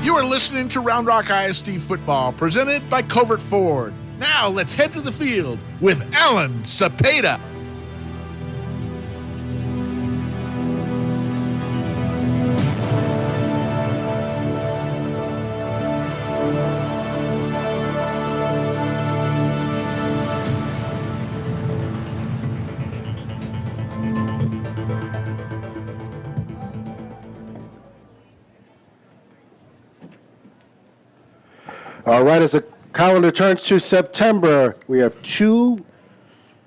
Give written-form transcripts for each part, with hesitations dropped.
You are listening to Round Rock ISD Football, presented by Covert Ford. Now let's head to the field with Alan Cepeda. All right, as the calendar turns to September, we have two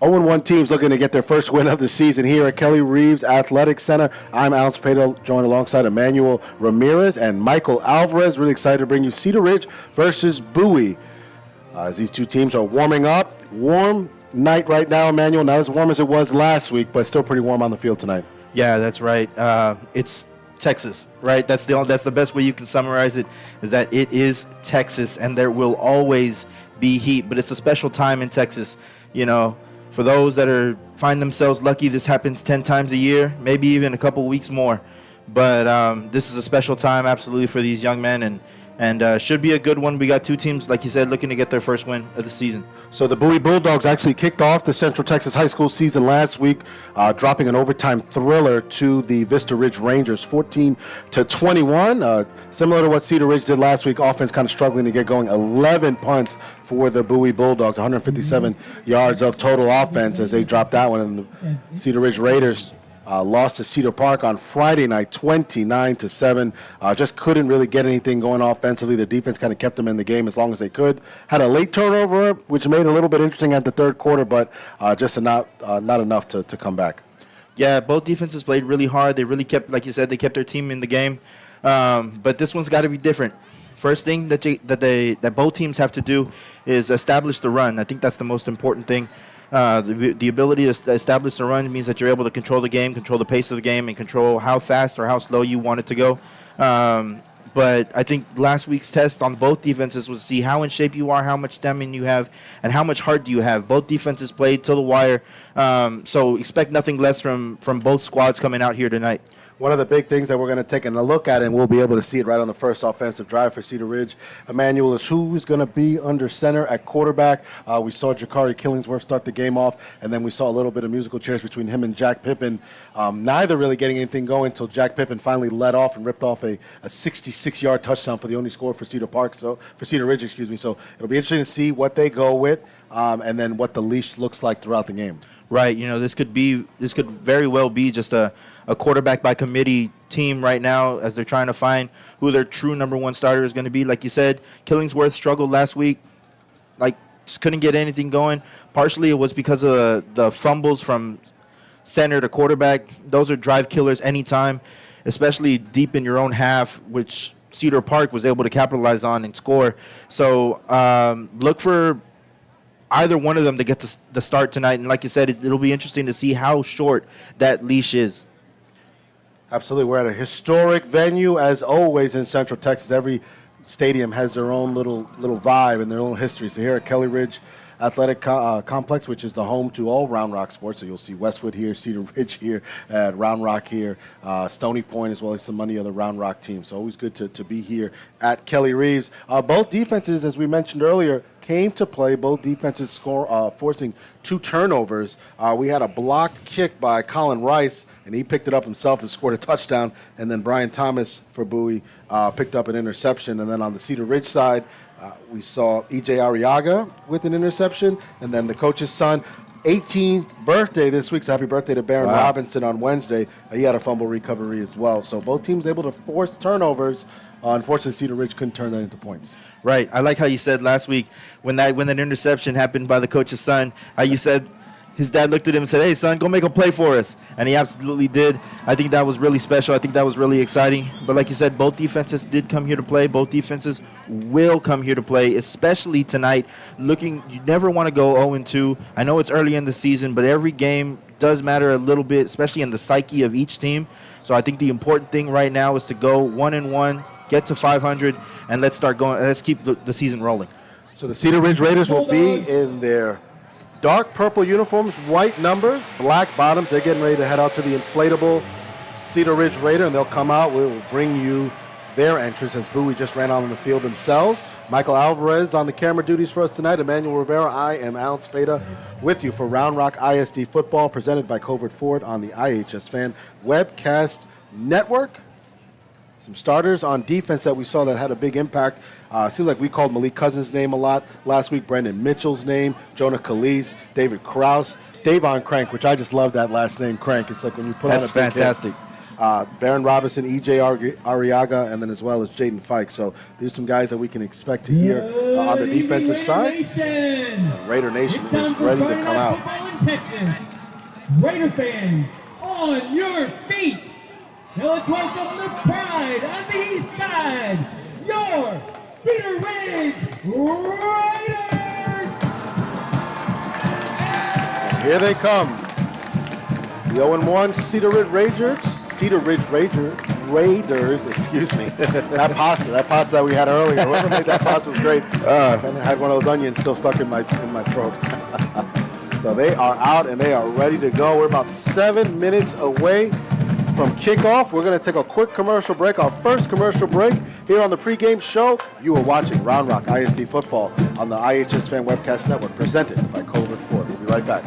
0-1 teams looking to get their first win of the season here at Kelly Reeves Athletic Center. I'm Alan Cepeda, joined alongside Emmanuel Ramirez and Michael Alvarez. Really excited to bring you Cedar Ridge versus Bowie. As these two teams are warming up. Warm night right now, Emmanuel. Not as warm as it was last week, but still pretty warm on the field tonight. Yeah, that's right. It's Texas, right? That's the best way you can summarize it, is that it is Texas, and there will always be heat. But it's a special time in Texas. You know, for those that find themselves lucky, this happens 10 times a year, maybe even a couple weeks more. But this is a special time, absolutely, for these young men, and should be a good one. We got two teams, like you said, looking to get their first win of the season. So the Bowie Bulldogs actually kicked off the Central Texas high school season last week, dropping an overtime thriller to the Vista Ridge Rangers, 14-21. Similar to what Cedar Ridge did last week, offense kind of struggling to get going. 11 punts for the Bowie Bulldogs, 157 yards of total offense as they dropped that one. And the Cedar Ridge Raiders lost to Cedar Park on Friday night, 29-7. Just couldn't really get anything going offensively. The defense kind of kept them in the game as long as they could. Had a late turnover, which made it a little bit interesting at the third quarter, but just not enough to come back. Yeah, both defenses played really hard. They really kept, like you said, they kept their team in the game. But this one's got to be different. First thing that both teams have to do is establish the run. I think that's the most important thing. The ability to establish the run means that you're able to control the game, control the pace of the game, and control how fast or how slow you want it to go. But I think last week's test on both defenses was to see how in shape you are, how much stamina you have, and how much heart do you have. Both defenses played till the wire, so expect nothing less from both squads coming out here tonight. One of the big things that we're going to take a look at, and we'll be able to see it right on the first offensive drive for Cedar Ridge, Emmanuel, is who's going to be under center at quarterback. We saw Jakari Killingsworth start the game off, and then we saw a little bit of musical chairs between him and Jack Pippin. Neither really getting anything going until Jack Pippin finally led off and ripped off a 66-yard touchdown for the only score for Cedar Ridge. So it'll be interesting to see what they go with, and then what the leash looks like throughout the game. Right, you know, this could very well be just a quarterback by committee team right now as they're trying to find who their true number one starter is going to be. Like you said, Killingsworth struggled last week, just couldn't get anything going. Partially it was because of the fumbles from center to quarterback. Those are drive killers anytime, especially deep in your own half, which Cedar Park was able to capitalize on and score. So look for either one of them to get the start tonight. And like you said, it'll be interesting to see how short that leash is. Absolutely. We're at a historic venue, as always, in Central Texas. Every stadium has their own little vibe and their own history. So here at Kelly Ridge Athletic Complex, which is the home to all Round Rock sports. So you'll see Westwood here, Cedar Ridge here, at Round Rock here, Stony Point, as well as some of the other Round Rock teams. So always good to be here at Kelly Reeves. Both defenses, as we mentioned earlier, came to play. Both defenses forcing two turnovers. We had a blocked kick by Colin Rice, and he picked it up himself and scored a touchdown. And then Brian Thomas for Bowie picked up an interception. And then on the Cedar Ridge side, we saw E.J. Arriaga with an interception, and then the coach's son, 18th birthday this week, so happy birthday to Baron Robinson on Wednesday. He had a fumble recovery as well. So both teams able to force turnovers. Unfortunately, Cedar Ridge couldn't turn that into points. Right. I like how you said last week when that interception happened by the coach's son, how you said his dad looked at him and said, "Hey, son, go make a play for us." And he absolutely did. I think that was really special. I think that was really exciting. But like you said, both defenses did come here to play. Both defenses will come here to play, especially tonight. You never want to go 0-2. I know it's early in the season, but every game does matter a little bit, especially in the psyche of each team. So I think the important thing right now is to go 1-1, get to 500, and let's start going. Let's keep the season rolling. So the Cedar Ridge Raiders will be in their dark purple uniforms, white numbers, black bottoms. They're getting ready to head out to the inflatable Cedar Ridge Raider, and they'll come out. We'll bring you their entrance as Bowie just ran on the field themselves. Michael Alvarez on the camera duties for us tonight. Emmanuel Rivera. I am Alan Spada with you for Round Rock ISD Football, presented by Covert Ford on the iHSFAN Webcast Network. Some starters on defense that we saw that had a big impact. Seems like we called Malik Cousins' name a lot last week, Brendan Mitchell's name, Jonah Calise, David Krause, Davon Crank, which I just love that last name, Crank. It's like when you put on a big fantastic. hit. Baron Robinson, E.J. Arriaga, and then as well as Jaden Fike. So there's some guys that we can expect to hear on the defensive side. Raider Nation is ready to come out. Raider fans, on your feet. Now let's welcome the pride on the east side, your Cedar Ridge Raiders! Here they come. The 0-1 Cedar Ridge Raiders, excuse me. that pasta that we had earlier. Whoever made that pasta was great. And I had one of those onions still stuck in my throat. So they are out and they are ready to go. We're about 7 minutes away from kickoff. We're going to take a quick commercial break, our first commercial break here on the pregame show. You are watching Round Rock ISD Football on the iHSFAN Webcast Network, presented by Covert Ford. We'll be right back.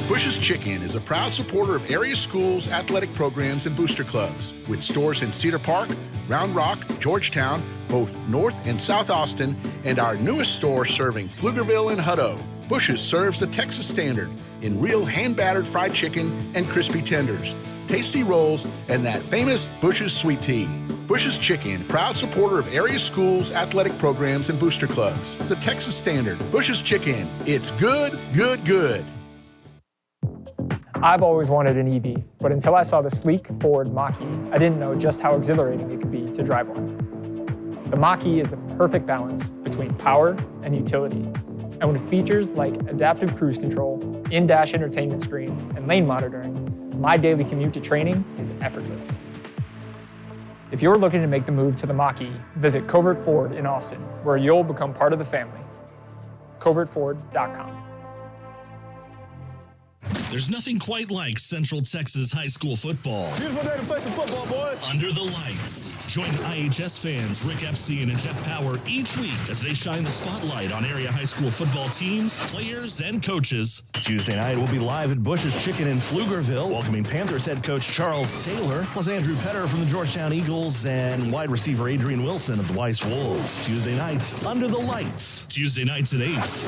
Bush's Chicken is a proud supporter of area schools, athletic programs, and booster clubs. With stores in Cedar Park, Round Rock, Georgetown, both North and South Austin, and our newest store serving Pflugerville and Hutto. Bush's serves the Texas standard in real hand-battered fried chicken and crispy tenders, tasty rolls, and that famous Bush's sweet tea. Bush's Chicken, proud supporter of area schools, athletic programs, and booster clubs. The Texas standard. Bush's Chicken. It's good, good, good. I've always wanted an EV, but until I saw the sleek Ford Mach-E, I didn't know just how exhilarating it could be to drive one. The Mach-E is the perfect balance between power and utility. And with features like adaptive cruise control, in-dash entertainment screen, and lane monitoring, my daily commute to training is effortless. If you're looking to make the move to the Mach-E, visit Covert Ford in Austin, where you'll become part of the family. CovertFord.com. There's nothing quite like Central Texas high school football. Beautiful day to play some football, boys. Under the lights. Join IHS fans Rick Epstein and Jeff Power each week as they shine the spotlight on area high school football teams, players, and coaches. Tuesday night, we'll be live at Bush's Chicken in Pflugerville, welcoming Panthers head coach Charles Taylor, plus Andrew Petter from the Georgetown Eagles and wide receiver Adrian Wilson of the Weiss Wolves. Tuesday night, Under the Lights. Tuesday nights at 8.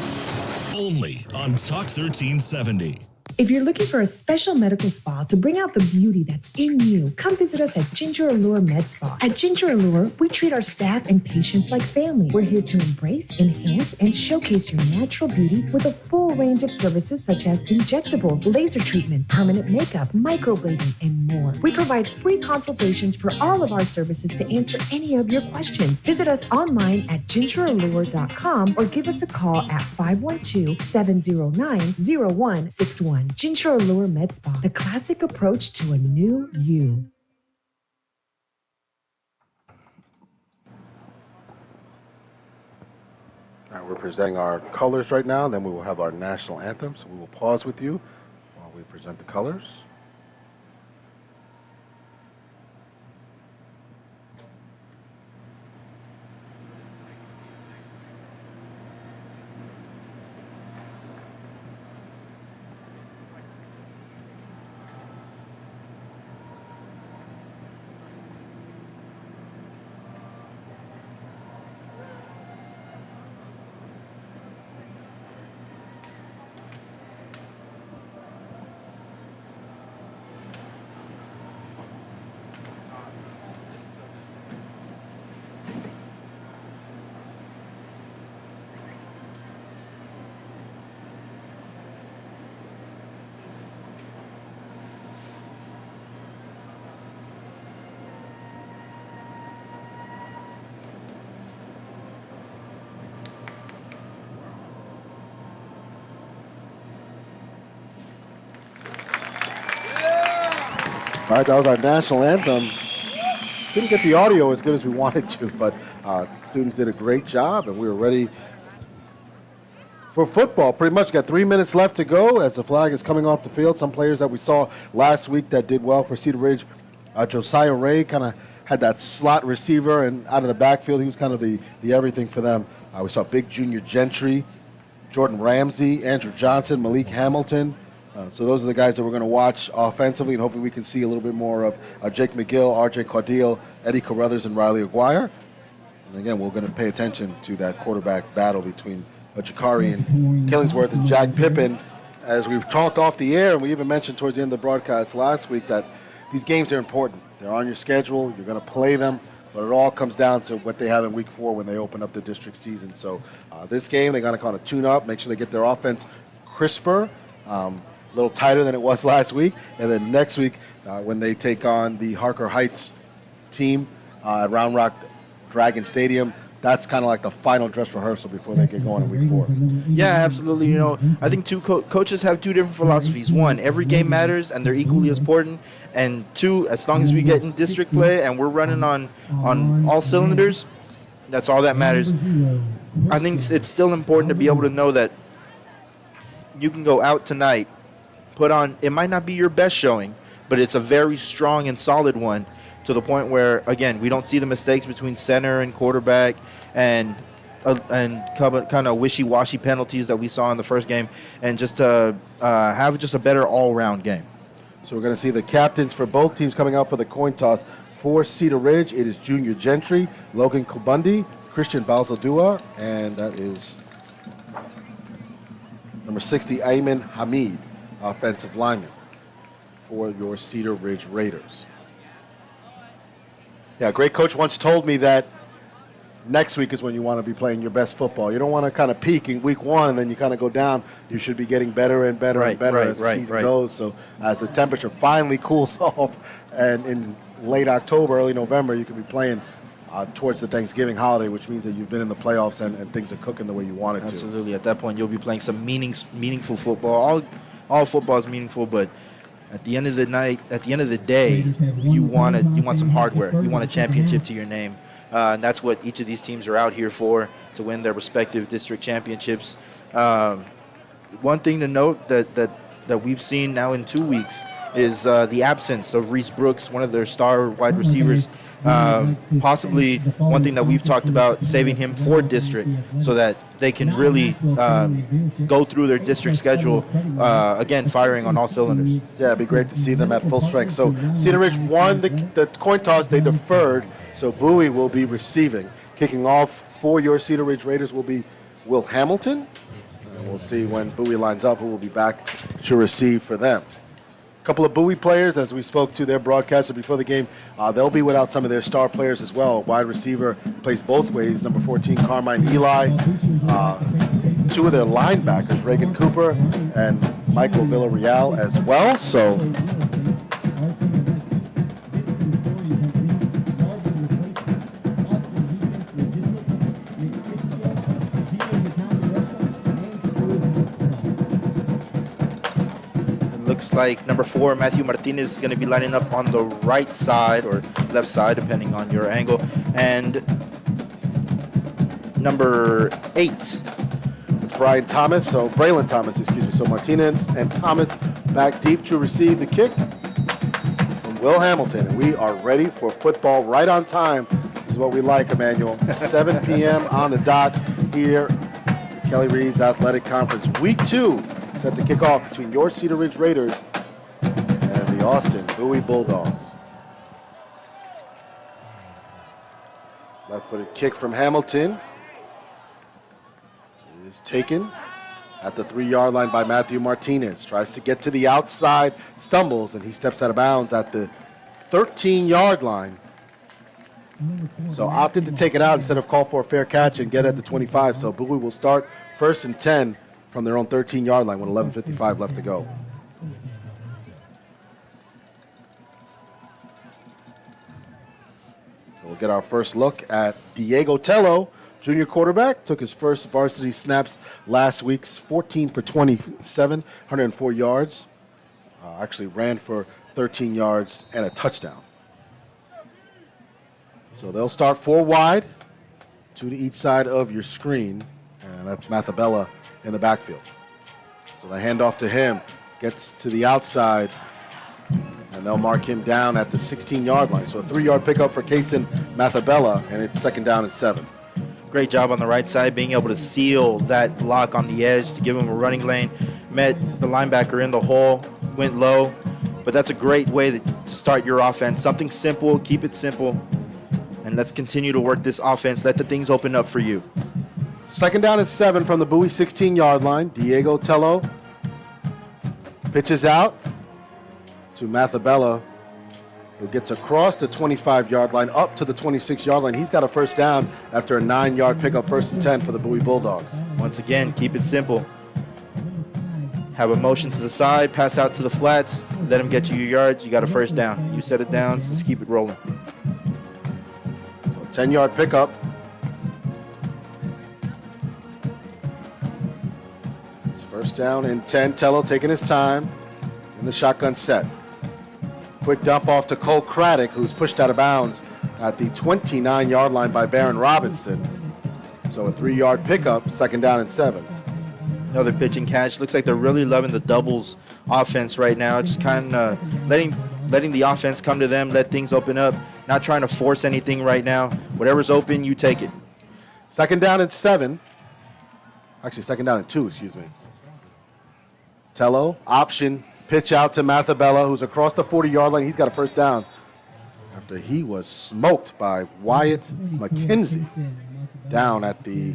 Only on Talk 1370. If you're looking for a special medical spa to bring out the beauty that's in you, come visit us at Ginger Allure Med Spa. At Ginger Allure, we treat our staff and patients like family. We're here to embrace, enhance, and showcase your natural beauty with a full range of services such as injectables, laser treatments, permanent makeup, microblading, and more. We provide free consultations for all of our services to answer any of your questions. Visit us online at gingerallure.com or give us a call at 512-709-0161. Ginger Allure Med Spa, the classic approach to a new you. All right, we're presenting our colors right now, then we will have our national anthem. So we will pause with you while we present the colors. All right, that was our national anthem. Couldn't get the audio as good as we wanted to, but students did a great job, and we were ready for football. Pretty much got 3 minutes left to go as the flag is coming off the field. Some players that we saw last week that did well for Cedar Ridge Josiah Ray kind of had that slot receiver, and out of the backfield, he was kind of the everything for them. We saw Big Junior Gentry, Jordan Ramsey, Andrew Johnson, Malik Hamilton. So those are the guys that we're going to watch offensively, and hopefully we can see a little bit more of Jake McGill, R.J. Caudill, Eddie Carruthers, and Riley Aguirre. And again, we're going to pay attention to that quarterback battle between Jakari and Killingsworth and Jack Pippen. As we've talked off the air, and we even mentioned towards the end of the broadcast last week that these games are important. They're on your schedule. You're going to play them. But it all comes down to what they have in Week 4 when they open up the district season. So this game, they're going to kind of tune up, make sure they get their offense crisper, a little tighter than it was last week. And then next week, when they take on the Harker Heights team at Round Rock Dragon Stadium, that's kind of like the final dress rehearsal before they get going in Week 4. Yeah, absolutely. You know, I think coaches have two different philosophies. One, every game matters, and they're equally as important. And two, as long as we get in district play and we're running on all cylinders, that's all that matters. I think it's still important to be able to know that you can go out tonight, put on, it might not be your best showing, but it's a very strong and solid one, to the point where, again, we don't see the mistakes between center and quarterback and kind of wishy-washy penalties that we saw in the first game, and just to have just a better all-around game. So we're going to see the captains for both teams coming out for the coin toss. For Cedar Ridge, it is Junior Gentry, Logan Kulbundi, Christian Balzadua, and that is number 60, Ayman Hamid, offensive lineman for your Cedar Ridge Raiders. Yeah, a great coach once told me that next week is when you want to be playing your best football. You don't want to kind of peak in Week 1 and then you kind of go down. You should be getting better and better and better as the season goes. So as the temperature finally cools off, and in late October, early November, you can be playing towards the Thanksgiving holiday, which means that you've been in the playoffs and things are cooking the way you want it to. Absolutely. At that point, you'll be playing some meaningful football. All football is meaningful, but at the end of the night, at the end of the day, you want some hardware. You want a championship to your name. And that's what each of these teams are out here for, to win their respective district championships. One thing to note that we've seen now in 2 weeks is the absence of Reese Brooks, one of their star wide receivers. Possibly one thing that we've talked about, saving him for district so that they can really go through their district schedule, again, firing on all cylinders. Yeah, it'd be great to see them at full strength. So Cedar Ridge won the coin toss. They deferred, so Bowie will be receiving. Kicking off for your Cedar Ridge Raiders will be Will Hamilton. And we'll see when Bowie lines up who will be back to receive for them. A couple of Bowie players, as we spoke to their broadcaster before the game, they'll be without some of their star players as well. Wide receiver plays both ways, number 14, Carmine Eli. Two of their linebackers, Reagan Cooper and Michael Villarreal as well. So looks like number 4, Matthew Martinez, is going to be lining up on the right side or left side, depending on your angle. And number 8. It's Braylon Thomas, excuse me. So Martinez and Thomas back deep to receive the kick from Will Hamilton. And we are ready for football right on time, which is what we like, Emmanuel. 7 p.m. on the dot here at Kelly Reeves Athletic Conference. Week 2 set to kick off between your Cedar Ridge Raiders and the Austin Bowie Bulldogs. Left-footed kick from Hamilton is taken at the 3-yard line by Matthew Martinez. Tries to get to the outside, stumbles, and he steps out of bounds at the 13-yard line. So opted to take it out instead of call for a fair catch and get at the 25. So Bowie will start 1st and 10 from their own 13-yard line with 11:55 left to go. So we'll get our first look at Diego Tello, junior quarterback. Took his first varsity snaps last week, 14 for 27, 104 yards. Actually ran for 13 yards and a touchdown. So they'll start 4 wide, 2 to each side of your screen, and that's Mathabella in the backfield. So the handoff to him, gets to the outside, and And they'll mark him down at the 16-yard line. So a 3-yard pickup for Kason Mathabella, and it's 2nd down and 7. Great job on the right side, being able to seal that block on the edge to give him a running lane. Met the linebacker in the hole, went low. But that's a great way to start your offense. Something simple, keep it simple. And let's continue to work this offense. Let the things open up for you. 2nd down and 7 from the Bowie 16-yard line. Diego Tello pitches out to Mathabella, who gets across the 25-yard line up to the 26-yard line. He's got a 1st down after a 9-yard pickup, 1st and 10 for the Bowie Bulldogs. Once again, keep it simple. Have a motion to the side, pass out to the flats, let him get you your yards. You got a 1st down. You set it down, so let's keep it rolling. So 10-yard pickup. It's 1st down and 10. Tello taking his time in the shotgun set. Quick dump off to Cole Craddock, who's pushed out of bounds at the 29-yard line by Barron Robinson. So a 3-yard pickup, 2nd down and 7. Another pitch and catch. Looks like they're really loving the doubles offense right now. Just kind of letting the offense come to them, let things open up. Not trying to force anything right now. Whatever's open, you take it. 2nd down and 7. Actually, 2nd down and 2, excuse me. Tello, option. Pitch out to Mathabella, who's across the 40-yard line. He's got a 1st down after he was smoked by Wyatt McKenzie down at the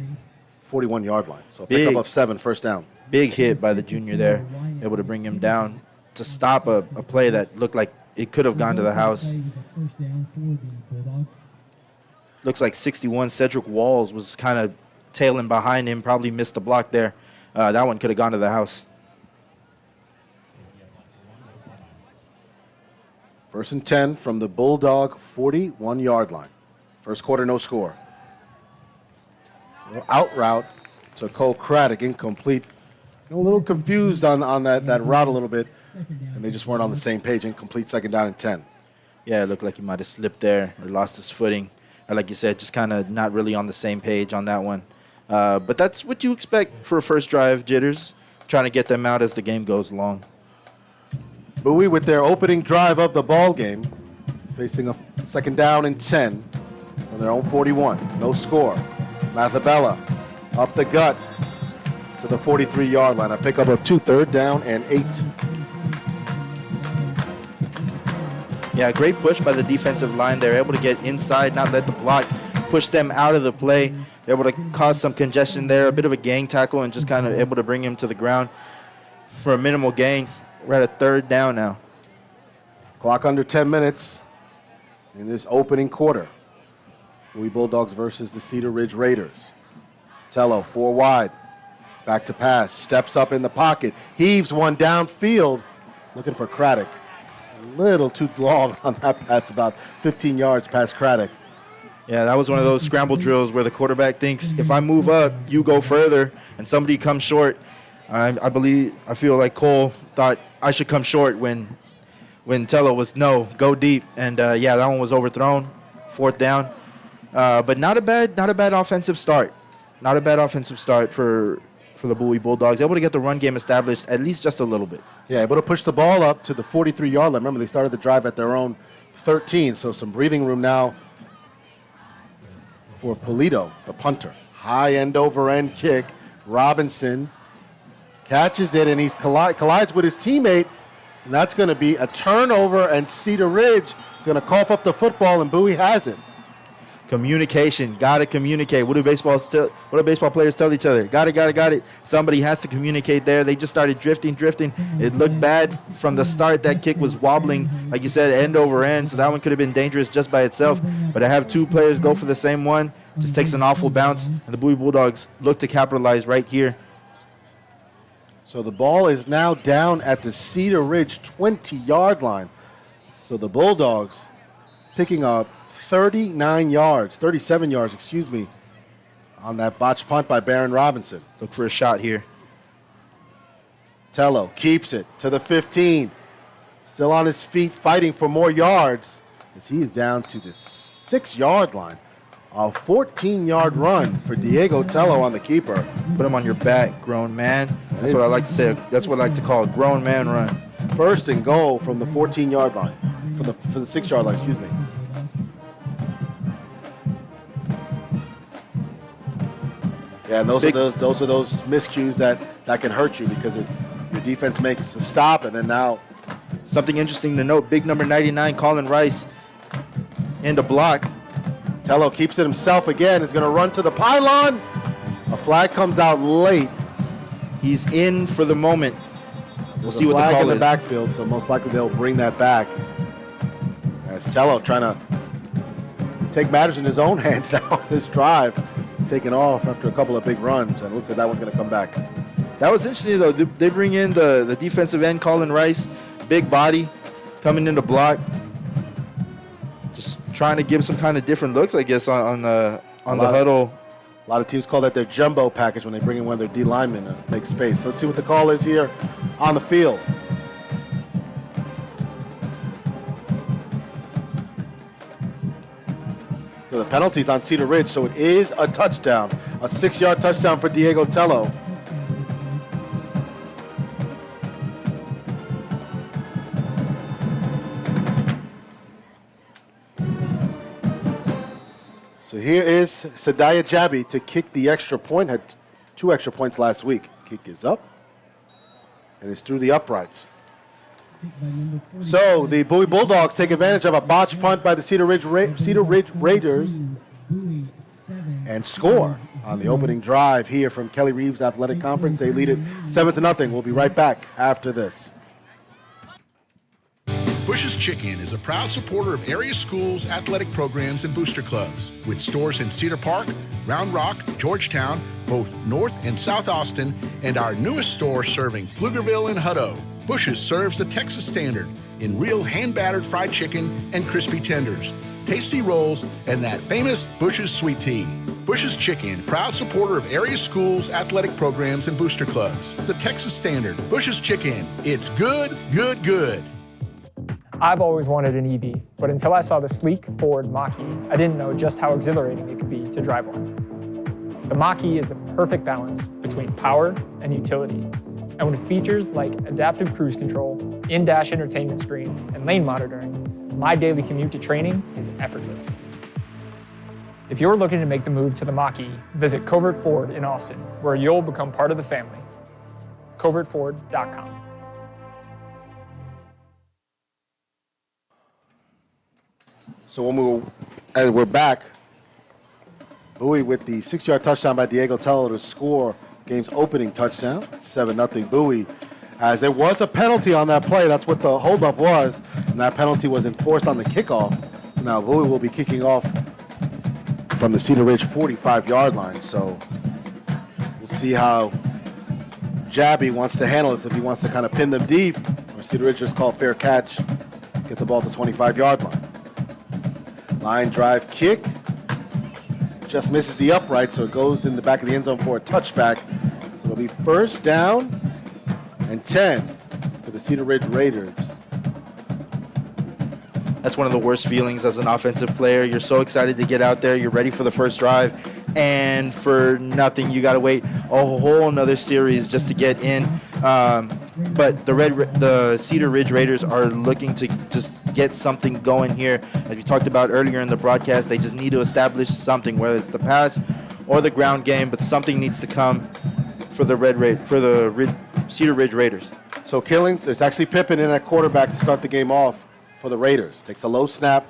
41-yard line. So a pickup of 7, 1st down. Big hit by the junior there, able to bring him down to stop a play that looked like it could have gone to the house. Looks like 61 Cedric Walls was kind of tailing behind him, probably missed the block there. That one could have gone to the house. 1st and 10 from the Bulldog 41-yard line. 1st quarter, no score. Out route to Cole Craddock, incomplete. A little confused on that route a little bit, and they just weren't on the same page. Incomplete, 2nd down and 10. Yeah, it looked like he might have slipped there or lost his footing. Or like you said, just kind of not really on the same page on that one. But that's what you expect for a first drive, Jitters. Trying to get them out as the game goes along. Bowie with their opening drive of the ball game, facing a 2nd down and 10 on their own 41. No score. Mathabella up the gut to the 43-yard line. A pickup of 2, 3rd down and 8. Yeah, great push by the defensive line. They're able to get inside, not let the block push them out of the play. They're able to cause some congestion there, a bit of a gang tackle, and just kind of able to bring him to the ground for a minimal gain. We're at a 3rd down now. Clock under 10 minutes in this opening quarter. Bowie Bulldogs versus the Cedar Ridge Raiders. Tello, 4 wide. It's back to pass. Steps up in the pocket. Heaves one downfield. Looking for Craddock. A little too long on that pass, about 15 yards past Craddock. Yeah, that was one of those scramble drills where the quarterback thinks, if I move up, you go further, and somebody comes short. I feel like Cole thought I should come short when Tello was, no, go deep. And, yeah, that one was overthrown, 4th down. But not a bad offensive start. Not a bad offensive start for the Bowie Bulldogs. Able to get the run game established at least just a little bit. Yeah, able to push the ball up to the 43-yard line. Remember, they started the drive at their own 13, so some breathing room now for Polito, the punter. High end-over-end kick. Robinson catches it, and he collides with his teammate, and that's going to be a turnover, and Cedar Ridge is going to cough up the football, and Bowie has it. Communication. Got to communicate. What do baseball players tell each other? Got it. Somebody has to communicate there. They just started drifting. It looked bad from the start. That kick was wobbling, like you said, end over end, so that one could have been dangerous just by itself. But to have 2 players go for the same one just takes an awful bounce, and the Bowie Bulldogs look to capitalize right here. So the ball is now down at the Cedar Ridge 20-yard line. So the Bulldogs picking up 37 yards, on that botched punt by Barron Robinson. Look for a shot here. Tello keeps it to the 15. Still on his feet, fighting for more yards as he is down to the 6-yard line. A 14-yard run for Diego Tello on the keeper. Put him on your back, grown man. That's what I like to say. That's what I like to call a grown man run. 1st and goal from the 14-yard line. for the 6-yard line, excuse me. Yeah, and those are those miscues that can hurt you because your defense makes a stop, and then now something interesting to note: big number 99, Colin Rice, in the block. Tello keeps it himself again. Is going to run to the pylon. A flag comes out late. He's in for the moment. We'll see what the call is. Flag in the backfield, so most likely they'll bring that back. As Tello trying to take matters in his own hands now. This drive taking off after a couple of big runs, and it looks like that one's going to come back. That was interesting, though. They bring in the defensive end, Colin Rice, big body, coming in the block, just trying to give some kind of different looks, I guess, on the huddle. A lot of teams call that their jumbo package when they bring in one of their D linemen to make space. Let's see what the call is here on the field. So the penalty's on Cedar Ridge, so it is a touchdown, a 6-yard touchdown for Diego Tello. So here is Sadaya Jabi to kick the extra point. Had 2 extra points last week. Kick is up, and it's through the uprights. So the Bowie Bulldogs take advantage of a botched punt by the Cedar Ridge Raiders and score on the opening drive here from Kelly Reeves Athletic Conference. They lead it 7-0. We'll be right back after this. Bush's Chicken is a proud supporter of area schools, athletic programs, and booster clubs. With stores in Cedar Park, Round Rock, Georgetown, both North and South Austin, and our newest store serving Pflugerville and Hutto. Bush's serves the Texas standard in real hand-battered fried chicken and crispy tenders, tasty rolls, and that famous Bush's sweet tea. Bush's Chicken, proud supporter of area schools, athletic programs, and booster clubs. The Texas standard. Bush's Chicken. It's good, good, good. I've always wanted an EV, but until I saw the sleek Ford Mach-E, I didn't know just how exhilarating it could be to drive one. The Mach-E is the perfect balance between power and utility. And with features like adaptive cruise control, in-dash entertainment screen, and lane monitoring, my daily commute to training is effortless. If you're looking to make the move to the Mach-E, visit Covert Ford in Austin, where you'll become part of the family. covertford.com. So as we're back, Bowie with the 6-yard touchdown by Diego Tello to score game's opening touchdown, 7-0 Bowie. As there was a penalty on that play, that's what the holdup was, and that penalty was enforced on the kickoff. So now Bowie will be kicking off from the Cedar Ridge 45-yard line. So we'll see how Jabi wants to handle this, if he wants to kind of pin them deep, or Cedar Ridge just call fair catch, get the ball to 25-yard line. Line drive kick. Just misses the upright, so it goes in the back of the end zone for a touchback. So it'll be 1st down and 10 for the Cedar Ridge Raiders. That's one of the worst feelings as an offensive player. You're so excited to get out there. You're ready for the first drive, and for nothing, you got to wait a whole another series just to get in. But the Cedar Ridge Raiders are looking to just get something going here. As we talked about earlier in the broadcast, they just need to establish something, whether it's the pass or the ground game, but something needs to come for the Cedar Ridge Raiders. So Killings, it's actually Pippin in at quarterback to start the game off for the Raiders. Takes a low snap,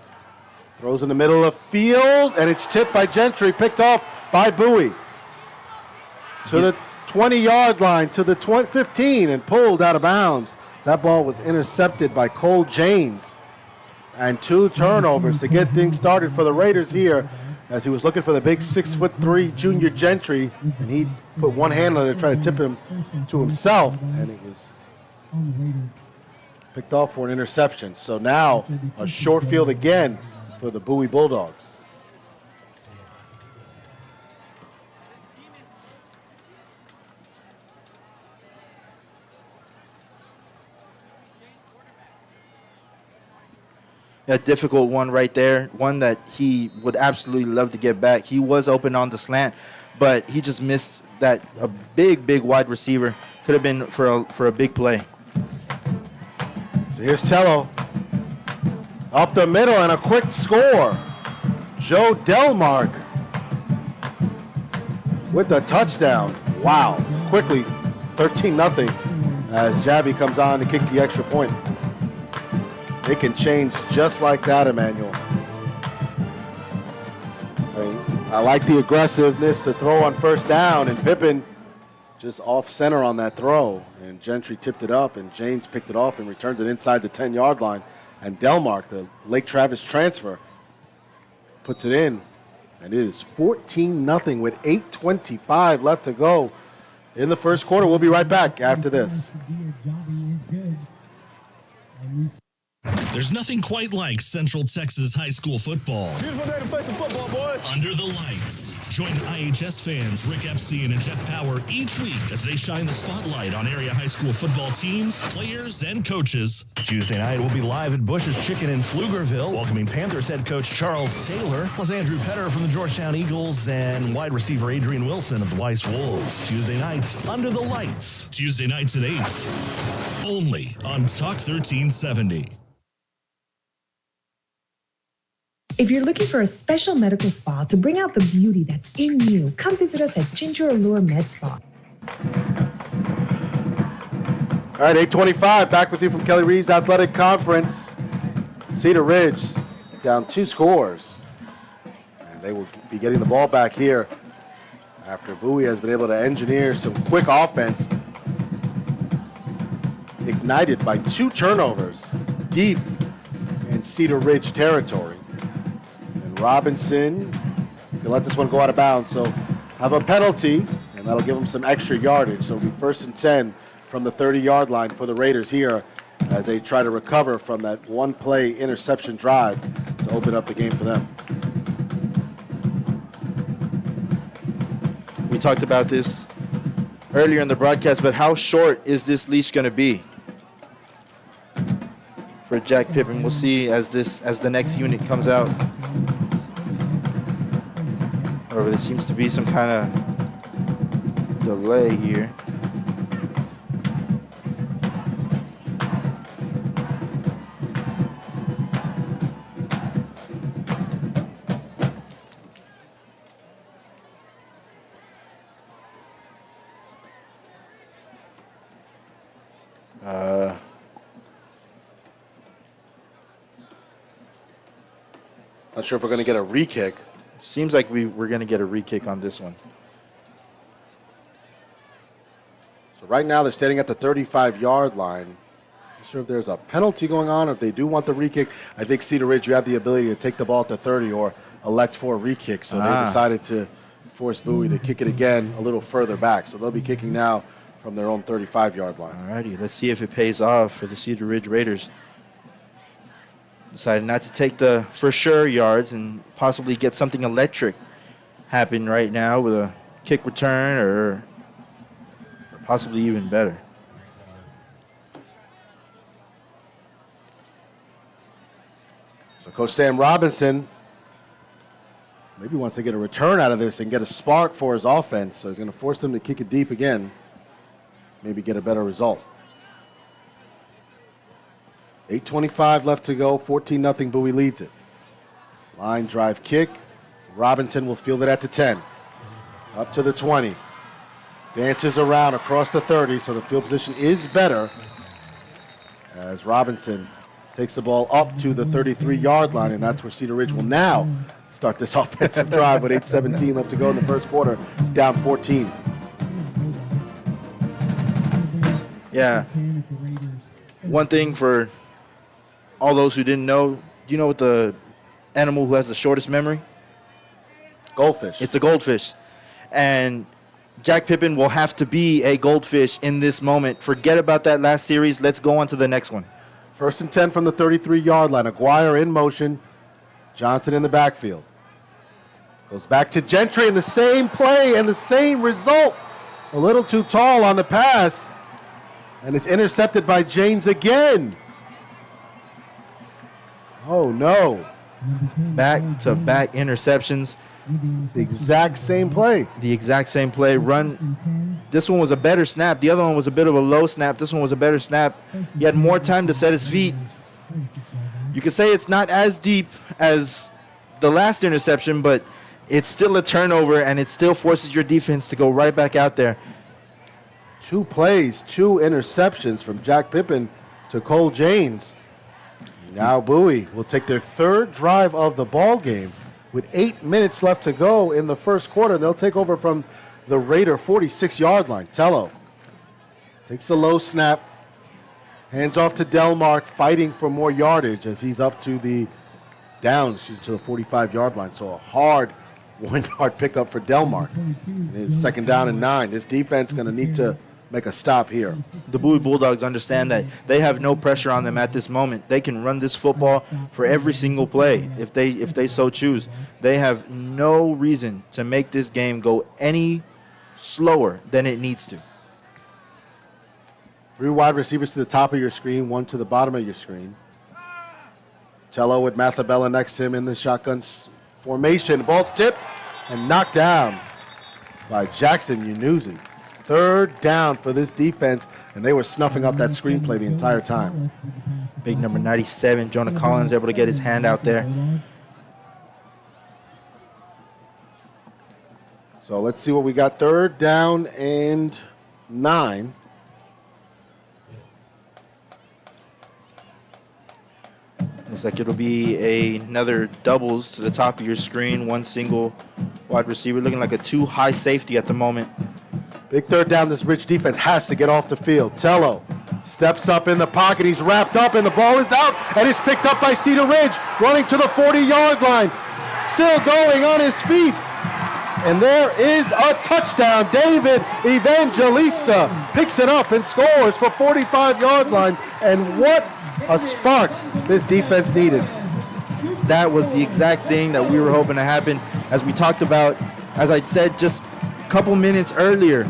throws in the middle of the field, and it's tipped by Gentry, picked off by Bowie. To the 20-yard line, to the 15, and pulled out of bounds. That ball was intercepted by Cole James. And 2 turnovers to get things started for the Raiders here, as he was looking for the big 6'3" junior Gentry, and he put one hand on it to try to tip him to himself, and it was picked off for an interception. So now a short field again for the Bowie Bulldogs. A difficult one right there, one that he would absolutely love to get back. He was open on the slant, but he just missed that. A big wide receiver could have been for a big play. So here's Tello. Up the middle and a quick score. Joe Delmark with the touchdown. Wow. Quickly, 13-0 as Jabby comes on to kick the extra point. It can change just like that, Emmanuel. I like the aggressiveness to throw on first down, and Pippen just off center on that throw. And Gentry tipped it up, and James picked it off and returned it inside the 10-yard line. And Delmark, the Lake Travis transfer, puts it in. And it is 14-0 with 8:25 left to go in the first quarter. We'll be right back after this. There's nothing quite like Central Texas high school football. Beautiful day to play some football, boys. Under the lights. Join IHS fans Rick Epstein and Jeff Power each week as they shine the spotlight on area high school football teams, players, and coaches. Tuesday night, we'll be live at Bush's Chicken in Pflugerville, welcoming Panthers head coach Charles Taylor, plus Andrew Petter from the Georgetown Eagles and wide receiver Adrian Wilson of the Weiss Wolves. Tuesday night, Under the Lights. Tuesday nights at 8. Only on Talk 1370. If you're looking for a special medical spa to bring out the beauty that's in you, come visit us at Ginger Allure Med Spa. All right, 8:25, back with you from Kelly Reeves Athletic Conference. Cedar Ridge down 2 scores. And they will be getting the ball back here after Bowie has been able to engineer some quick offense, ignited by 2 turnovers deep in Cedar Ridge territory. Robinson is going to let this one go out of bounds, so have a penalty, and that'll give them some extra yardage. So it'll be 1st and 10 from the 30-yard line for the Raiders here as they try to recover from that one-play interception drive to open up the game for them. We talked about this earlier in the broadcast, but how short is this leash going to be for Jack Pippen? We'll see as the next unit comes out. However, there seems to be some kind of delay here. Not sure if we're going to get a re-kick. Seems like we're going to get a re-kick on this one. So right now they're standing at the 35-yard line. Not sure if there's a penalty going on or if they do want the re-kick. I think Cedar Ridge, you have the ability to take the ball at the 30 or elect for a re-kick. So they decided to force Bowie to kick it again a little further back. So they'll be kicking now from their own 35-yard line. All righty, let's see if it pays off for the Cedar Ridge Raiders. Decided not to take the for sure yards and possibly get something electric happen right now with a kick return or possibly even better. So Coach Sam Robinson maybe wants to get a return out of this and get a spark for his offense. So he's going to force them to kick it deep again, maybe get a better result. 8:25 left to go, 14-0, Bowie leads it. Line drive kick. Robinson will field it at the 10. Up to the 20. Dances around across the 30, so the field position is better as Robinson takes the ball up to the 33-yard line, and that's where Cedar Ridge will now start this offensive drive with 8:17 left to go in the first quarter, down 14. Yeah. One thing for all those who didn't know, do you know what the animal who has the shortest memory? Goldfish. It's a goldfish. And Jack Pippen will have to be a goldfish in this moment. Forget about that last series. Let's go on to the next one. 1st and 10 from the 33-yard line. Aguirre in motion. Johnson in the backfield. Goes back to Gentry in the same play and the same result. A little too tall on the pass. And it's intercepted by James again. Oh, no. Back-to-back interceptions. The exact same play. The exact same play. Run. This one was a better snap. The other one was a bit of a low snap. This one was a better snap. He had more time to set his feet. You could say it's not as deep as the last interception, but it's still a turnover, and it still forces your defense to go right back out there. 2 plays, 2 interceptions from Jack Pippen to Cole James. Now Bowie will take their 3rd drive of the ball game with 8 minutes left to go in the first quarter. They'll take over from the Raider 46-yard line. Tello takes a low snap, hands off to Delmark, fighting for more yardage as he's up to the to the 45-yard line. So a hard 1-yard pickup for Delmark. It's 2nd down and 9. This defense going to need to make a stop here. The Bowie Bulldogs understand that they have no pressure on them at this moment. They can run this football for every single play if they so choose. They have no reason to make this game go any slower than it needs to. 3 wide receivers to the top of your screen, 1 to the bottom of your screen. Tello with Mathabella next to him in the shotgun formation. The ball's tipped and knocked down by Jackson Yunuzi. 3rd down for this defense, and they were snuffing up that screenplay the entire time. Big number 97, Jonah Collins, able to get his hand out there. So let's see what we got. 3rd down and 9. Looks like it'll be another doubles to the top of your screen. 1 single wide receiver, looking like a 2 high safety at the moment. Big 3rd down. This Rich defense has to get off the field. Tello steps up in the pocket. He's wrapped up, and the ball is out, and it's picked up by Cedar Ridge, running to the 40-yard line. Still going on his feet. And there is a touchdown. David Evangelista picks it up and scores for 45-yard line. And what a spark this defense needed. That was the exact thing that we were hoping to happen. As we talked about, as I said just a couple minutes earlier,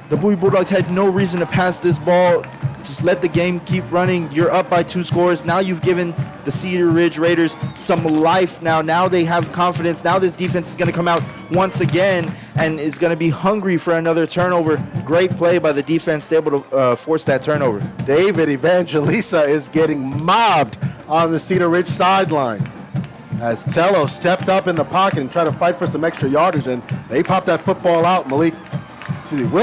the Bowie Bulldogs had no reason to pass this ball. Just let the game keep running. You're up by 2 scores. Now you've given the Cedar Ridge Raiders some life now. Now they have confidence. Now this defense is going to come out once again and is going to be hungry for another turnover. Great play by the defense to be able to force that turnover. David Evangelista is getting mobbed on the Cedar Ridge sideline as Tello stepped up in the pocket and tried to fight for some extra yardage, and they popped that football out. Will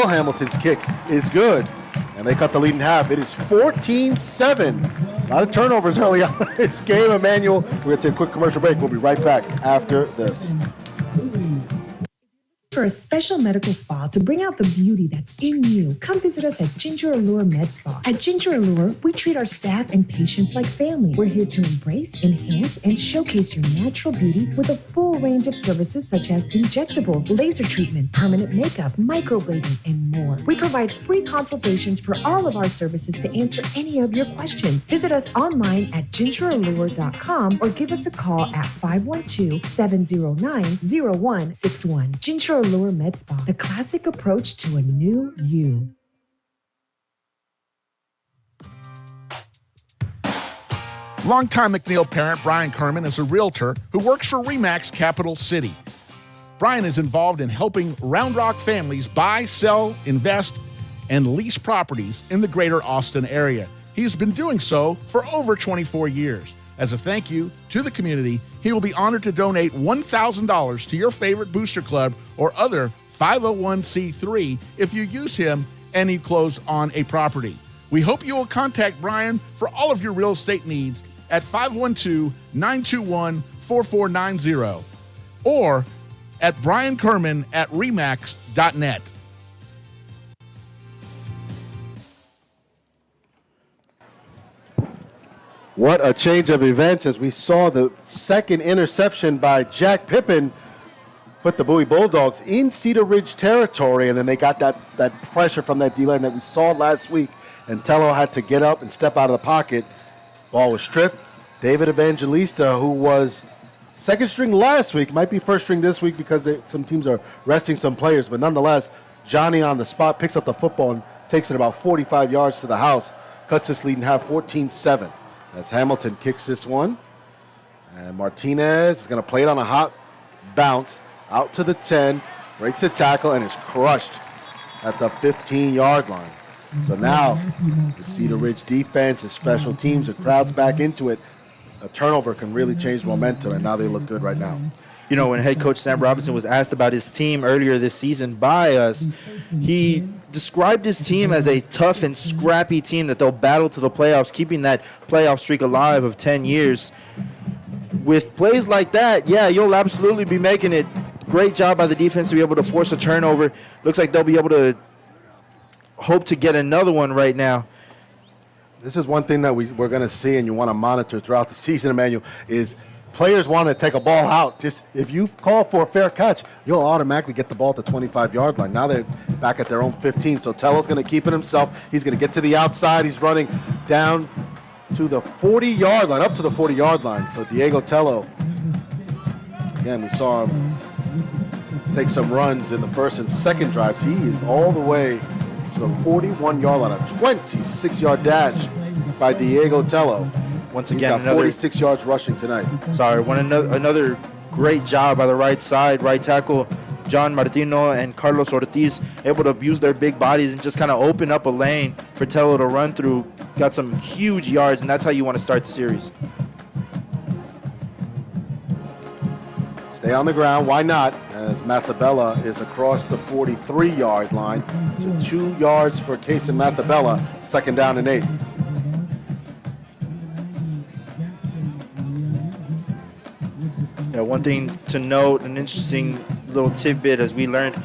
Hamilton's kick is good, and they cut the lead in half. It is 14-7. A lot of turnovers early on in this game, Emmanuel. We're going to take a quick commercial break. We'll be right back after this. For a special medical spa to bring out the beauty that's in you, come visit us at Ginger Allure Med Spa. At Ginger Allure, we treat our staff and patients like family. We're here to embrace, enhance, and showcase your natural beauty with a full range of services such as injectables, laser treatments, permanent makeup, microblading, and more. We provide free consultations for all of our services to answer any of your questions. Visit us online at gingerallure.com or give us a call at 512-709-0161. Ginger Allure Med Spa, the classic approach to a new you. Longtime McNeil parent Brian Kerman is a realtor who works for RE/MAX Capital City. Brian is involved in helping Round Rock families buy, sell, invest, and lease properties in the greater Austin area. He's been doing so for over 24 years. As a thank you to the community, he will be honored to donate $1,000 to your favorite booster club or other 501c3 if you use him and you close on a property. We hope you will contact Brian for all of your real estate needs at 512-921-4490 or at briankerman@remax.net. What a change of events as we saw the second interception by Jack Pippen put the Bowie Bulldogs in Cedar Ridge territory, and then they got that pressure from that D-line that we saw last week, and Tello had to get up and step out of the pocket. Ball was stripped. David Evangelista, who was second string last week, might be first string this week because some teams are resting some players, but nonetheless, Johnny on the spot picks up the football and takes it about 45 yards to the house, cuts this lead in half 14-7. As Hamilton kicks this one. And Martinez is going to play it on a hot bounce out to the 10, breaks a tackle, and is crushed at the 15-yard line. So now the Cedar Ridge defense, his special teams, the crowd's back into it. a turnover can really change momentum, and now they look good right now. You know, when head coach Sam Robinson was asked about his team earlier this season by us, he described his team as a tough and scrappy team that they'll battle to the playoffs, keeping that playoff streak alive of 10 years. With plays like that, yeah, you'll absolutely be making it. Great job by the defense to be able to force a turnover. Looks like they'll be able to hope to get another one right now. This is one thing that we're going to see and you want to monitor throughout the season, Emmanuel, is players want to take a ball out. Just if you call for a fair catch, you'll automatically get the ball at the 25-yard line. Now they're back at their own 15, so Tello's going to keep it himself. He's going to get to the outside. He's running down to the 40-yard line, up to the 40-yard line. So Diego Tello, again, we saw him take some runs in the first and second drives. He is all the way to the 41-yard line, a 26-yard dash by Diego Tello. Once He's again, got another 46 yards rushing tonight. Another great job by the right side, right tackle John Martino and Carlos Ortiz, able to use their big bodies and just kind of open up a lane for Tello to run through. Got some huge yards, and that's how you want to start the series. Stay on the ground. Why not? As Mastabella is across the 43-yard line. So 2 yards for Case and Mastabella. Second down and 8. Yeah, one thing to note, an interesting little tidbit as we learned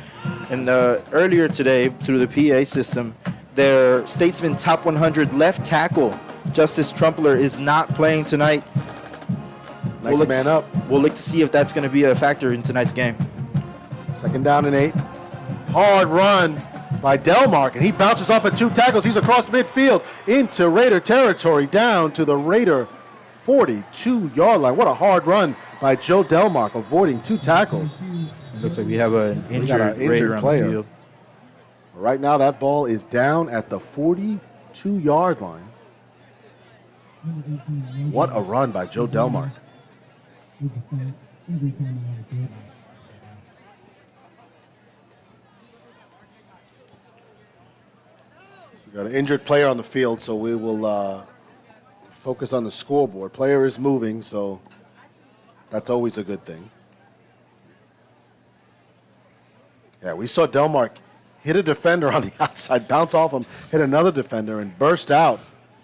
earlier today through the PA system, their Statesman Top 100 left tackle, Justice Trumpler, is not playing tonight. Next man up. We'll look to see if that's going to be a factor in tonight's game. Second down and 8. Hard run by Delmark, and he bounces off of 2 tackles. He's across midfield into Raider territory, down to the Raider 42-yard line. What a hard run by Joe Delmark, avoiding 2 tackles. It looks like we have an injured Raider on player the field. Right now, that ball is down at the 42-yard line. What a run by Joe Delmark. We got an injured player on the field, so we will focus on the scoreboard. Player is moving, so that's always a good thing. Yeah, we saw Delmark hit a defender on the outside, bounce off him, hit another defender, and burst out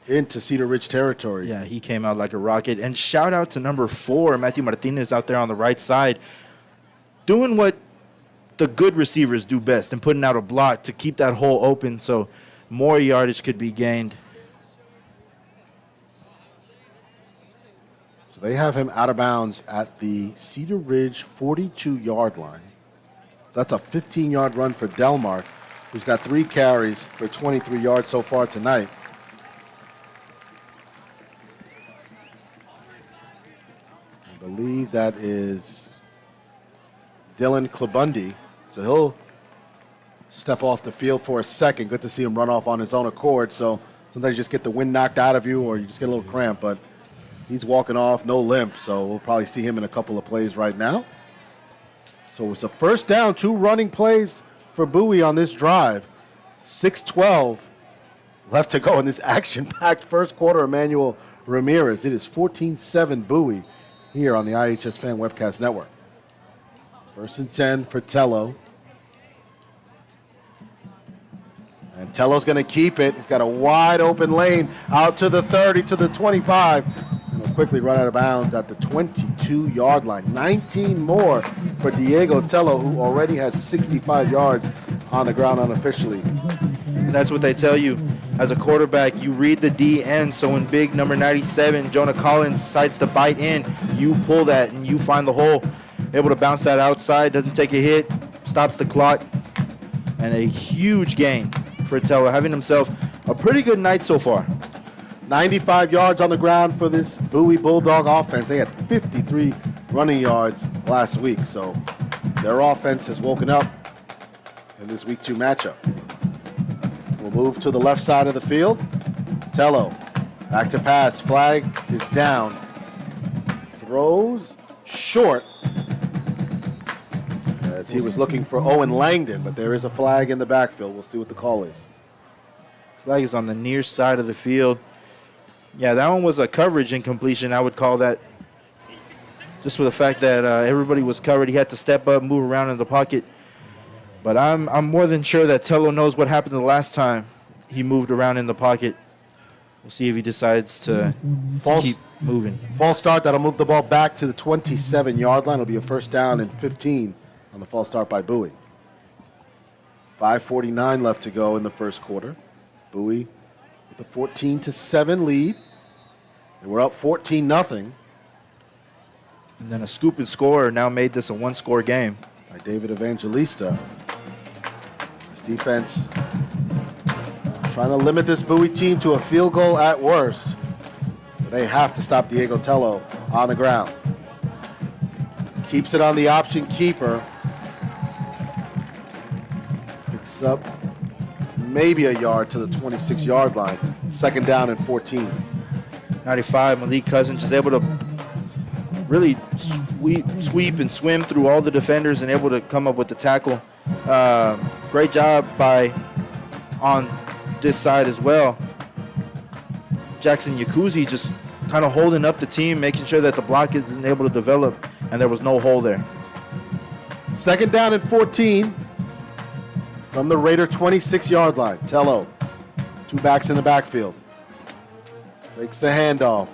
into Cedar Ridge territory. Yeah, he came out like a rocket. And shout out to number 4, Matthew Martinez, out there on the right side, doing what the good receivers do best and putting out a block to keep that hole open so more yardage could be gained. So they have him out of bounds at the Cedar Ridge 42-yard line. So that's a 15-yard run for Delmark, who's got 3 carries for 23 yards so far tonight. I believe that is Dylan Klabundi. So he'll step off the field for a second. Good to see him run off on his own accord. So sometimes you just get the wind knocked out of you or you just get a little cramp. But he's walking off, no limp. So we'll probably see him in a couple of plays right now. So it's a first down, 2 running plays for Bowie on this drive. 6:12 left to go in this action-packed first quarter. Emmanuel Ramirez. It is 14-7 Bowie here on the iHSFAN Webcast Network. First and 10 for Tello. And Tello's going to keep it. He's got a wide open lane out to the 30, to the 25. And he'll quickly run out of bounds at the 22-yard line. 19 more for Diego Tello, who already has 65 yards on the ground unofficially. And that's what they tell you. As a quarterback, you read the DN, so when big number 97, Jonah Collins, decides to bite in, you pull that and you find the hole. Able to bounce that outside, doesn't take a hit, stops the clock, and a huge gain for Tello, having himself a pretty good night so far. 95 yards on the ground for this Bowie Bulldog offense. They had 53 running yards last week, so their offense has woken up in this week 2 matchup. We'll move to the left side of the field. Tello, back to pass. Flag is down. Throws short as he was looking for Owen Langdon, but there is a flag in the backfield. We'll see what the call is. Flag is on the near side of the field. Yeah, that one was a coverage incompletion, I would call that. Just for the fact that everybody was covered. He had to step up, move around in the pocket. But I'm more than sure that Tello knows what happened the last time he moved around in the pocket. We'll see if he decides to keep moving. False start, that'll move the ball back to the 27-yard line. It'll be a first down and 15 on the false start by Bowie. 5:49 left to go in the first quarter. Bowie with a 14-7 lead. And we're up 14-0. And then a scoop and score now made this a one-score game. By David Evangelista. His defense trying to limit this Bowie team to a field goal at worst. But they have to stop Diego Tello on the ground. Keeps it on the option keeper. Picks up maybe a yard to the 26-yard line. Second down and 14. 95, Malik Cousins is able to really sweep and swim through all the defenders and able to come up with the tackle. Great job on this side as well. Jackson Yakuzi just kind of holding up the team, making sure that the block isn't able to develop, and there was no hole there. Second down and 14 from the Raider 26-yard line. Tello, two backs in the backfield. Makes the handoff.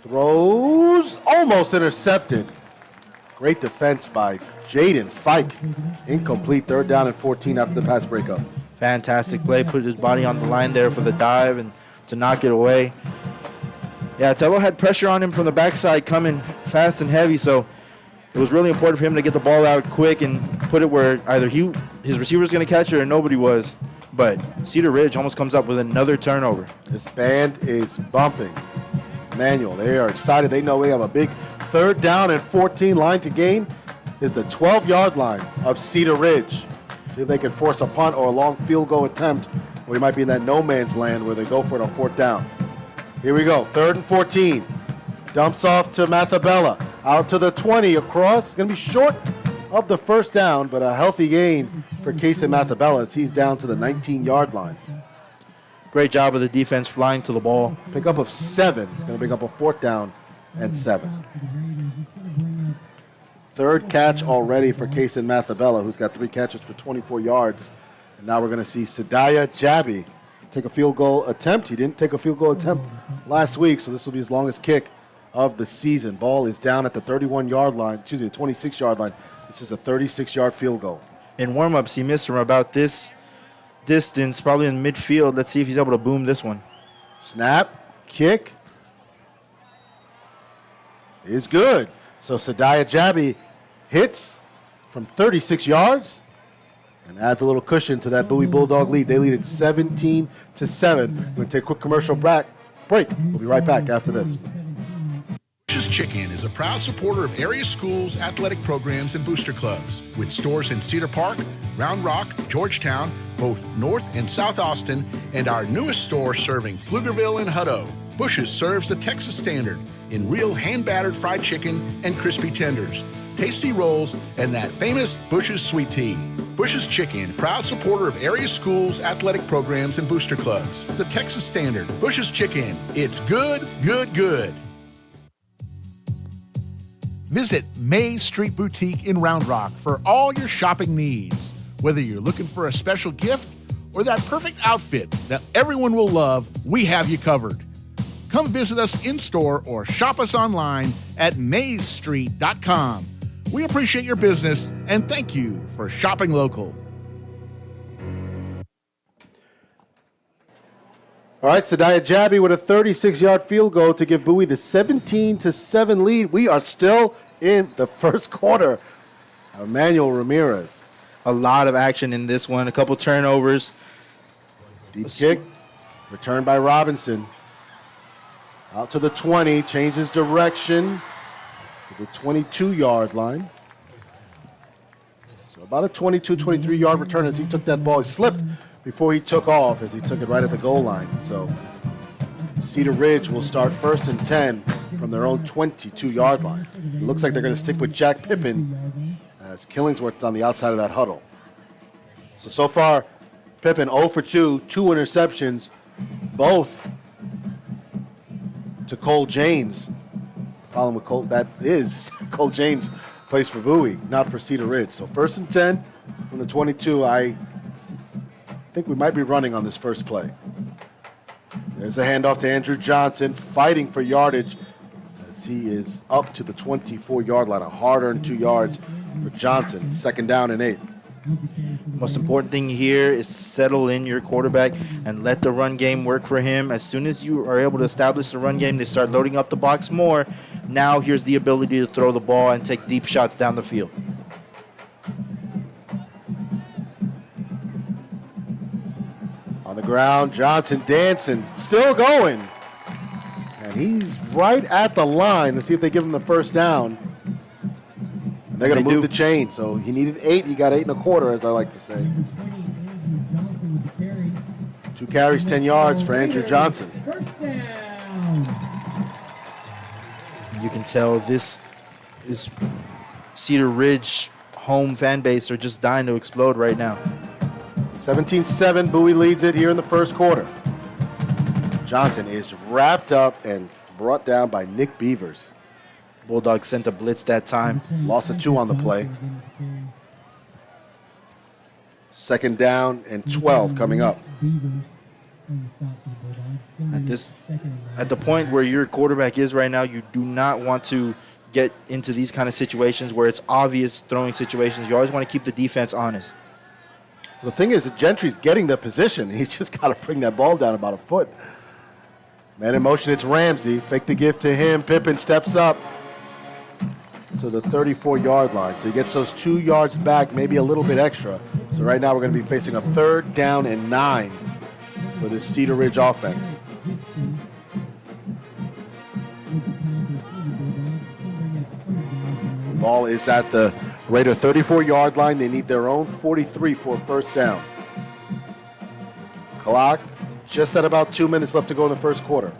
Throws, almost intercepted. Great defense by Jaden Fike. Incomplete, third down and 14 after the pass breakup. Fantastic play, put his body on the line there for the dive and to knock it away. Yeah, Tello had pressure on him from the backside coming fast and heavy, so it was really important for him to get the ball out quick and put it where either his receiver was going to catch it or nobody was. But Cedar Ridge almost comes up with another turnover. This band is bumping. Manuel, they are excited. They know we have a big third down and 14. Line to gain is the 12-yard line of Cedar Ridge. See if they can force a punt or a long field goal attempt. We might be in that no man's land where they go for it on fourth down. Here we go, third and 14. Dumps off to Mathabella. Out to the 20 across. It's going to be short of the first down, but a healthy gain for Casey Mathabella as he's down to the 19-yard line. Great job of the defense flying to the ball. Pickup of 7. It's going to pick up a fourth down and 7. Third catch already for Kaysen Mathabella, who's got 3 catches for 24 yards. And now we're going to see Sadaya Jabi take a field goal attempt. He didn't take a field goal attempt last week, so this will be his longest kick of the season. Ball is down at the 31-yard line, the 26-yard line. It's just a 36-yard field goal. In warm-ups, he missed from about this distance, probably in midfield. Let's see if he's able to boom this one. Snap, kick is good. So Sadaya Jabi hits from 36 yards and adds a little cushion to that Bowie Bulldog lead. They lead at 17-7. We're going to take a quick commercial break. We'll be right back after this. Bush's Chicken is a proud supporter of area schools, athletic programs, and booster clubs. With stores in Cedar Park, Round Rock, Georgetown, both North and South Austin, and our newest store serving Pflugerville and Hutto. Bush's serves the Texas standard in real hand-battered fried chicken and crispy tenders, tasty rolls, and that famous Bush's sweet tea. Bush's Chicken, proud supporter of area schools, athletic programs, and booster clubs. The Texas standard, Bush's Chicken. It's good, good, good. Visit Mays Street Boutique in Round Rock for all your shopping needs. Whether you're looking for a special gift or that perfect outfit that everyone will love, we have you covered. Come visit us in-store or shop us online at maysstreet.com. We appreciate your business and thank you for shopping local. All right, Sadaya Jabi with a 36-yard field goal to give Bowie the 17-7 lead. We are still in the first quarter. Emmanuel Ramirez. A lot of action in this one. A couple turnovers. Deep kick. Returned by Robinson. Out to the 20. Changes direction to the 22-yard line. So about a 22, 23-yard return as he took that ball. He slipped before he took off as he took it right at the goal line. So Cedar Ridge will start 1st and 10 from their own 22-yard line. It looks like they're going to stick with Jack Pippin as Killingsworth's on the outside of that huddle. So far, Pippin 0 for 2, 2 interceptions, both to Cole Janes. The problem with Cole, that is Cole Janes plays for Bowie, not for Cedar Ridge. So 1st and 10 from the 22. I think we might be running on this first play. There's a handoff to Andrew Johnson, fighting for yardage as he is up to the 24-yard line. A hard-earned 2 yards for Johnson. 2nd down and 8. Most important thing here is settle in your quarterback and let the run game work for him. As soon as you are able to establish the run game, they start loading up the box more. Now here's the ability to throw the ball and take deep shots down the field. On the ground, Johnson dancing, still going. And he's right at the line. Let's see if they give him the first down. And they're going to move the chain. So he needed 8. He got 8 1/4, as I like to say. 2 carries, 10 yards for Andrew Johnson. You can tell this is Cedar Ridge home fan base are just dying to explode right now. 17-7, Bowie leads it here in the first quarter. Johnson is wrapped up and brought down by Nick Beavers. Bulldogs sent a blitz that time. Loss of 2 on the play. 2nd down and 12 coming up. At the point where your quarterback is right now, you do not want to get into these kind of situations where it's obvious throwing situations. You always want to keep the defense honest. The thing is that Gentry's getting the position. He's just got to bring that ball down about a foot. Man in motion, it's Ramsey. Fake the gift to him. Pippen steps up to the 34-yard line. So he gets those 2 yards back, maybe a little bit extra. So right now we're going to be facing a 3rd down and 9 for this Cedar Ridge offense. Ball is at the Raider 34-yard line. They need their own 43 for a first down. Clock just at about 2 minutes left to go in the first quarter.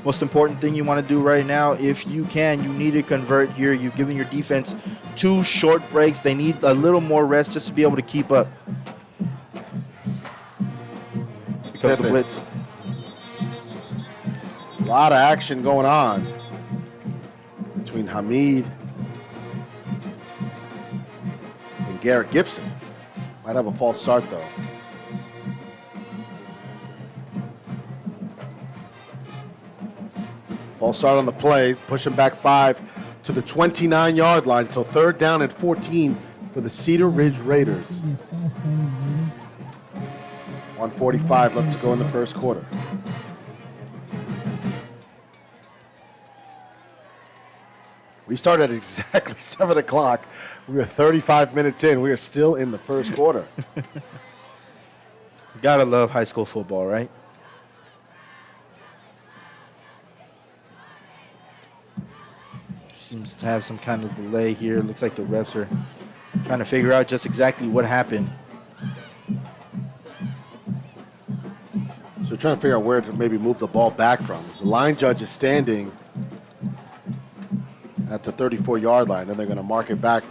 Most important thing you want to do right now, if you can, you need to convert here. You're giving your defense 2 short breaks. They need a little more rest just to be able to keep up. Here comes the blitz. A lot of action going on between Hamid and Garrett Gibson. Might have a false start, though. False start on the play, pushing back 5 to the 29-yard line. So 3rd down and 14 for the Cedar Ridge Raiders. 1:45 left to go in the first quarter. We started at exactly 7 o'clock. We are 35 minutes in. We are still in the first quarter. Gotta love high school football, right? Seems to have some kind of delay here. Looks like the refs are trying to figure out just exactly what happened. So trying to figure out where to maybe move the ball back from. The line judge is standing at the 34-yard line. Then they're going to mark it back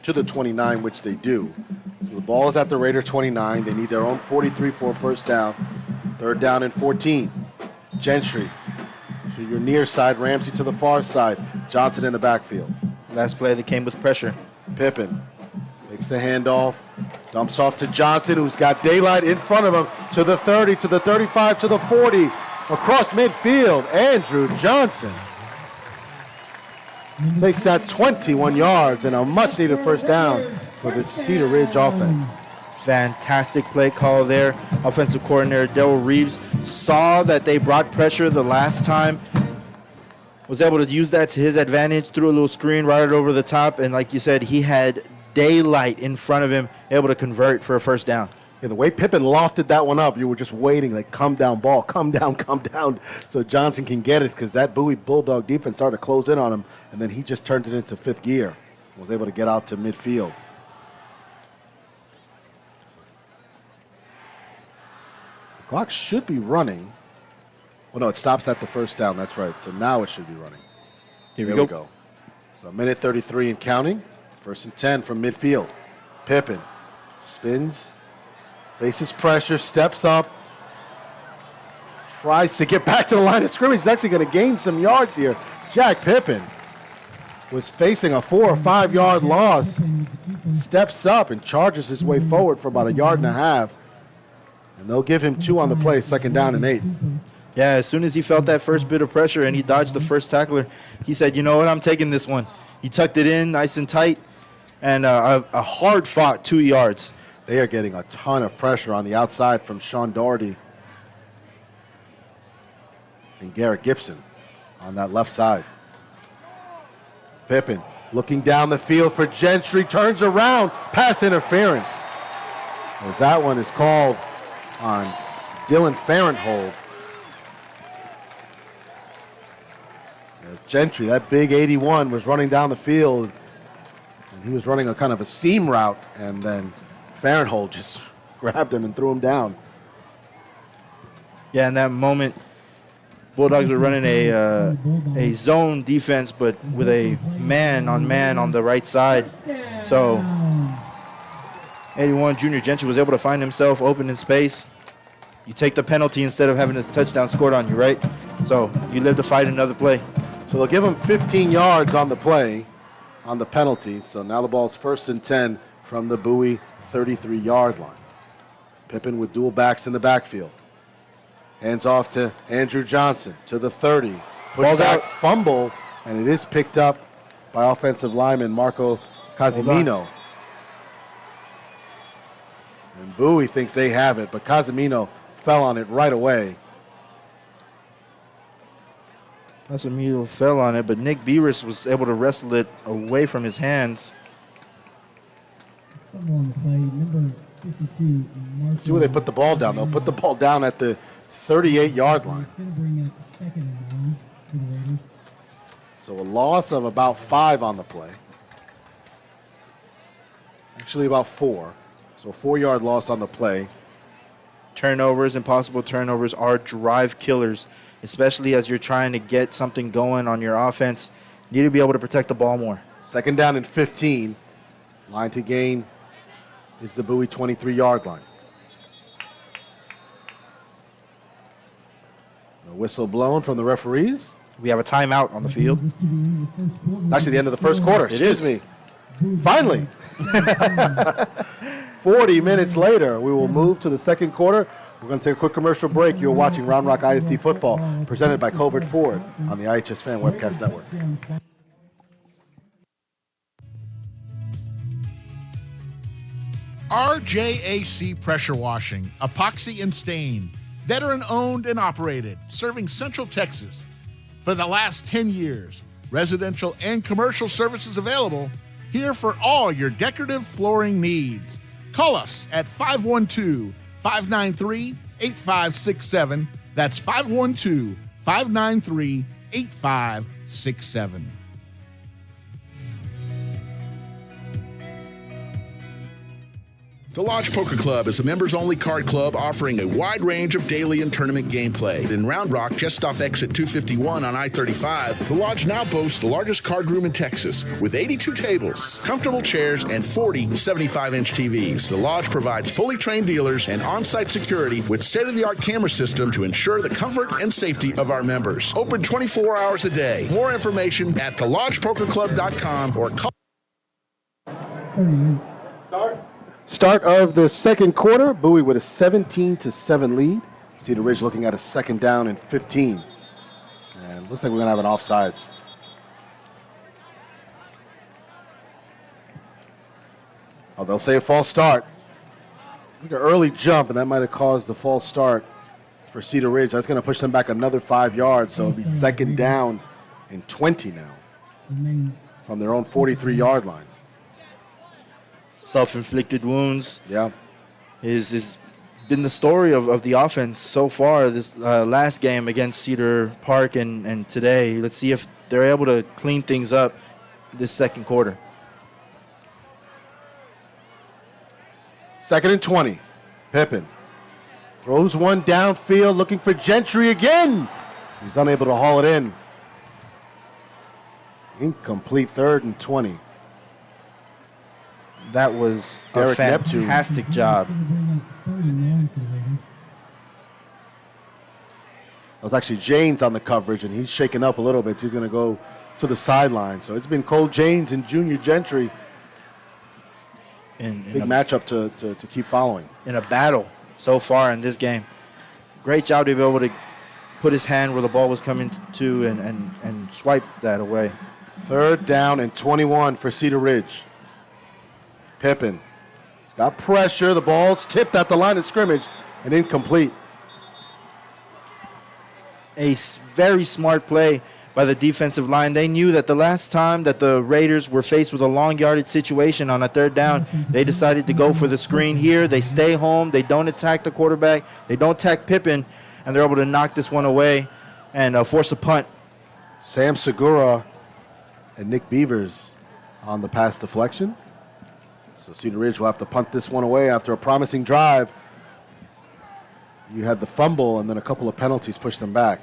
to the 29, which they do. So the ball is at the Raider 29. They need their own 43 for a first down. 3rd down and 14. Gentry to your near side. Ramsey to the far side. Johnson in the backfield. Last play that came with pressure. Pippen makes the handoff. Dumps off to Johnson, who's got daylight in front of him, to the 30, to the 35, to the 40. Across midfield, Andrew Johnson takes that 21 yards and a much-needed first down for the Cedar Ridge offense. Fantastic play call there. Offensive coordinator Daryl Reeves saw that they brought pressure the last time, was able to use that to his advantage, threw a little screen right over the top, and like you said, he had daylight in front of him, able to convert for a first down. Yeah, the way Pippen lofted that one up, you were just waiting, like, come down, ball, come down, so Johnson can get it, because that Bowie Bulldog defense started to close in on him, and then he just turned it into 5th gear, was able to get out to midfield. The clock should be running. Well, no, it stops at the first down, that's right, so now it should be running. Here we go. So 1:33 and counting. 1st and 10 from midfield. Pippen spins, faces pressure, steps up, tries to get back to the line of scrimmage. He's actually going to gain some yards here. Jack Pippen was facing a 4 or 5 yard loss. Steps up and charges his way forward for about 1.5 yards. And they'll give him 2 on the play, 2nd down and 8. Yeah, as soon as he felt that first bit of pressure and he dodged the first tackler, he said, you know what, I'm taking this one. He tucked it in nice and tight, and a hard-fought 2 yards. They are getting a ton of pressure on the outside from Sean Doherty and Garrett Gibson on that left side. Pippen looking down the field for Gentry, turns around, pass interference. As that one is called on Dylan Farenthold. As Gentry, that big 81, was running down the field, and he was running a kind of a seam route, and then Farenthold just grabbed him and threw him down. Yeah, in that moment, Bulldogs were running a zone defense, but with a man-on-man on the right side. So 81 Junior Gentry was able to find himself open in space. You take the penalty instead of having a touchdown scored on you, right? So you live to fight another play. So they'll give him 15 yards on the play, on the penalty. So now the ball's 1st and 10 from the Bowie 33-yard line. Pippen with dual backs in the backfield. Hands off to Andrew Johnson to the 30. Ball's out, fumble, and it is picked up by offensive lineman Marco Casimino. And Bowie thinks they have it, but Casimino fell on it right away. Casimiro fell on it, but Nick Beavis was able to wrestle it away from his hands. See where they put the ball down. They'll put the ball down at the 38-yard line. So a loss of about 5 on the play. Actually about 4. So a 4-yard loss on the play. Turnovers, impossible turnovers, are drive killers, especially as you're trying to get something going on your offense. You need to be able to protect the ball more. 2nd down and 15. Line to gain is the Bowie 23-yard line. A whistle blown from the referees. We have a timeout on the field. Actually, the end of the first quarter. Excuse me. Finally. 40 minutes later, we will move to the second quarter. We're going to take a quick commercial break. You're watching Round Rock ISD Football, presented by Covert Ford on the iHSFAN Webcast Network. RJAC Pressure Washing, Epoxy and Stain. Veteran-owned and operated, serving Central Texas. For the last 10 years, residential and commercial services available, here for all your decorative flooring needs. Call us at 512-593-8567. That's 512-593-8567. The Lodge Poker Club is a members-only card club offering a wide range of daily and tournament gameplay. In Round Rock, just off exit 251 on I-35, the Lodge now boasts the largest card room in Texas with 82 tables, comfortable chairs, and 40 75-inch TVs. The Lodge provides fully trained dealers and on-site security with state-of-the-art camera system to ensure the comfort and safety of our members. Open 24 hours a day. More information at thelodgepokerclub.com or call. Start of the second quarter, Bowie with a 17-7 lead. Cedar Ridge looking at a 2nd down and 15. And looks like we're going to have an offsides. Oh, they'll say a false start. It's like an early jump, and that might have caused the false start for Cedar Ridge. That's going to push them back another 5 yards, so it'll be 2nd down and 20 now from their own 43-yard line. Self-inflicted wounds. Yeah. Is been the story of the offense so far this last game against Cedar Park and today. Let's see if they're able to clean things up this second quarter. 2nd and 20. Pippen throws one downfield looking for Gentry again. He's unable to haul it in. Incomplete 3rd and 20. That was Derek a fantastic job. was actually Janes on the coverage, and he's shaken up a little bit. So he's going to go to the sideline. So it's been Cole Janes and Junior Gentry. Big matchup to keep following. In a battle so far in this game. Great job to be able to put his hand where the ball was coming to and swipe that away. 3rd down and 21 for Cedar Ridge. Pippen. He's got pressure. The ball's tipped at the line of scrimmage and incomplete. A very smart play by the defensive line. They knew that the last time that the Raiders were faced with a long yardage situation on a 3rd down, they decided to go for the screen here. They stay home. They don't attack the quarterback. They don't attack Pippen, and they're able to knock this one away and force a punt. Sam Segura and Nick Beavers on the pass deflection. So Cedar Ridge will have to punt this one away after a promising drive. You had the fumble, and then a couple of penalties pushed them back.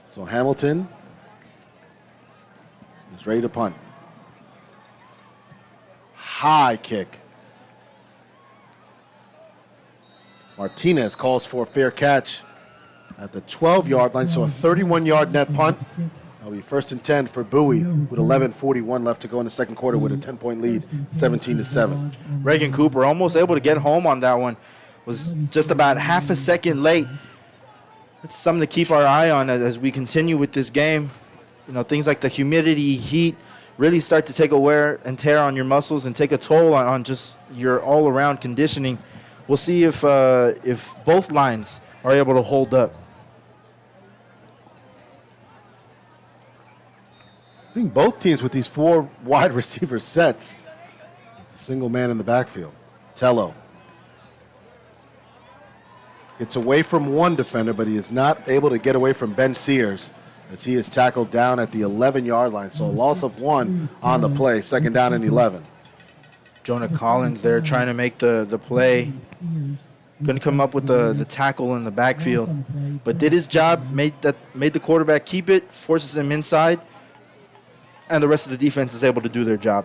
So Hamilton is ready to punt. High kick. Martinez calls for a fair catch at the 12-yard line, so a 31-yard net punt. That'll be 1st and 10 for Bowie with 11:41 left to go in the second quarter with a 10-point lead, 17-7. Reagan Cooper almost able to get home on that one. Was just about half a second late. It's something to keep our eye on as we continue with this game. You know, things like the humidity, heat, really start to take a wear and tear on your muscles and take a toll on just your all-around conditioning. We'll see if both lines are able to hold up. I think both teams with these 4 wide receiver sets. It's a single man in the backfield. Tello. Gets away from one defender, but he is not able to get away from Ben Sears as he is tackled down at the 11-yard line. So a loss of 1 on the play, 2nd down and 11. Jonah Collins there trying to make the play. Couldn't come up with the tackle in the backfield, but did his job, made the quarterback keep it, forces him inside, and the rest of the defense is able to do their job.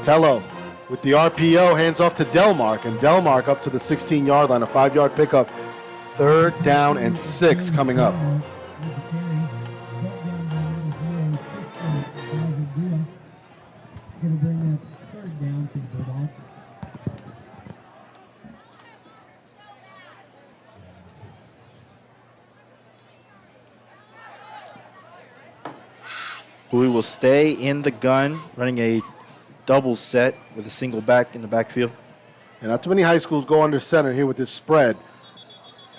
Tello with the RPO, hands off to Delmark, and Delmark up to the 16-yard line, a 5-yard pickup. 3rd down and 6 coming up. We will stay in the gun, running a double set with a single back in the backfield. And not too many high schools go under center here with this spread.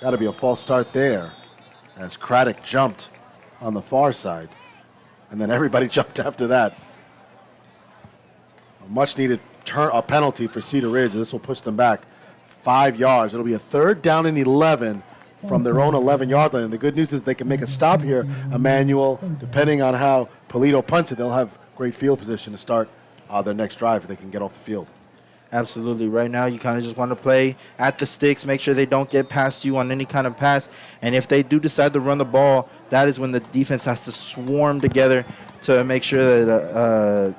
Got to be a false start there as Craddock jumped on the far side. And then everybody jumped after that. A much-needed a penalty for Cedar Ridge. This will push them back 5 yards. It'll be a 3rd down and 11 from their own 11-yard line. And the good news is they can make a stop here, Emmanuel. Depending on how Polito punts it, they'll have great field position to start their next drive if they can get off the field. Absolutely. Right now, you kind of just want to play at the sticks, make sure they don't get past you on any kind of pass. And if they do decide to run the ball, that is when the defense has to swarm together to make sure that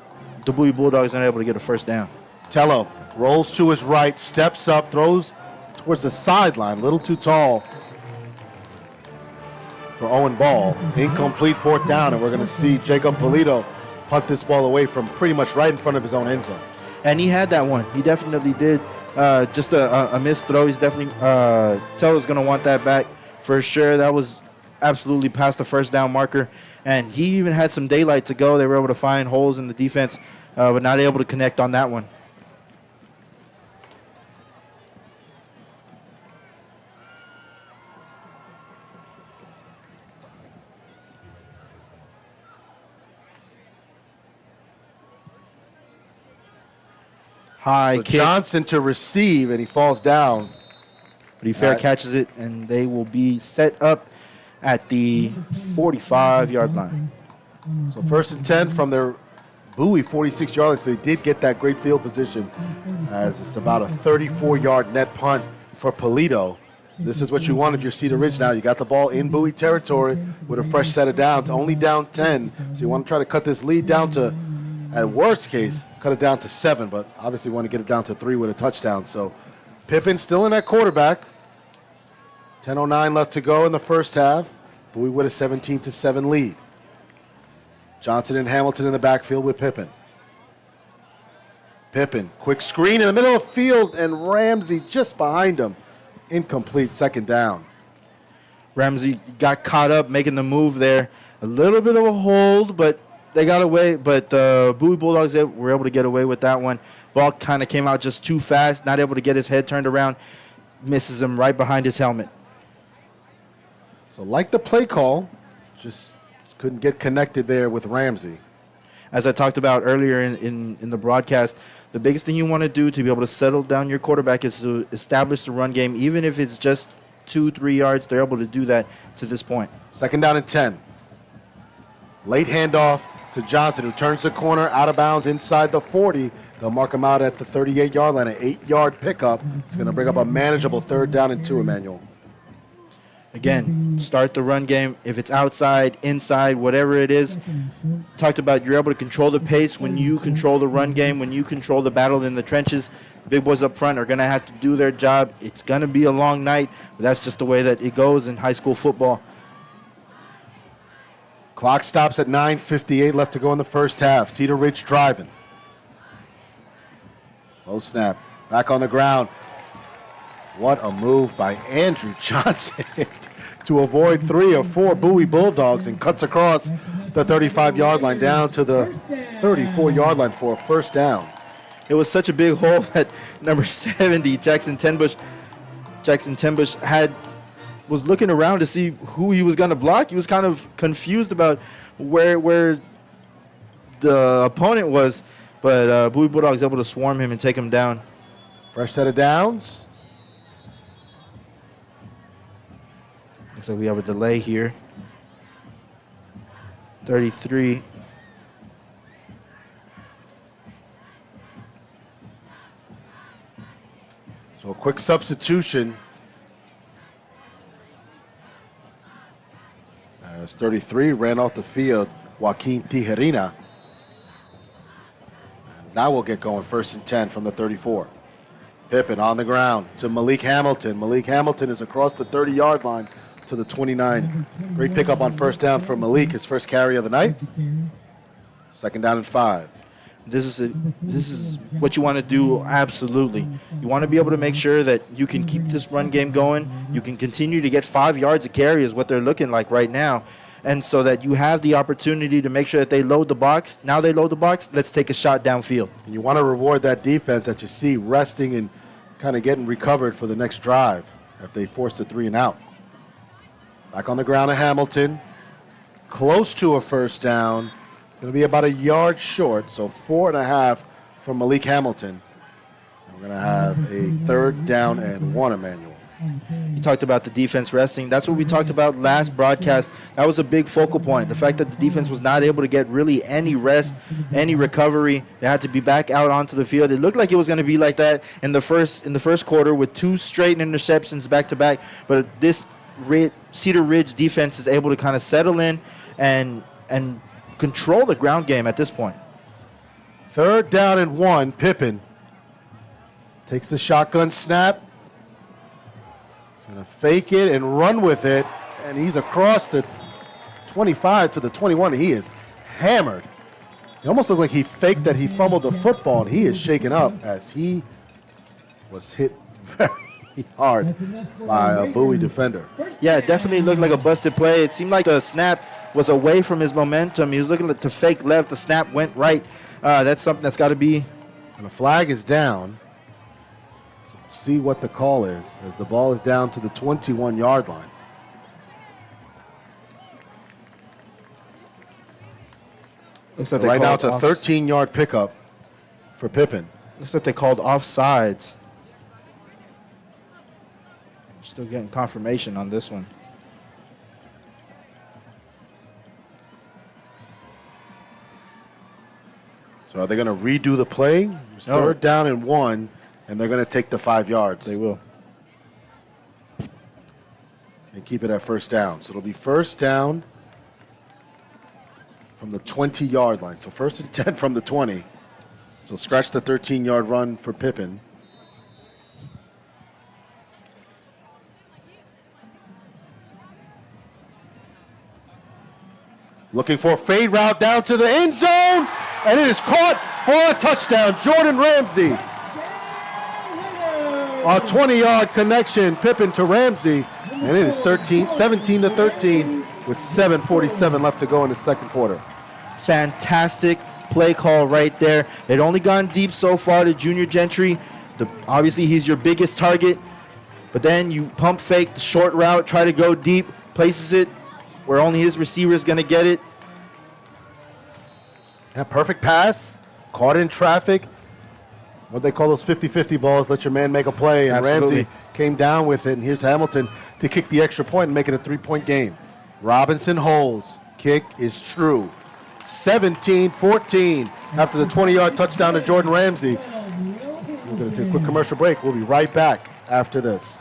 the Bowie Bulldogs aren't able to get a 1st down. Tello rolls to his right, steps up, throws towards the sideline, a little too tall for Owen Ball. Incomplete 4th down, and we're going to see Jacob Polito punt this ball away from pretty much right in front of his own end zone. And he had that one. He definitely did. Just a missed throw. He's definitely Tello's going to want that back for sure. That was absolutely past the 1st down marker. And he even had some daylight to go. They were able to find holes in the defense, but not able to connect on that one. High so kick. Johnson to receive, and he falls down. But he fair catches it, and they will be set up at the 45-yard line. So 1st and 10 from their Bowie 46-yard line. So they did get that great field position as it's about a 34-yard net punt for Polito. This is what you want if you're Cedar Ridge now. You got the ball in Bowie territory with a fresh set of downs, only down 10. So you want to try to cut this lead down to At worst case, cut it down to 7, but obviously want to get it down to 3 with a touchdown. So Pippen still in at quarterback. 10:09 left to go in the first half. Bowie with a 17-7 lead. Johnson and Hamilton in the backfield with Pippen. Pippen, quick screen in the middle of the field, and Ramsey just behind him. Incomplete, second down. Ramsey got caught up making the move there. A little bit of a hold, but they got away. But Bowie Bulldogs were able to get away with that one. Ball kind of came out just too fast, not able to get his head turned around. Misses him right behind his helmet. So like the play call, just couldn't get connected there with Ramsey. As I talked about earlier in the broadcast, the biggest thing you want to do to be able to settle down your quarterback is to establish the run game. Even if it's just 2-3 yards, they're able to do that to this point. Second down and 10. Late handoff to Johnson, who turns the corner out of bounds inside the 40. They'll mark him out at the 38-yard line, an 8-yard pickup. It's going to bring up a manageable 3rd down and 2, Emmanuel. Again, start the run game. If it's outside, inside, whatever it is, talked about you're able to control the pace when you control the run game, when you control the battle in the trenches. Big boys up front are going to have to do their job. It's going to be a long night, but that's just the way that it goes in high school football. Clock stops at 9:58 left to go in the first half. Cedar Ridge driving. Low snap. Back on the ground. What a move by Andrew Johnson to avoid 3 or 4 Bowie Bulldogs and cuts across the 35-yard line down to the 34-yard line for a first down. It was such a big hole that number 70, Jackson Tenbush was looking around to see who he was going to block. He was kind of confused about where the opponent was, but Bowie Bulldogs able to swarm him and take him down. Fresh set of downs. Looks like we have a delay here. 33. So a quick substitution. As 33 ran off the field, Joaquin Tijerina. Now we'll get going 1st and 10 from the 34. Pippen on the ground to Malik Hamilton. Malik Hamilton is across the 30-yard line to the 29. Great pickup on first down for Malik, his first carry of the night. Second down and 5. This is what you want to do, absolutely. You want to be able to make sure that you can keep this run game going. You can continue to get 5 yards a carry is what they're looking like right now. And so that you have the opportunity to make sure that they load the box. Now they load the box, let's take a shot downfield. And you want to reward that defense that you see resting and kind of getting recovered for the next drive if they force the 3 and out. Back on the ground to Hamilton. Close to a first down. Going to be about a yard short, so 4.5 from Malik Hamilton. And we're going to have a 3rd down and 1, Emmanuel. You talked about the defense resting. That's what we talked about last broadcast. That was a big focal point. The fact that the defense was not able to get really any rest, any recovery. They had to be back out onto the field. It looked like it was going to be like that in the first quarter with 2 straight interceptions back to back. But this Cedar Ridge defense is able to kind of settle in and control the ground game at this point. 3rd down and 1. Pippen takes the shotgun snap. He's going to fake it and run with it. And he's across the 25 to the 21. He is hammered. It almost looked like he faked that he fumbled the football, and he is shaken up as he was hit very hard by a Bowie defender. Yeah, it definitely looked like a busted play. It seemed like the snap was away from his momentum. He was looking to fake left. The snap went right. That's something that's got to be. And the flag is down. See what the call is as the ball is down to the 21-yard line. Looks like Right now it's a 13-yard pickup for Pippen. Looks like they called offsides. Still getting confirmation on this one. So are they going to redo the play? It's 3rd down and 1, and they're going to take the 5 yards. They will. And keep it at first down. So it'll be first down from the 20-yard line. So 1st and 10 from the 20. So scratch the 13-yard run for Pippen. Looking for a fade route down to the end zone, and it is caught for a touchdown. Jordan Ramsey. A 20-yard connection, Pippen to Ramsey, and it is 17 to 13 with 7:47 left to go in the second quarter. Fantastic play call right there. They'd only gone deep so far to Junior Gentry. Obviously, he's your biggest target, but then you pump fake the short route, try to go deep, places it where only his receiver is going to get it. Yeah, perfect pass, caught in traffic. What they call those 50-50 balls, let your man make a play, and Absolutely. Ramsey came down with it, and here's Hamilton to kick the extra point and make it a 3-point game. Robinson holds. Kick is true. 17-14 after the 20-yard touchdown to Jordan Ramsey. We're going to take a quick commercial break. We'll be right back after this.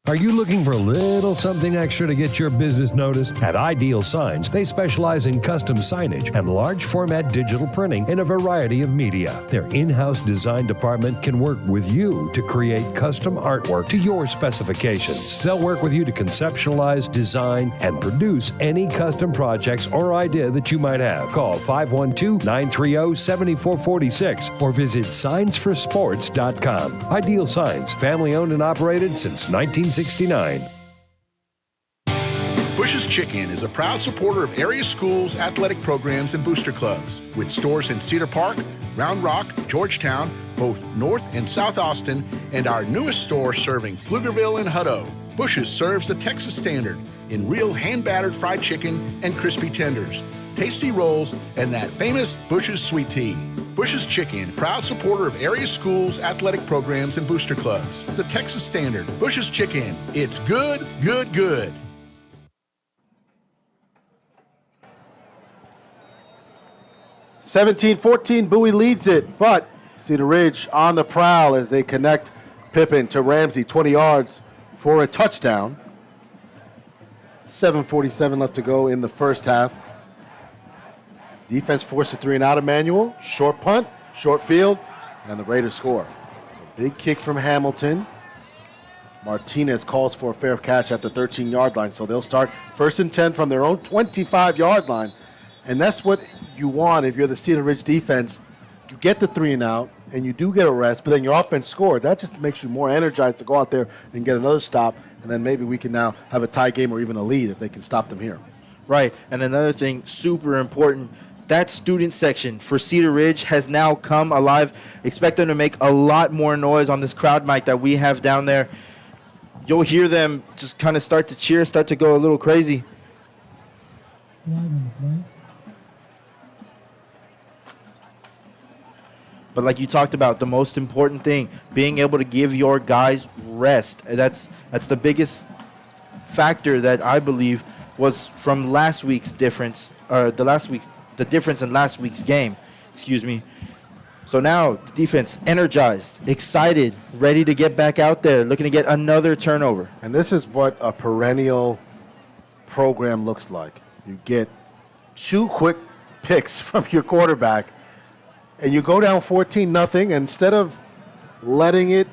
Are you looking for a little something extra to get your business noticed? At Ideal Signs, they specialize in custom signage and large format digital printing in a variety of media. Their in-house design department can work with you to create custom artwork to your specifications. They'll work with you to conceptualize, design, and produce any custom projects or idea that you might have. Call 512-930-7446 or visit signsforsports.com. Ideal Signs, family owned and operated since 1969. Bush's Chicken is a proud supporter of area schools, athletic programs, and booster clubs. With stores in Cedar Park, Round Rock, Georgetown, both North and South Austin, and our newest store serving Pflugerville and Hutto. Bush's serves the Texas standard in real hand-battered fried chicken and crispy tenders, tasty rolls, and that famous Bush's sweet tea. Bush's Chicken, proud supporter of area schools, athletic programs, and booster clubs. The Texas standard, Bush's Chicken. It's good, good, good. (17-14), Bowie leads it, but Cedar Ridge on the prowl as they connect Pippen to Ramsey, 20 yards for a touchdown. 7:47 left to go in the first half. Defense forced a 3 and out, Emmanuel. Short punt, short field, and the Raiders score. So big kick from Hamilton. Martinez calls for a fair catch at the 13-yard line, so they'll start 1st and 10 from their own 25-yard line. And that's what you want if you're the Cedar Ridge defense. You get the 3 and out, and you do get a rest, but then your offense scored. That just makes you more energized to go out there and get another stop, and then maybe we can now have a tie game or even a lead if they can stop them here. Right, and another thing super important, that student section for Cedar Ridge has now come alive. Expect them to make a lot more noise on this crowd mic that we have down there. You'll hear them just kind of start to cheer, start to go a little crazy. But like you talked about, the most important thing, being able to give your guys rest. That's the biggest factor that I believe was from last week's difference, or the difference in last week's game, excuse me. So now the defense energized, excited, ready to get back out there, looking to get another turnover. And this is what a perennial program looks like. You get 2 quick picks from your quarterback, and you go down 14-0, and instead of letting it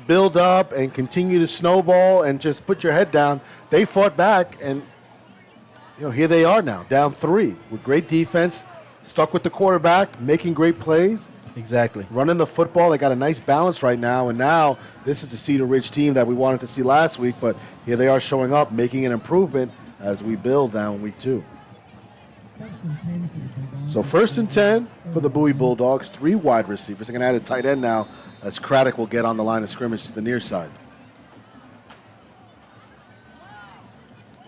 build up and continue to snowball and just put your head down, they fought back, and here they are now, down 3 with great defense, stuck with the quarterback, making great plays. Exactly. Running the football. They got a nice balance right now, and now this is the Cedar Ridge team that we wanted to see last week, but here they are showing up, making an improvement as we build now in week 2. So 1st and 10 for the Bowie Bulldogs, 3 wide receivers. They're going to add a tight end now as Craddock will get on the line of scrimmage to the near side.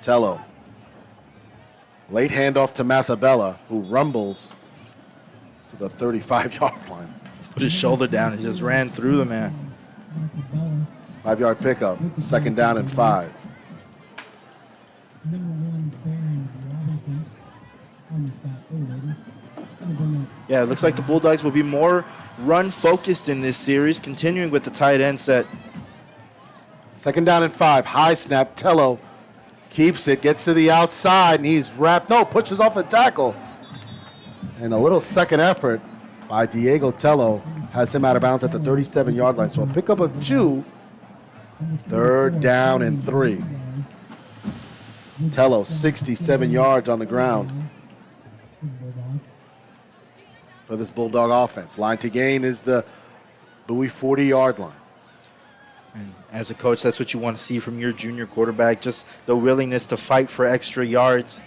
Tello. Late handoff to Mathabella, who rumbles to the 35-yard line. Put his shoulder down and just ran through the man. 5-yard pickup, 2nd down and 5. Yeah, it looks like the Bulldogs will be more run-focused in this series, continuing with the tight end set. 2nd down and 5, high snap, Tello Keeps it, gets to the outside, and he's wrapped. No, pushes off a tackle. And a little second effort by Diego Tello has him out of bounds at the 37-yard line. So a pickup of 2, 3rd down and 3. Tello, 67 yards on the ground for this Bulldog offense. Line to gain is the Bowie 40-yard line. And as a coach, that's what you want to see from your junior quarterback, just the willingness to fight for extra yards.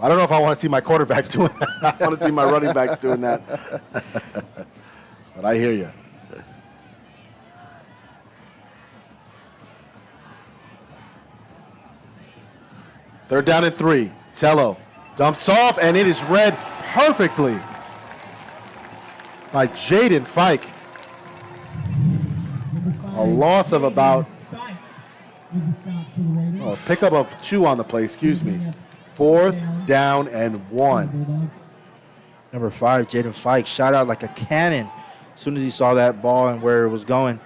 I don't know if I want to see my quarterbacks doing that. I want to see my running backs doing that. But I hear you. Third down and 3. Tello dumps off, and it is read perfectly by Jaden Fike. A loss of about, a pickup of 2 on the play, excuse me. 4th down and 1. Number 5, Jaden Fike, shot out like a cannon as soon as he saw that ball and where it was going.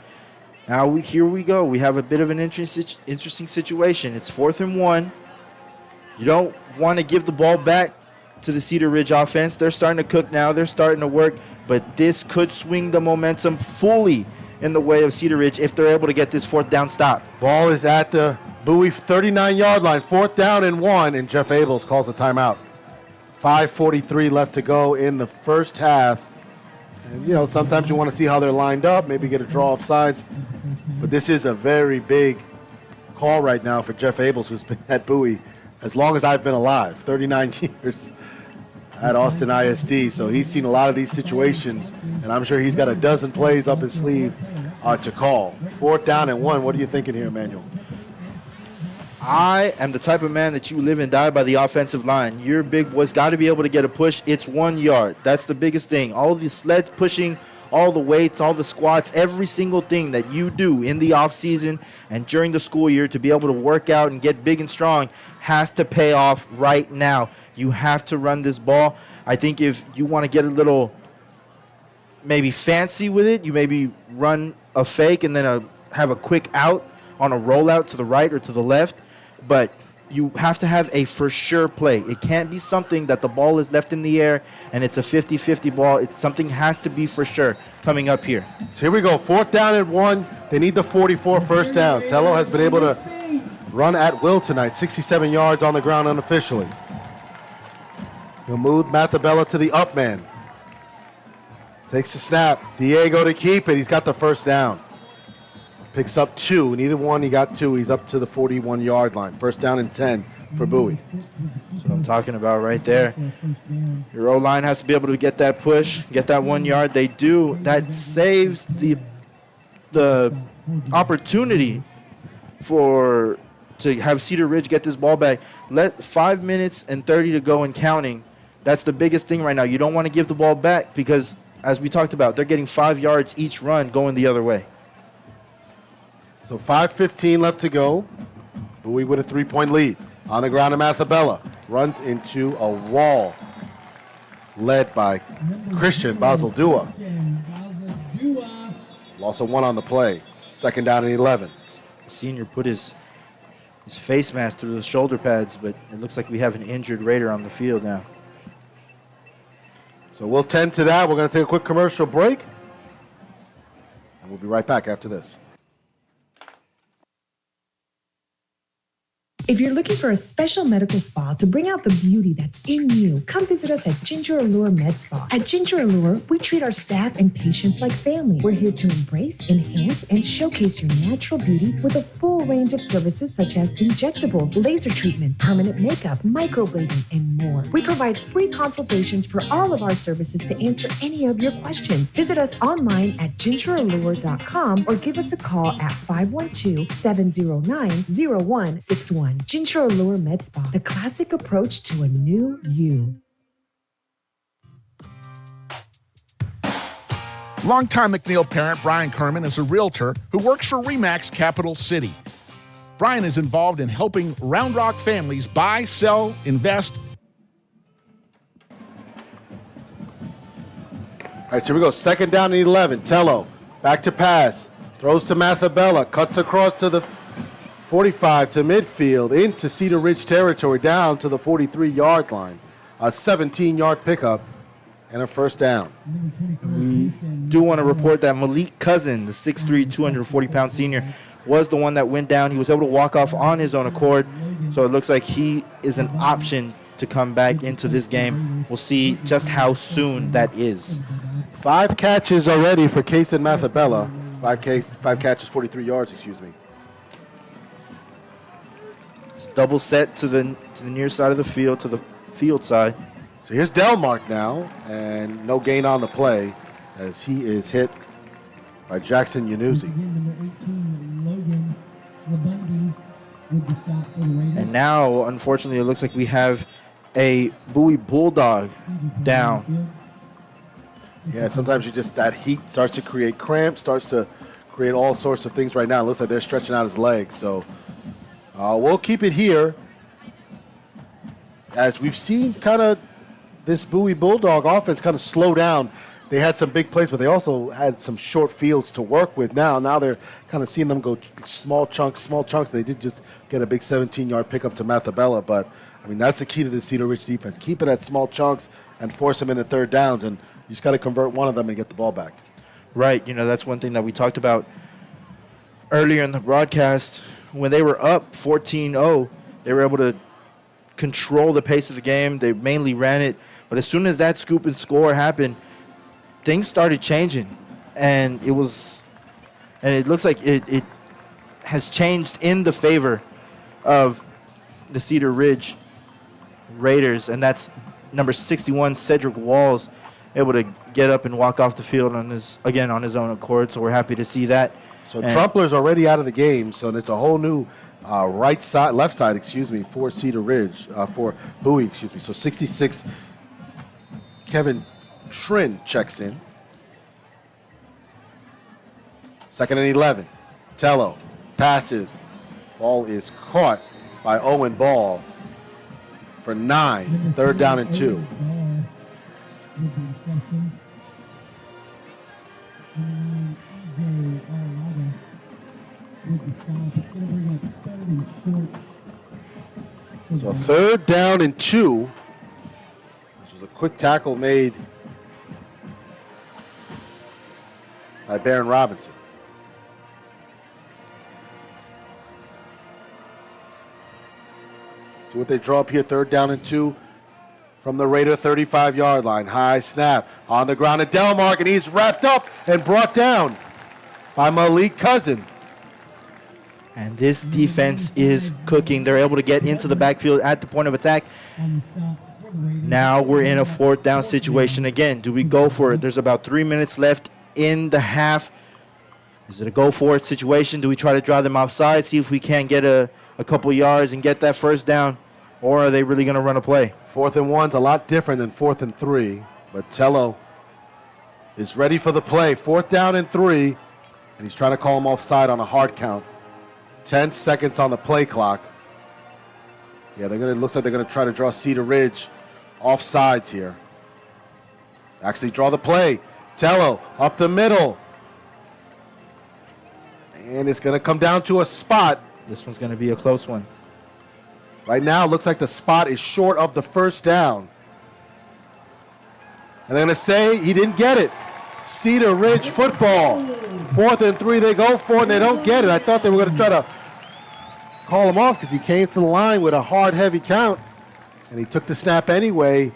Now here we go. We have a bit of an interesting situation. It's 4th and 1. You don't want to give the ball back to the Cedar Ridge offense. They're starting to cook now. They're starting to work. But this could swing the momentum fully in the way of Cedar Ridge if they're able to get this 4th down stop. Ball is at the Bowie 39-yard line, 4th down and 1, and Jeff Abels calls a timeout. 5:43 left to go in the first half. And, sometimes you want to see how they're lined up, maybe get a draw off sides. But this is a very big call right now for Jeff Abels, who's been at Bowie as long as I've been alive, 39 years at Austin ISD. So he's seen a lot of these situations, and I'm sure he's got a dozen plays up his sleeve to call. 4th down and 1. What are you thinking here, Emmanuel? I am the type of man that you live and die by the offensive line. Your big boy's got to be able to get a push. It's 1 yard. That's the biggest thing. All the sled pushing, all the weights, all the squats, every single thing that you do in the offseason and during the school year to be able to work out and get big and strong has to pay off right now. You have to run this ball. I think if you want to get a little maybe fancy with it, you maybe run a fake and then have a quick out on a rollout to the right or to the left. But you have to have a for sure play. It can't be something that the ball is left in the air and it's a 50-50 ball. It's something has to be for sure coming up here. So here we go, 4th down and 1. They need the 44 first down. Tello has been able to run at will tonight, 67 yards on the ground unofficially. He'll move Mathabella to the up man. Takes the snap. Diego to keep it. He's got the first down. Picks up 2. Needed 1. He got 2. He's up to the 41-yard line. First down and 10 for Bowie. That's what I'm talking about right there. Your O-line has to be able to get that push, get that 1 yard. They do. That saves the opportunity to have Cedar Ridge get this ball back. Let 5 minutes and 30 to go and counting. That's the biggest thing right now. You don't want to give the ball back because, as we talked about, they're getting 5 yards each run going the other way. So 5:15 left to go. Bowie with a 3-point lead. On the ground to Mathabella. Runs into a wall. Led by Christian Basildua. Loss of 1 on the play. 2nd down and 11. The senior put his face mask through the shoulder pads, but it looks like we have an injured Raider on the field now. So we'll tend to that. We're going to take a quick commercial break. And we'll be right back after this. If you're looking for a special medical spa to bring out the beauty that's in you, come visit us at Ginger Allure Med Spa. At Ginger Allure, we treat our staff and patients like family. We're here to embrace, enhance, and showcase your natural beauty with a full range of services such as injectables, laser treatments, permanent makeup, microblading, and more. We provide free consultations for all of our services to answer any of your questions. Visit us online at gingerallure.com or give us a call at 512-709-0161. Ginger Allure Med Spa, the classic approach to a new you. Longtime McNeil parent Brian Kerman is a realtor who works for RE/MAX Capital City. Brian is involved in helping Round Rock families buy, sell, invest. All right, here we go. 2nd down and 11. Tello back to pass. Throws to Mathabella. Cuts across to the 45 to midfield, into Cedar Ridge territory, down to the 43-yard line. A 17-yard pickup and a first down. We do want to report that Malik Cousin, the 6'3", 240-pound senior, was the one that went down. He was able to walk off on his own accord, so it looks like he is an option to come back into this game. We'll see just how soon that is. 5 catches already for Kaysen Mathabella. 5 catches, 43 yards, excuse me. It's double set to the near side of the field, to the field side. So here's Delmark now, and no gain on the play as he is hit by Jackson Yanuzi. And now, unfortunately, it looks like we have a Bowie Bulldog down. Yeah, sometimes that heat starts to create cramps, starts to create all sorts of things right now. It looks like they're stretching out his legs. So we'll keep it here. As we've seen kind of this Bowie Bulldog offense kind of slow down. They had some big plays, but they also had some short fields to work with now. Now they're kind of seeing them go small chunks. They did just get a big 17-yard pickup to Mathabella, but, I mean, that's the key to the Cedar Ridge defense. Keep it at small chunks and force them into third downs, and you just got to convert one of them and get the ball back. Right. That's one thing that we talked about earlier in the broadcast. When they were up 14-0, they were able to control the pace of the game. They mainly ran it. But as soon as that scoop and score happened, things started changing. And it looks like it has changed in the favor of the Cedar Ridge Raiders. And that's number 61, Cedric Walls, able to get up and walk off the field on his own accord. So we're happy to see that. So Trumpler's already out of the game. So it's a whole new left side, for Cedar Ridge, for Bowie, So 66, Kevin Trin checks in. 2nd and 11. Tello passes. Ball is caught by Owen Ball for 9. 3rd down and 2. So 3rd down and 2. This was a quick tackle made by Baron Robinson. See what they draw up here. 3rd down and 2 from the Raider 35-yard line. High snap on the ground at Delmark, and he's wrapped up and brought down by Malik Cousin. And this defense is cooking. They're able to get into the backfield at the point of attack. Now we're in a 4th down situation again. Do we go for it? There's about 3 minutes left in the half. Is it a go for it situation? Do we try to drive them outside, see if we can get a couple yards and get that 1st down? Or are they really going to run a play? 4th and 1's a lot different than 4th and 3. But Tello is ready for the play. 4th down and 3. And he's trying to call him offside on a hard count. 10 seconds on the play clock. Yeah, looks like they're gonna try to draw Cedar Ridge offsides here. Actually draw the play. Tello up the middle. And it's gonna come down to a spot. This one's gonna be a close one. Right now, it looks like the spot is short of the 1st down. And they're gonna say he didn't get it. Cedar Ridge football. 4th and 3, they go for it, and they don't get it. I thought they were going to try to call him off because he came to the line with a hard, heavy count, and he took the snap anyway,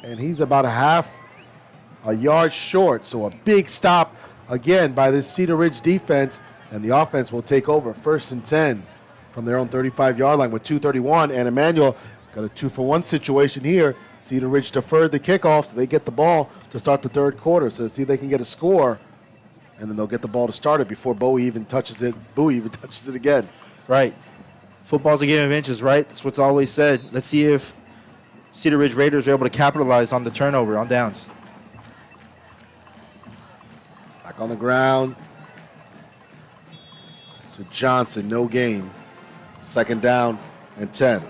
and he's about a yard short. So a big stop, again, by this Cedar Ridge defense, and the offense will take over. 1st and 10 from their own 35-yard line with 2:31, and Emmanuel got a 2-for-1 situation here. Cedar Ridge deferred the kickoff, so they get the ball to start the 3rd quarter. So see if they can get a score, and then they'll get the ball to start it before Bowie even touches it again. Right. Football's a game of inches, right? That's what's always said. Let's see if Cedar Ridge Raiders are able to capitalize on the turnover on downs. Back on the ground to Johnson, no gain. 2nd down and 10.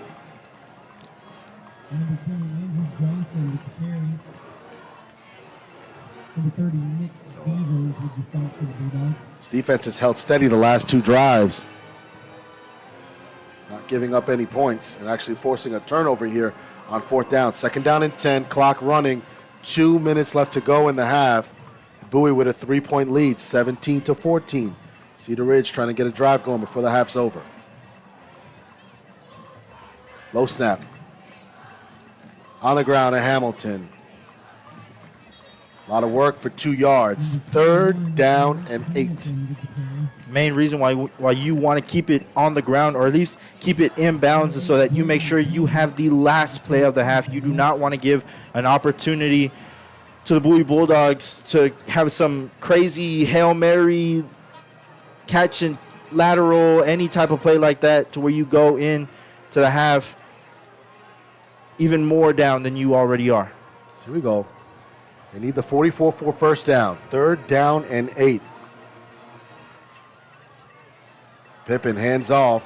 This defense has held steady the last 2 drives. not giving up any points and actually forcing a turnover here on 4th down. 2nd down and 10, clock running, 2 minutes left to go in the half. Bowie with a 3-point lead, 17-14. Cedar Ridge trying to get a drive going before the half's over. Low snap. On the ground at Hamilton. A lot of work for 2 yards. 3rd down and 8. Main reason why you want to keep it on the ground, or at least keep it inbounds, is so that you make sure you have the last play of the half. You do not want to give an opportunity to the Bowie Bulldogs to have some crazy Hail Mary catch and lateral, any type of play like that, to where you go in to the half even more down than you already are. So here we go. They need the 44 for 1st down. 3rd down and 8. Pippen hands off.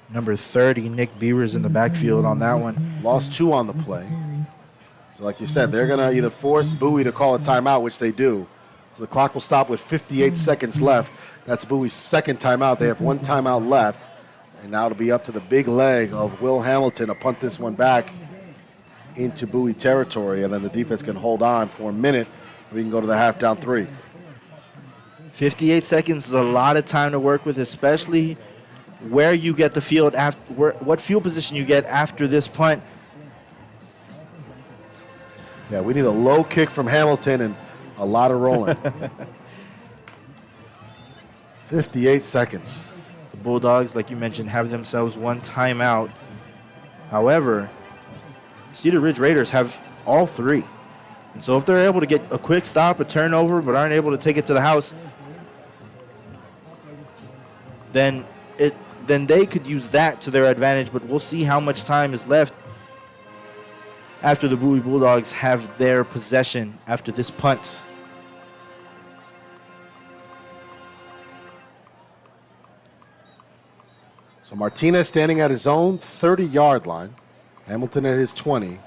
Number 30, Nick Beavers in the backfield on that one. Lost 2 on the play. So like you said, they're going to either force Bowie to call a timeout, which they do. So the clock will stop with 58 seconds left. That's Bowie's 2nd timeout. They have 1 timeout left. And now it'll be up to the big leg of Will Hamilton to punt this one back into Bowie territory. And then the defense can hold on for a minute. We can go to the half down 3. 58 seconds is a lot of time to work with, especially where you get the field after, what field position you get after this punt. Yeah, we need a low kick from Hamilton and a lot of rolling. 58 seconds. The Bulldogs, like you mentioned, have themselves 1 timeout. However, Cedar Ridge Raiders have all 3. And so if they're able to get a quick stop, a turnover, but aren't able to take it to the house, then they could use that to their advantage. But we'll see how much time is left after the Bowie Bulldogs have their possession after this punt. So Martinez standing at his own 30-yard line. Hamilton at his 20.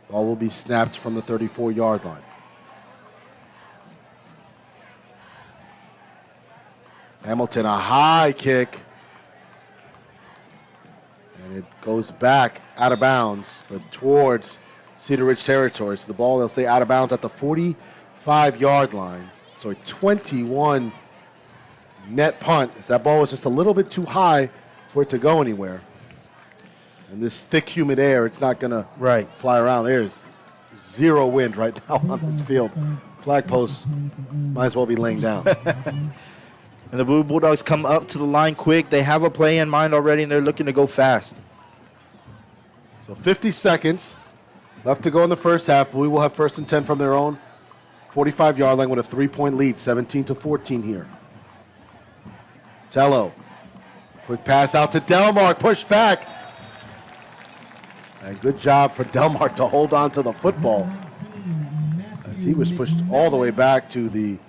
Ball will be snapped from the 34-yard line. Hamilton, a high kick. And it goes back out of bounds, but towards Cedar Ridge territory. So the ball, they'll say out of bounds at the 45-yard line. So a 21 net punt, as that ball was just a little bit too high for it to go anywhere. And this thick, humid air, it's not going to fly around. There's 0 wind right now on this field. Flag posts might as well be laying down. And the Bowie Bulldogs come up to the line quick. They have a play in mind already, and they're looking to go fast. So 50 seconds left to go in the first half. Bowie will have 1st and 10 from their own 45-yard line with a 3-point lead, 17-14 here. Tello, quick pass out to Delmark, push back. And good job for Delmark to hold on to the football, as he was pushed all the way back to the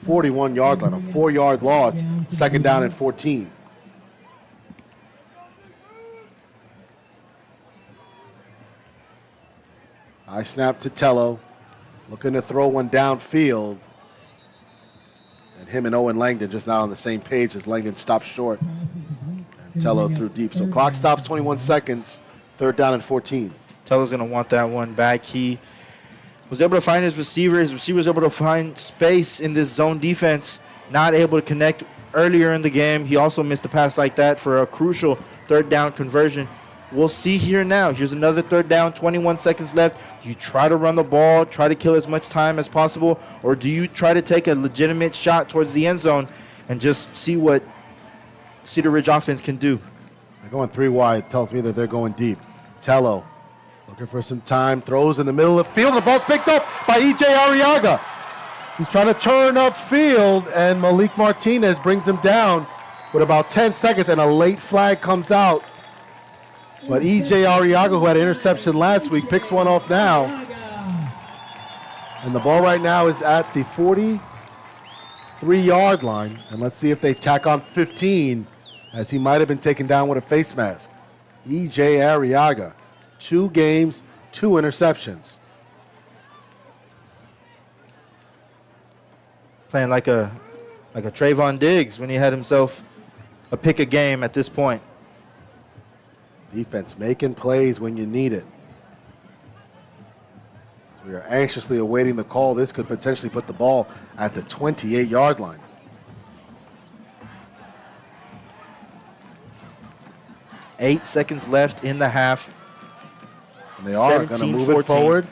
41-yard line, a 4-yard loss, 2nd down and 14. High snap to Tello, looking to throw one downfield. And him and Owen Langdon just not on the same page, as Langdon stopped short and Tello threw deep. So clock stops, 21 seconds, 3rd down and 14. Tello's going to want that one back. He was able to find his receiver. His receiver was able to find space in this zone defense, not able to connect earlier in the game. He also missed a pass like that for a crucial 3rd down conversion. We'll see here now. Here's another 3rd down, 21 seconds left. You try to run the ball, try to kill as much time as possible, or do you try to take a legitimate shot towards the end zone and just see what Cedar Ridge offense can do? They're going 3 wide. Tells me that they're going deep. Tello looking for some time, throws in the middle of the field. The ball's picked up by E.J. Arriaga. He's trying to turn upfield, and Malik Martinez brings him down with about 10 seconds, and a late flag comes out. But E.J. Arriaga, who had an interception last week, picks one off now. And the ball right now is at the 43-yard line. And let's see if they tack on 15, as he might have been taken down with a face mask. E.J. Arriaga, 2 games, 2 interceptions. Playing like a like a Trayvon Diggs when he had himself a pick a game at this point. Defense making plays when you need it. We are anxiously awaiting the call. This could potentially put the ball at the 28-yard line. Eight seconds left in the half. And they are going to move it forward.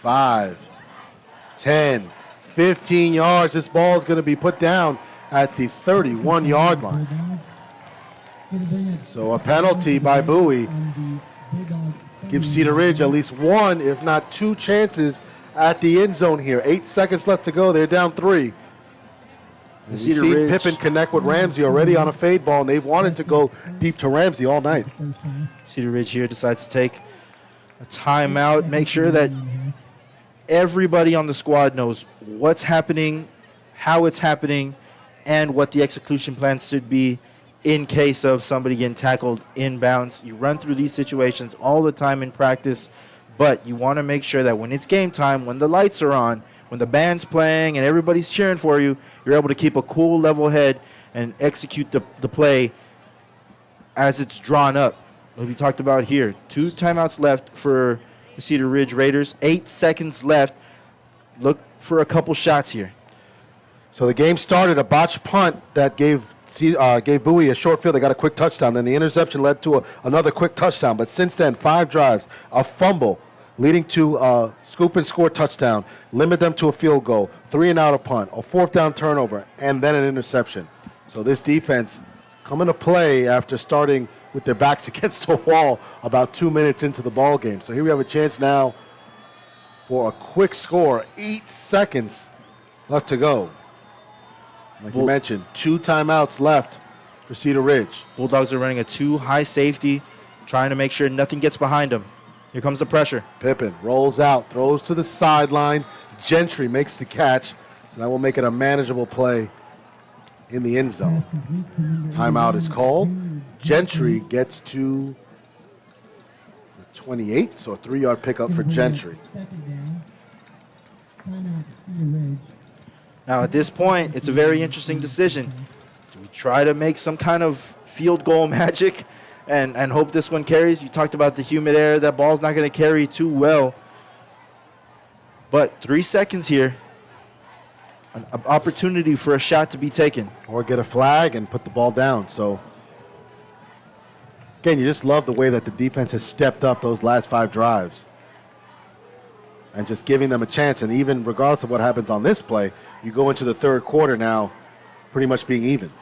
5, 10, 15 yards. This ball is going to be put down at the 31-yard line. So a penalty by Bowie gives Cedar Ridge at least one, if not two, chances at the end zone here. 8 seconds left to go. They're down 3. We've seen Pippen connect with Ramsey already on a fade ball, and they've wanted to go deep to Ramsey all night. Cedar Ridge here decides to take a timeout, make sure that everybody on the squad knows what's happening, how it's happening, and what the execution plan should be in case of somebody getting tackled inbounds. You run through these situations all the time in practice, but you want to make sure that when it's game time, when the lights are on, when the band's playing and everybody's cheering for you, you're able to keep a cool, level head and execute the play as it's drawn up. What we talked about here. 2 timeouts left for the Cedar Ridge Raiders. 8 seconds left. Look for a couple shots here. So the game started, a botched punt that gave Bowie a short field. They got a quick touchdown. Then the interception led to another quick touchdown. But since then, 5 drives, a fumble leading to a scoop and score touchdown, limit them to a field goal, 3 and out a punt, a 4th down turnover, and then an interception. So this defense coming to play after starting with their backs against the wall about 2 minutes into the ball game. So here we have a chance now for a quick score. 8 seconds left to go. Like you mentioned, 2 timeouts left for Cedar Ridge. Bulldogs are running a 2 high safety, trying to make sure nothing gets behind them. Here comes the pressure. Pippen rolls out, throws to the sideline. Gentry makes the catch, so that will make it a manageable play in the end zone. Timeout is called. Gentry gets to the 28, so a 3-yard pickup for Gentry. Now, at this point, it's a very interesting decision. Do we try to make some kind of field goal magic and hope this one carries? You talked about the humid air. That ball's not going to carry too well. But 3 seconds here. An opportunity for a shot to be taken. Or get a flag and put the ball down. So, again, you just love the way that the defense has stepped up those last 5 drives. And just giving them a chance. And even regardless of what happens on this play, you go into the third quarter now pretty much being even.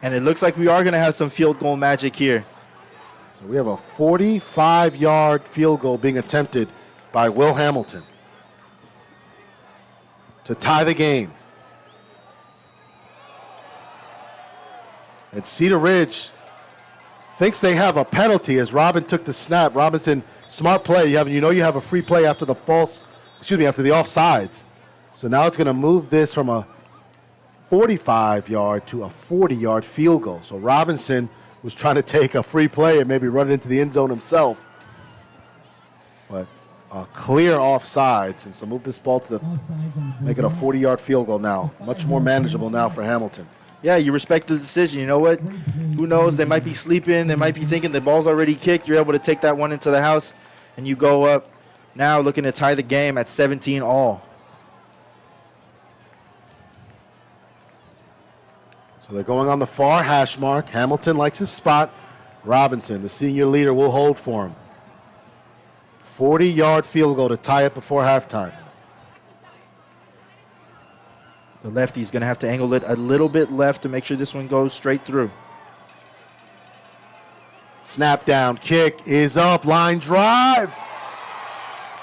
And it looks like we are going to have some field goal magic here. So we have a 45-yard field goal being attempted by Will Hamilton to tie the game. And Cedar Ridge thinks they have a penalty as Robin took the snap. Robinson, smart play. You have a free play after the after the offsides. So now it's going to move this from a 45-yard to a 40-yard field goal. So Robinson was trying to take a free play and maybe run it into the end zone himself. But a clear offsides, and so move this ball to make it a 40-yard field goal now. Much more manageable now for Hamilton. Yeah, you respect the decision. You know what? Who knows? They might be sleeping. They might be thinking the ball's already kicked. You're able to take that one into the house, and you go up now looking to tie the game at 17 all. So they're going on the far hash mark. Hamilton likes his spot. Robinson, the senior leader, will hold for him. 40-yard field goal to tie it before halftime. The lefty's going to have to angle it a little bit left to make sure this one goes straight through. Snap down, kick is up, line drive.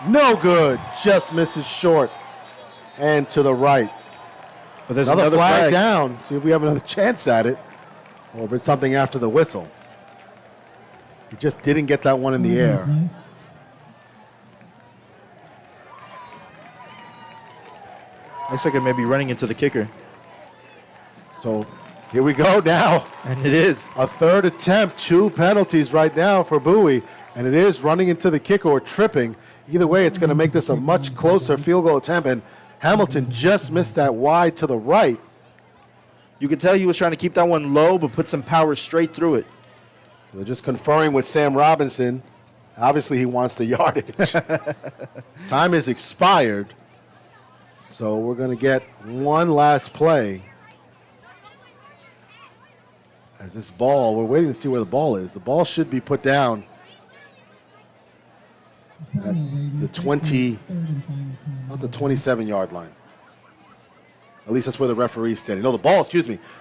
No good, just misses short and to the right. But there's another flag down. See if we have another chance at it, or if it's something after the whistle. He just didn't get that one in the air. Looks like it may be running into the kicker. So here we go now. And it is. A third attempt, 2 penalties right now for Bowie. And it is running into the kicker or tripping. Either way, it's going to make this a much closer field goal attempt, and Hamilton just missed that wide to the right. You could tell he was trying to keep that one low, but put some power straight through it. They're just conferring with Sam Robinson. Obviously, he wants the yardage. Time is expired, so we're going to get one last play. As this ball, we're waiting to see where the ball is. The ball should be put down at the 20, not the 27-yard line. At least that's where the referee's standing. No, the ball,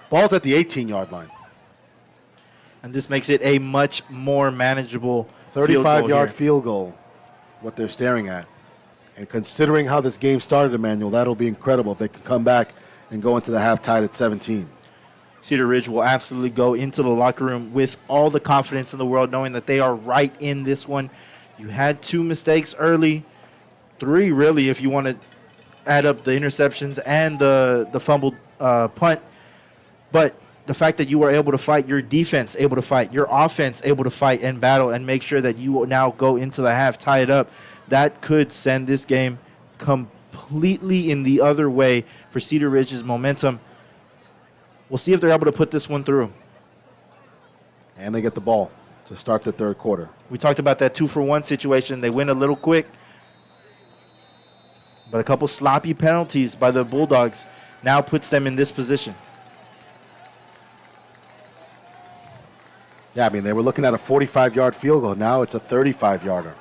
ball's at the 18-yard line. And this makes it a much more manageable 35-yard field goal, what they're staring at. And considering how this game started, Emmanuel, that'll be incredible if they can come back and go into the half tied at 17. Cedar Ridge will absolutely go into the locker room with all the confidence in the world, knowing that they are right in this one. You had 2 mistakes early, 3 really if you want to add up the interceptions and the fumbled punt. But the fact that you were able to fight, your defense able to fight, your offense able to fight and battle and make sure that you will now go into the half, tie it up, that could send this game completely in the other way for Cedar Ridge's momentum. We'll see if they're able to put this one through. And they get the ball to start the third quarter. We talked about that 2-for-1 situation. They win a little quick. But a couple sloppy penalties by the Bulldogs now puts them in this position. Yeah, I mean, they were looking at a 45-yard field goal. Now it's a 35-yarder.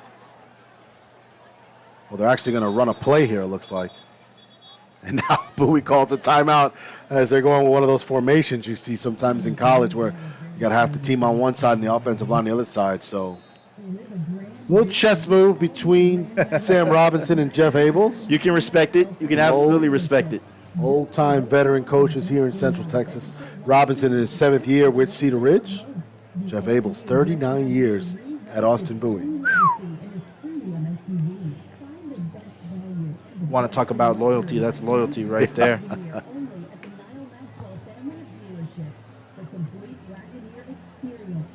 Well, they're actually going to run a play here, it looks like. And now Bowie calls a timeout as they're going with one of those formations you see sometimes in college where you got to have the team on one side and the offensive line on the other side. So, little chess move between Sam Robinson and Jeff Abels. You can respect it. You can absolutely respect it. Old-time veteran coaches here in Central Texas. Robinson in his 7th year with Cedar Ridge. Jeff Abels, 39 years at Austin Bowie. Want to talk about loyalty? That's loyalty right there.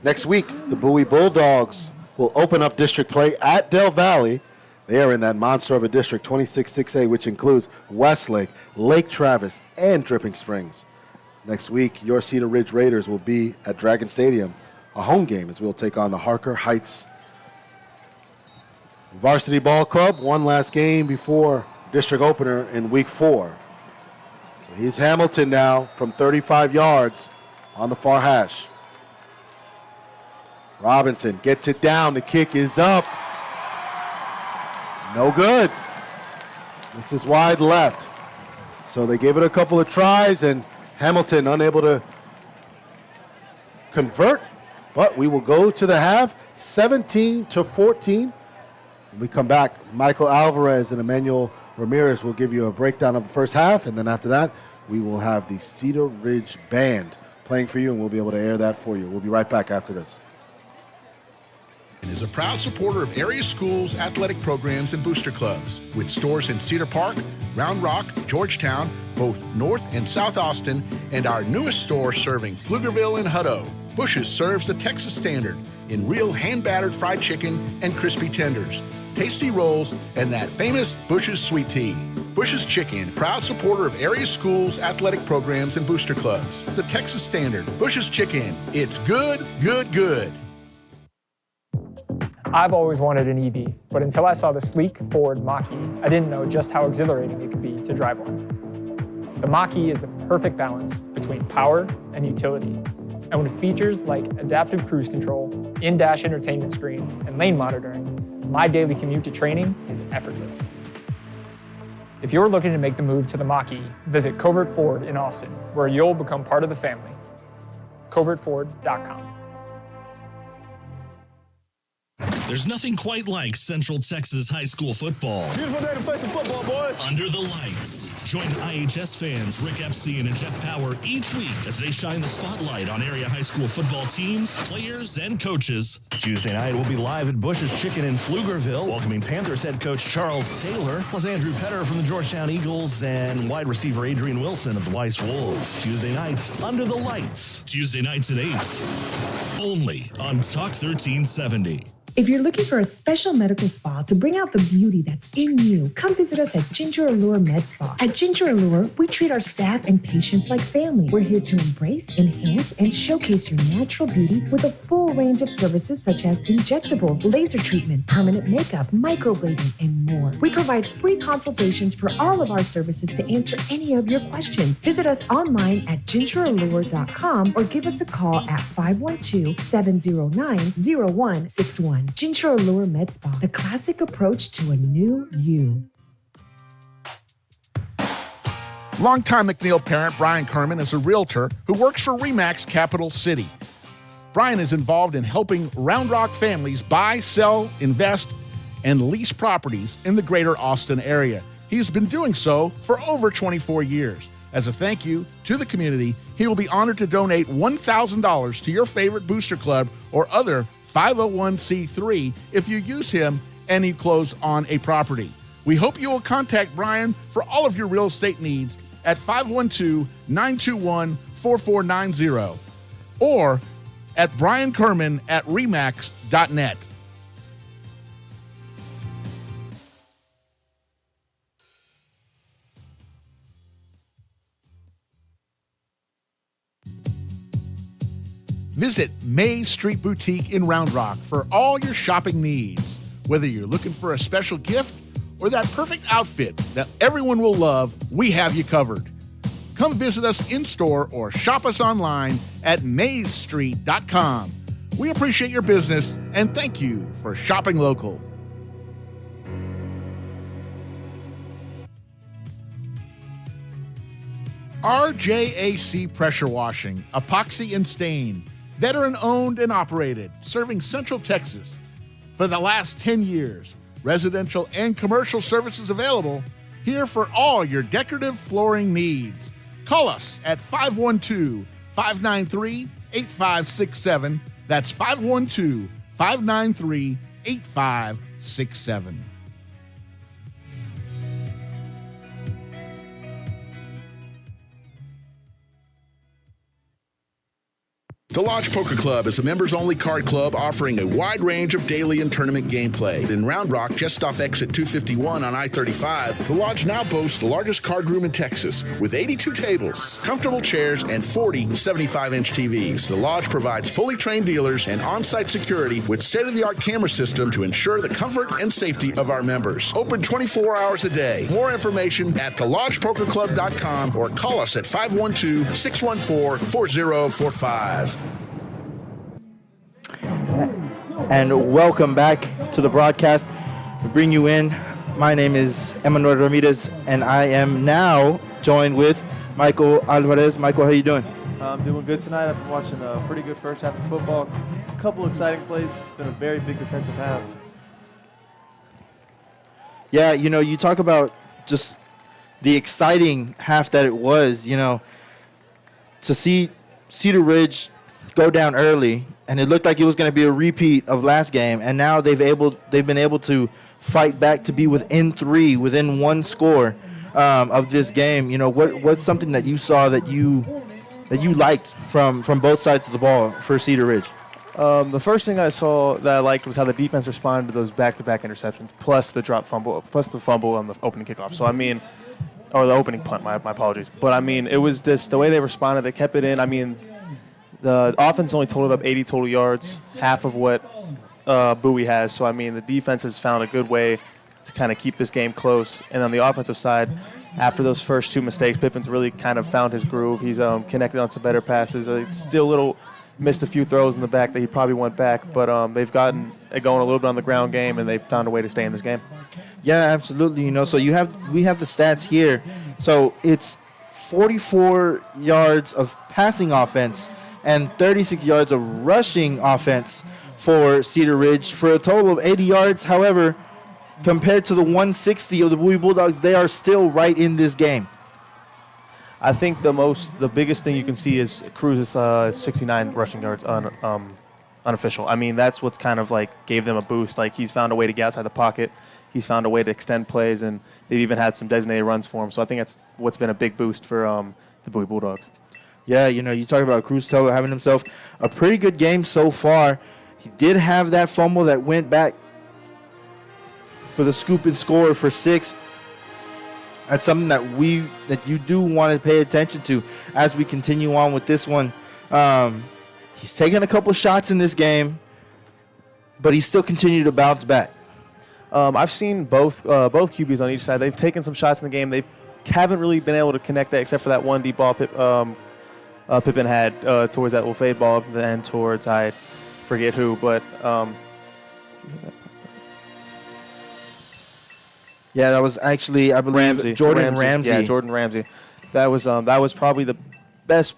Next week, the Bowie Bulldogs will open up district play at Del Valley. They are in that monster of a district, 26-6A, which includes Westlake, Lake Travis, and Dripping Springs. Next week, your Cedar Ridge Raiders will be at Dragon Stadium, a home game, as we'll take on the Harker Heights Varsity Ball Club. One last game before district opener in week 4. So here's Hamilton now from 35 yards on the far hash. Robinson gets it down. The kick is up. No good. This is wide left. So they gave it a couple of tries, and Hamilton unable to convert. But we will go to the half, 17-14. When we come back, Michael Alvarez and Emmanuel Ramirez will give you a breakdown of the first half, and then after that, we will have the Cedar Ridge Band playing for you, and we'll be able to air that for you. We'll be right back after this. Is a proud supporter of area schools, athletic programs, and booster clubs, with stores in Cedar Park, Round Rock, Georgetown, both North and South Austin, and our newest store serving Pflugerville and Hutto. Bush's serves the Texas standard in real hand-battered fried chicken and crispy tenders, tasty rolls, and that famous Bush's sweet tea. Bush's Chicken, proud supporter of area schools, athletic programs, and booster clubs. The Texas standard, Bush's Chicken. It's good, good, good. I've always wanted an EV, but until I saw the sleek Ford Mach-E, I didn't know just how exhilarating it could be to drive one. The Mach-E is the perfect balance between power and utility. And with features like adaptive cruise control, in-dash entertainment screen, and lane monitoring, my daily commute to training is effortless. If you're looking to make the move to the Mach-E, visit Covert Ford in Austin, where you'll become part of the family. CovertFord.com. There's nothing quite like Central Texas high school football. Beautiful day to play some football, boys. Under the lights. Join IHS fans Rick Epstein and Jeff Power each week as they shine the spotlight on area high school football teams, players, and coaches. Tuesday night, we'll be live at Bush's Chicken in Pflugerville, welcoming Panthers head coach Charles Taylor, plus Andrew Petter from the Georgetown Eagles and wide receiver Adrian Wilson of the Weiss Wolves. Tuesday nights, Under the Lights. Tuesday nights at 8. Only on Talk 1370. If you're looking for a special medical spa to bring out the beauty that's in you, come visit us at Ginger Allure Med Spa. At Ginger Allure, we treat our staff and patients like family. We're here to embrace, enhance, and showcase your natural beauty with a full range of services such as injectables, laser treatments, permanent makeup, microblading, and more. We provide free consultations for all of our services to answer any of your questions. Visit us online at gingerallure.com or give us a call at 512-709-0161. Ginger Allure Med Spa, the classic approach to a new you. Longtime McNeil parent Brian Kerman is a realtor who works for RE/MAX Capital City. Brian is involved in helping Round Rock families buy, sell, invest, and lease properties in the greater Austin area. He's been doing so for over 24 years. As a thank you to the community, he will be honored to donate $1,000 to your favorite booster club or other 501c3 if you use him and you close on a property. We hope you will contact Brian for all of your real estate needs at 512-921-4490 or at briankerman@remax.net. Visit Maze Street Boutique in Round Rock for all your shopping needs. Whether you're looking for a special gift or that perfect outfit that everyone will love, we have you covered. Come visit us in-store or shop us online at mazestreet.com. We appreciate your business and thank you for shopping local. RJAC Pressure Washing, Epoxy and Stain. Veteran owned and operated, serving Central Texas for the last 10 years. Residential and commercial services available here for all your decorative flooring needs. Call us at 512-593-8567. That's 512-593-8567. The Lodge Poker Club is a members-only card club offering a wide range of daily and tournament gameplay. In Round Rock, just off exit 251 on I-35, the Lodge now boasts the largest card room in Texas with 82 tables, comfortable chairs, and 40 75-inch TVs. The Lodge provides fully trained dealers and on-site security with state-of-the-art camera system to ensure the comfort and safety of our members. Open 24 hours a day. More information at thelodgepokerclub.com or call us at 512-614-4045. And welcome back to the broadcast. We bring you in. My name is Emmanuel Ramirez, and I am now joined with Michael Alvarez. Michael, how you doing? I'm doing good tonight. I've been watching a pretty good first half of football. A couple exciting plays. It's been a very big defensive half. Yeah, you know, you talk about just the exciting half that it was, you know, to see Cedar Ridge go down early, and it looked like it was going to be a repeat of last game, and now they've been able to fight back to be within one score of this game. You know, what's something that you saw that you liked from both sides of the ball for Cedar Ridge? The first thing I saw that I liked was how the defense responded to those back-to-back interceptions, plus the fumble on the opening kickoff. So, I mean, or the opening punt, my apologies. But, I mean, it was just the way they responded. They kept it in. I mean, the offense only totaled up 80 total yards, half of what Bowie has. So, I mean, the defense has found a good way to kind of keep this game close. And on the offensive side, after those first two mistakes, Pippen's really kind of found his groove. He's connected on some better passes. It's still missed a few throws in the back that he probably went back, but they've gotten it going a little bit on the ground game, and they've found a way to stay in this game. Yeah, absolutely. You know, so we have the stats here. So it's 44 yards of passing offense and 36 yards of rushing offense for Cedar Ridge for a total of 80 yards. However, compared to the 160 of the Bowie Bulldogs, they are still right in this game. I think the biggest thing you can see is Cruz's 69 rushing yards unofficial. I mean, that's what's kind of like gave them a boost. Like, he's found a way to get outside the pocket. He's found a way to extend plays, and they've even had some designated runs for him. So I think that's what's been a big boost for the Bowie Bulldogs. Yeah, you know, you talk about Cruz Teller having himself a pretty good game so far. He did have that fumble that went back for the scoop and score for 6. That's something that you do want to pay attention to as we continue on with this one. He's taken a couple shots in this game, but he's still continued to bounce back. I've seen both QBs on each side. They've taken some shots in the game. They haven't really been able to connect that, except for that one deep ball Pippen had towards that little fade ball, and then towards I forget who, but yeah, that was actually, I believe, Jordan Ramsey. Yeah, Jordan Ramsey. That was probably the biggest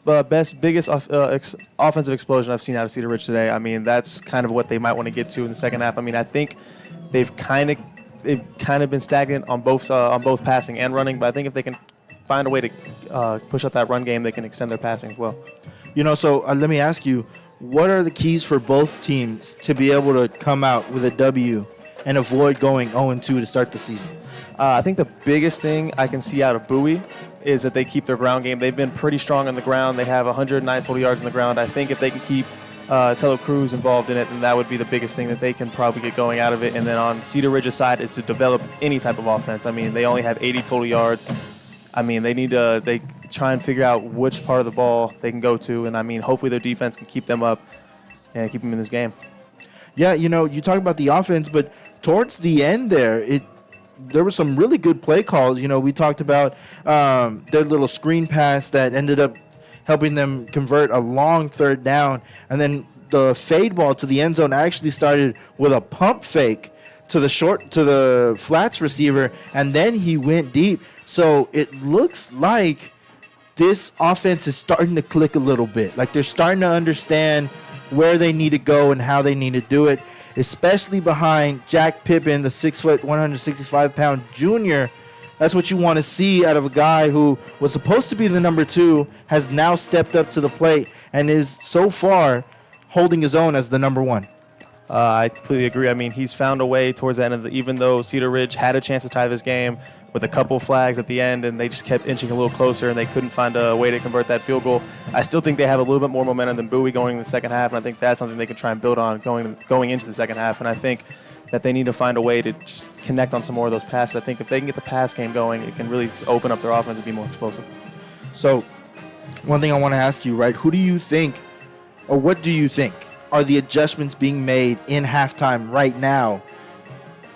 offensive explosion I've seen out of Cedar Ridge today. I mean, that's kind of what they might want to get to in the second half. I mean, I think they've kind of been stagnant on both passing and running, but I think if they can find a way to push up that run game, they can extend their passing as well. So let me ask you, what are the keys for both teams to be able to come out with a W and avoid going 0-2 to start the season? I think the biggest thing I can see out of Bowie is that they keep their ground game. They've been pretty strong on the ground. They have 109 total yards on the ground. I think if they can keep Tello Cruz involved in it, then that would be the biggest thing that they can probably get going out of it. And then on Cedar Ridge's side is to develop any type of offense. I mean, they only have 80 total yards. I mean, they try and figure out which part of the ball they can go to. And, I mean, hopefully their defense can keep them up and keep them in this game. Yeah, you talk about the offense, but towards the end there were some really good play calls. We talked about their little screen pass that ended up helping them convert a long third down. And then the fade ball to the end zone actually started with a pump fake to the flats receiver, and then he went deep. So it looks like this offense is starting to click a little bit. Like they're starting to understand where they need to go and how they need to do it, especially behind Jack Pippen, the 6 foot, 165-pound junior. That's what you want to see out of a guy who was supposed to be the number 2, has now stepped up to the plate, and is so far holding his own as the number 1. I completely agree. I mean, he's found a way towards the end even though Cedar Ridge had a chance to tie this game with a couple flags at the end, and they just kept inching a little closer, and they couldn't find a way to convert that field goal. I still think they have a little bit more momentum than Bowie going in the second half, and I think that's something they can try and build on going into the second half. And I think that they need to find a way to just connect on some more of those passes. I think if they can get the pass game going, it can really open up their offense and be more explosive. So one thing I want to ask you, right, who do you think, or what do you think are the adjustments being made in halftime right now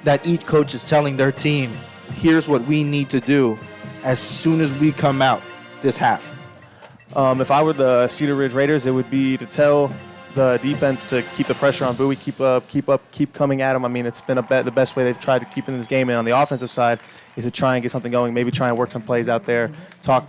that each coach is telling their team, here's what we need to do as soon as we come out this half? If I were the Cedar Ridge Raiders, it would be to tell the defense to keep the pressure on Bowie, keep coming at him. I mean, it's been the best way they've tried to keep in this game. And on the offensive side is to try and get something going, maybe try and work some plays out there,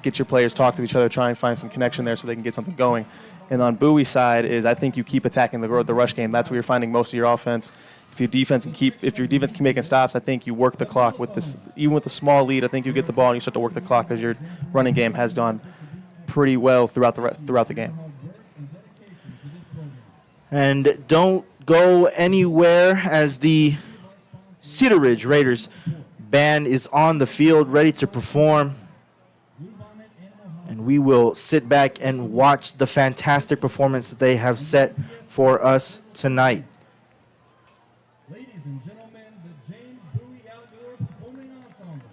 get your players talk to each other, try and find some connection there so they can get something going. And on Bowie's side is I think you keep attacking the rush game. That's where you're finding most of your offense. If your defense can making stops, I think you work the clock with this. Even with the small lead, I think you get the ball and you start to work the clock because your running game has done pretty well throughout the game. And don't go anywhere as the Cedar Ridge Raiders band is on the field ready to perform. And we will sit back and watch the fantastic performance that they have set for us tonight. Ladies and gentlemen, the James Bowie Outdoor Performing Ensemble.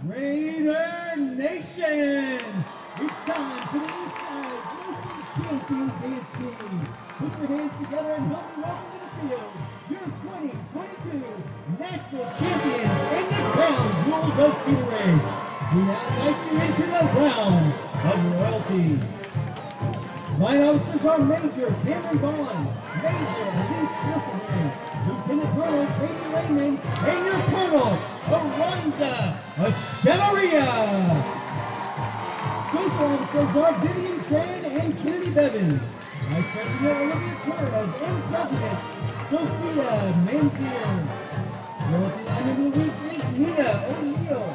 Raider Nation! It's time for the East Side Local Champions Dance Team. Put your hands together and help me welcome to the field your 2022 National Champions in the Crown Jewels of Cedar Ridge. We now invite you into the realm of royalty. Line officers are Major Cameron Bond, Major Denise Castleman, Lieutenant Colonel Katie Lehman, and your Colonel, Aranza Echevarria. Social officers are Vivian Tran and and Kennedy Bevins. Vice President Olivia Torres and President Sophia Manzier. Royalty Lineman of the Week is Nina O'Neill.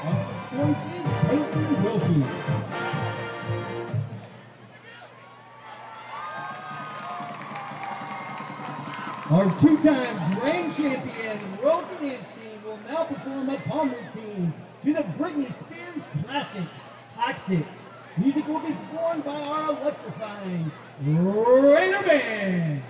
Officer's Choice is Peyton Wilkie. Our two-time grand champion Royalty Dance Team will now perform a palm routine to the Britney Spears classic, Toxic. Music will be performed by our electrifying Raider Band.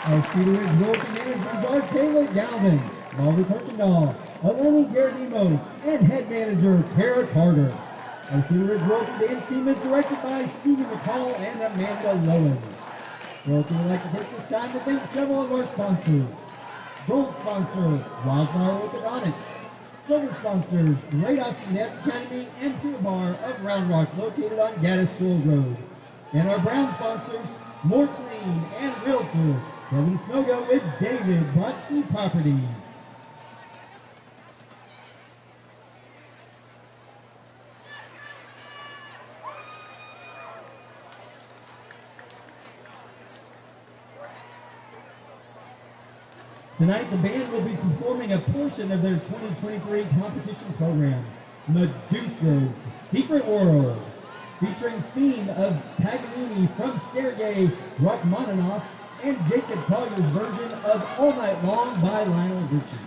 Our Cedar Ridge Royalty managers are Taylor Galvin, Molly Kirkendall, Eleni Garadimos, and head manager Tara Carter. Our Cedar Ridge Royalty dance team is directed by Stevie McCall and Amanda Lowen. Royalty would like to take this time to thank several of our sponsors. Gold sponsor, Wildfire Orthodontics. Silver sponsors, Great Austin Dance Academy and Pure Bar of Round Rock, located on Gaddis School Road. And our brown sponsors, More Clean and Realtor, Kevin Snogo with David Brodsky Properties. Tonight, the band will be performing a portion of their 2023 competition program, Medusa's Secret World, featuring theme of Paganini from Sergei Rachmaninoff and Jacob Collier's version of All Night Long by Lionel Richie.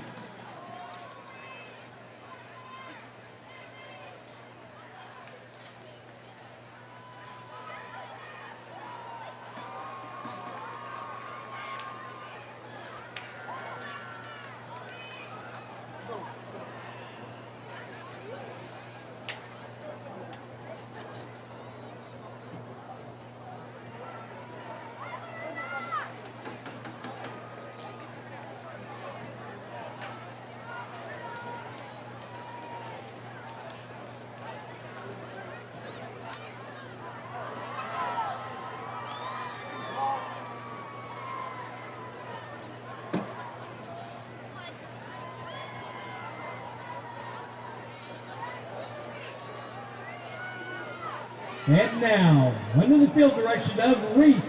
And now, under the field direction of Reese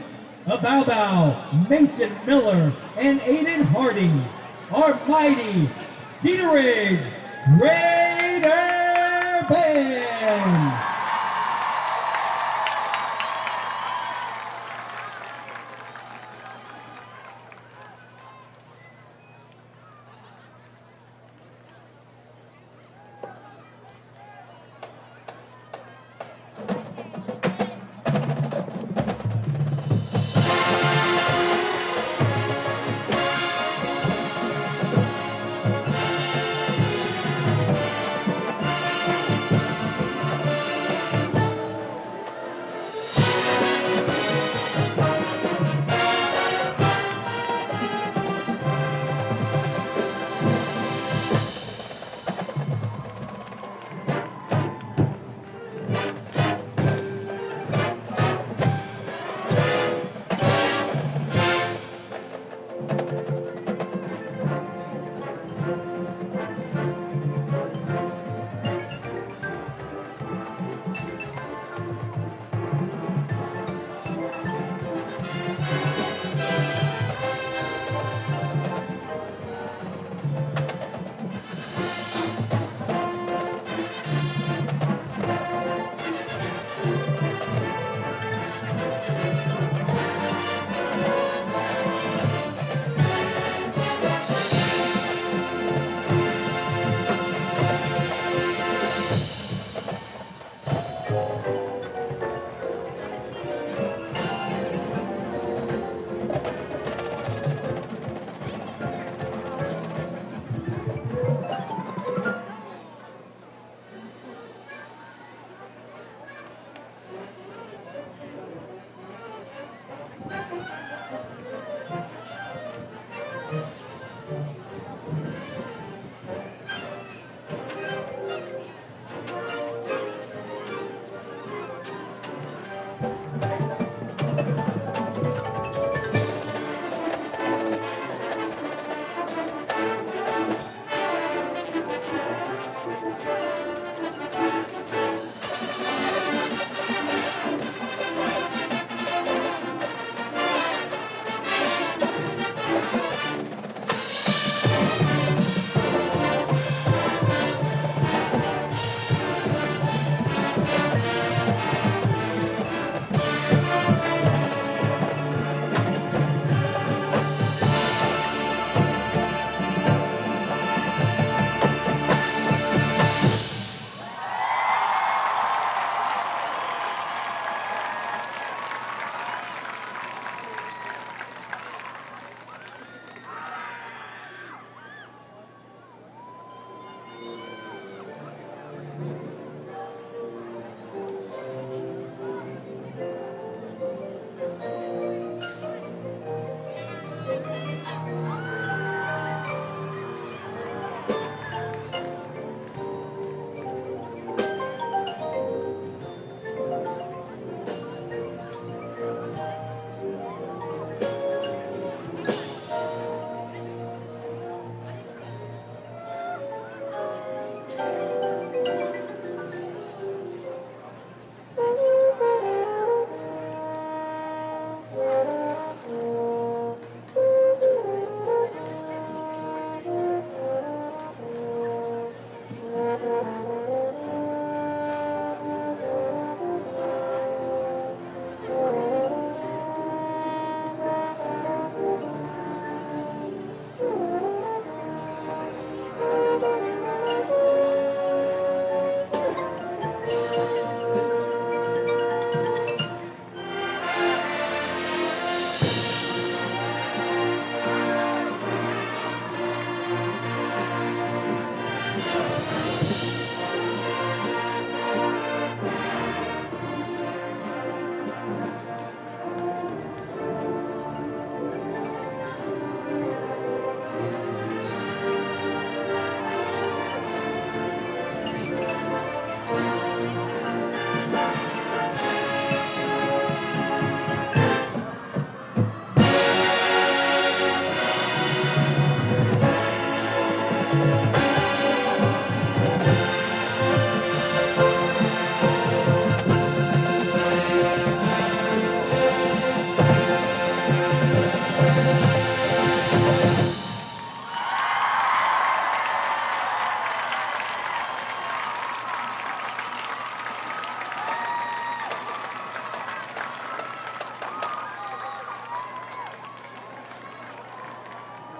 Abao, Mason Miller, and Aiden Harding, our mighty Cedar Ridge Raider Band.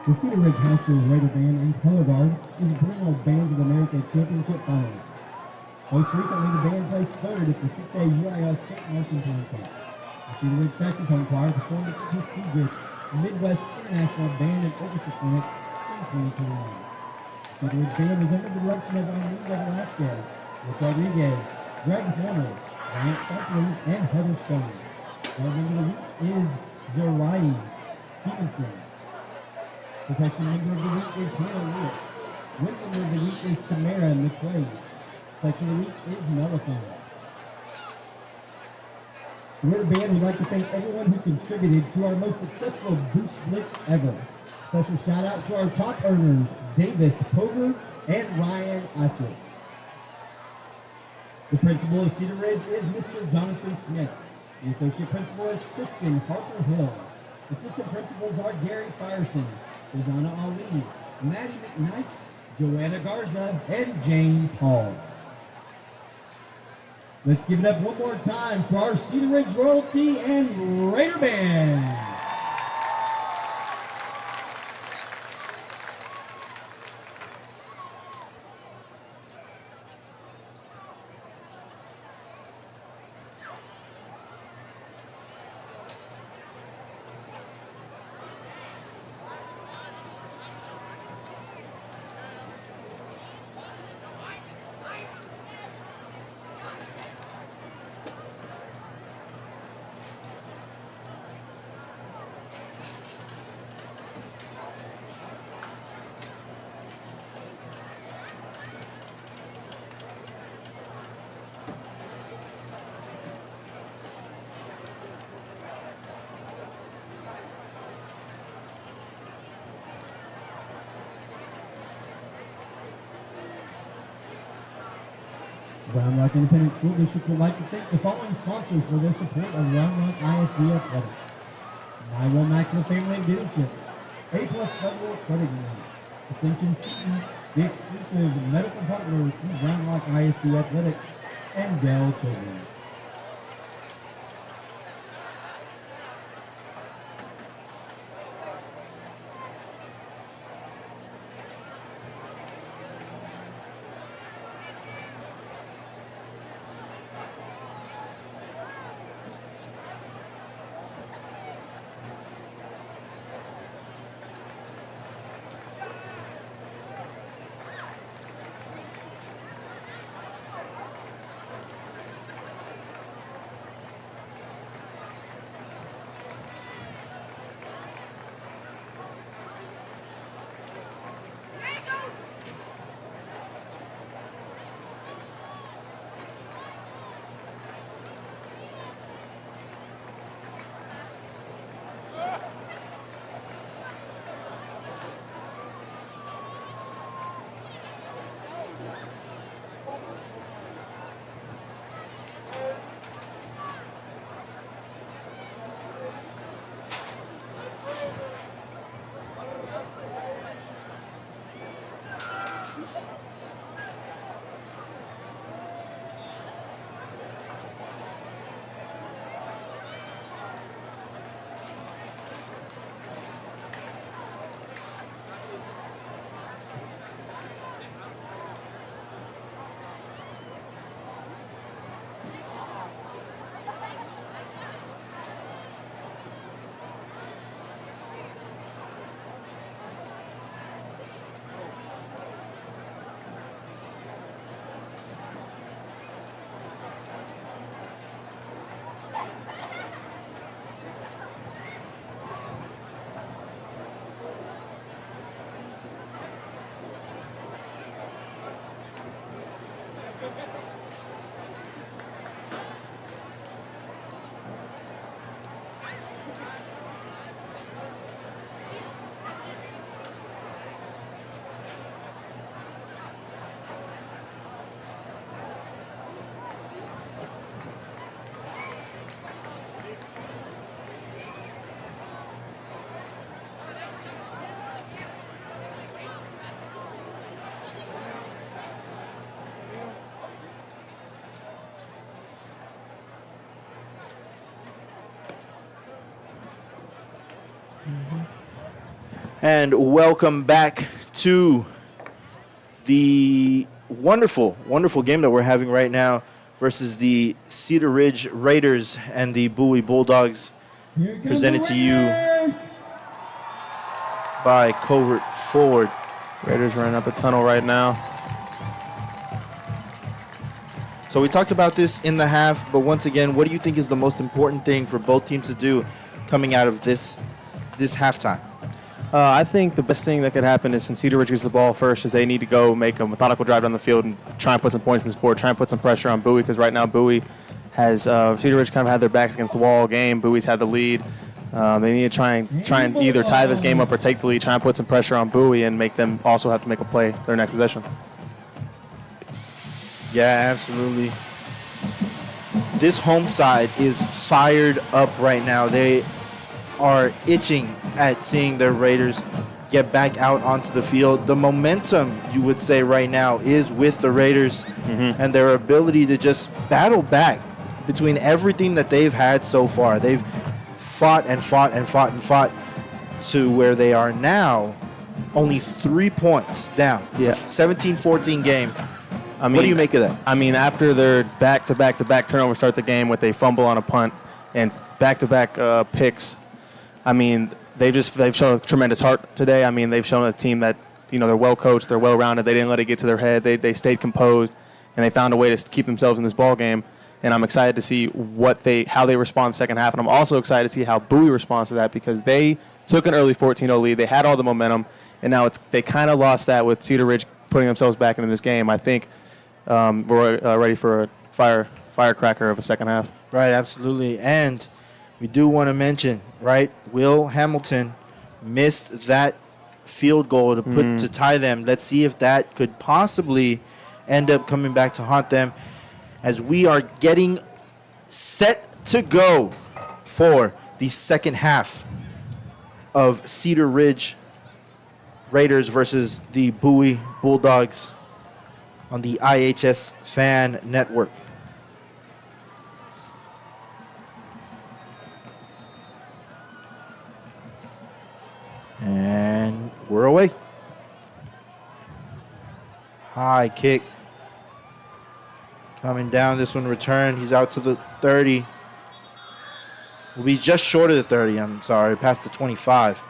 The Cedar Ridge High School Raider Band and Color Guard is a perennial Bands of America Championship finalist. Most recently, the band placed third at the 6A UIL State Marching Contest. The Cedar Ridge Saxophone Choir performed at the prestigious Midwest International Band and Orchestra Clinic in 2021. The Cedar Ridge Band is under the direction of Anita Velasquez, Rick Rodriguez, Greg Horner, Grant Buckley, and Heather Stone. Guardian of the week is Zerai Stevenson. Professional member of the week is Hannah Lewis. Win member of the week is Tamara McQuaid. Section of the week is Melophone. The Raider Band would like to thank everyone who contributed to our most successful Boost Blitz ever. Special shout out to our top earners, Davis Poger and Ryan Atchett. The principal of Cedar Ridge is Mr. Jonathan Smith. The associate principal is Kristen Harper Hill. Assistant principals are Gary Firestone, Rosanna Ali, Maddie McKnight, Joanna Garza, and Jane Paul. Let's give it up one more time for our Cedar Ridge Royalty and Raider Band. Round Rock Independent School District would like to thank the following sponsors for their support of Round Rock ISD Athletics. My Maxwell Family Dealerships, A+ Federal Credit Union, Ascension Seaton, the exclusive medical partner to Round Rock ISD Athletics, and Dell Children. And welcome back to the wonderful, wonderful game that we're having right now versus the Cedar Ridge Raiders and the Bowie Bulldogs, presented to you by Covert Forward. Raiders running up the tunnel right now. So we talked about this in the half, but once again, what do you think is the most important thing for both teams to do coming out of this halftime? I think the best thing that could happen is, since Cedar Ridge gets the ball first, is they need to go make a methodical drive down the field and try and put some points on this board, try and put some pressure on Bowie, because right now Bowie has Cedar Ridge kind of had their backs against the wall all game. Bowie's had the lead. They need to try and either tie this game up or take the lead, try and put some pressure on Bowie and make them also have to make a play their next possession. Yeah, absolutely. This home side is fired up right now. They are itching at seeing their Raiders get back out onto the field. The momentum, you would say right now, is with the Raiders and their ability to just battle back between everything that they've had so far. They've fought and fought and fought and fought to where they are now, only 3 points down. Yeah. It's a 17-14 game. I mean, what do you make of that? I mean, after their back-to-back turnover start the game with a fumble on a punt and back-to-back picks, I mean, they've shown a tremendous heart today. I mean, they've shown a team that, they're well coached, they're well rounded. They didn't let it get to their head. They stayed composed, and they found a way to keep themselves in this ball game. And I'm excited to see how they respond in the second half. And I'm also excited to see how Bowie responds to that, because they took an early 14-0 lead. They had all the momentum, and now they kind of lost that with Cedar Ridge putting themselves back into this game. I think we're ready for a firecracker of a second half. Right, absolutely. And we do want to mention, right, Will Hamilton missed that field goal to tie them. Let's see if that could possibly end up coming back to haunt them, as we are getting set to go for the second half of Cedar Ridge Raiders versus the Bowie Bulldogs on the iHSFAN network. And we're away. High kick. Coming down, this one returned. He's out to the 30. Will be just short of the 30, I'm sorry, past the 25.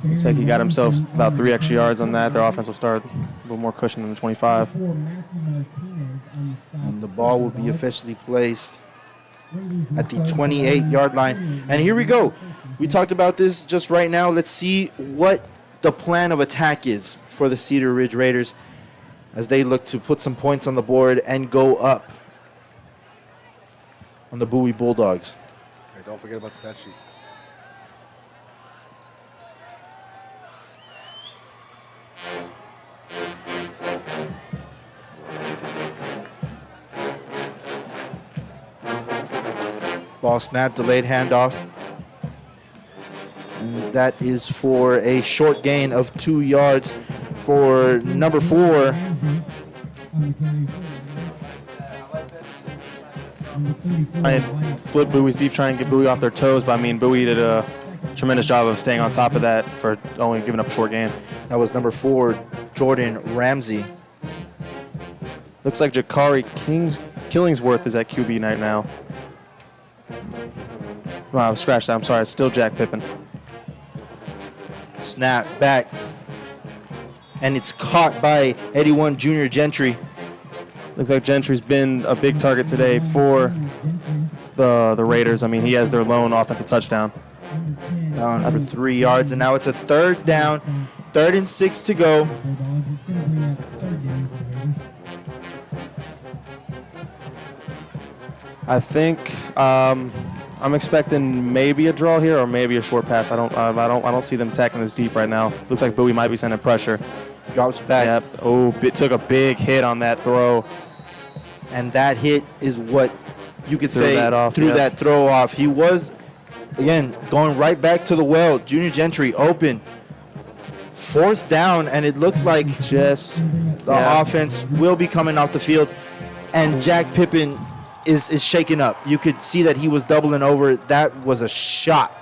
Looks like he got himself about 3 extra yards on that. Their offense will start a little more cushion than the 25. And the ball will be officially placed at the 28-yard line. And here we go. We talked about this just right now. Let's see what the plan of attack is for the Cedar Ridge Raiders as they look to put some points on the board and go up on the Bowie Bulldogs. Okay, don't forget about the stat sheet. Ball snap, delayed handoff. And that is for a short gain of 2 yards for number 4. I flip Bowie's deep, trying to get Bowie off their toes, but I mean, Bowie did a tremendous job of staying on top of that for only giving up a short gain. That was number 4, Jordan Ramsey. Looks like Jakari Killingsworth is at QB night now. Wow, scratch that. I'm sorry. It's still Jack Pippen. Snap back. And it's caught by 81 Junior Gentry. Looks like Gentry's been a big target today for the Raiders. I mean, he has their lone offensive touchdown. Down for 3 yards, and now it's a third down. 3rd and 6 to go. I think I'm expecting maybe a draw here or maybe a short pass. I don't see them attacking this deep right now. Looks like Bowie might be sending pressure. Drops back. Yep. Oh, it took a big hit on that throw. And that hit is what you could say threw yep. that throw off. He was, again, going right back to the well. Junior Gentry open. 4th down, and it looks like the offense will be coming off the field. And Jack Pippen is shaken up. You could see that he was doubling over. That was a shot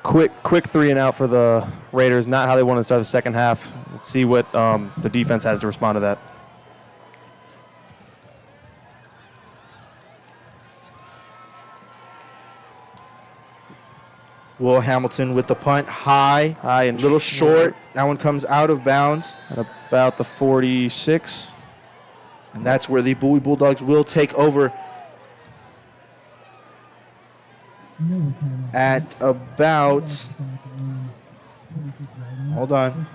quick 3 and out for the Raiders. Not how they want to start the second half. Let's see what the defense has to respond to that. Will Hamilton with the punt, high and little short. That one comes out of bounds at about the 46, and that's where the Bowie Bulldogs will take over at about. Hold on,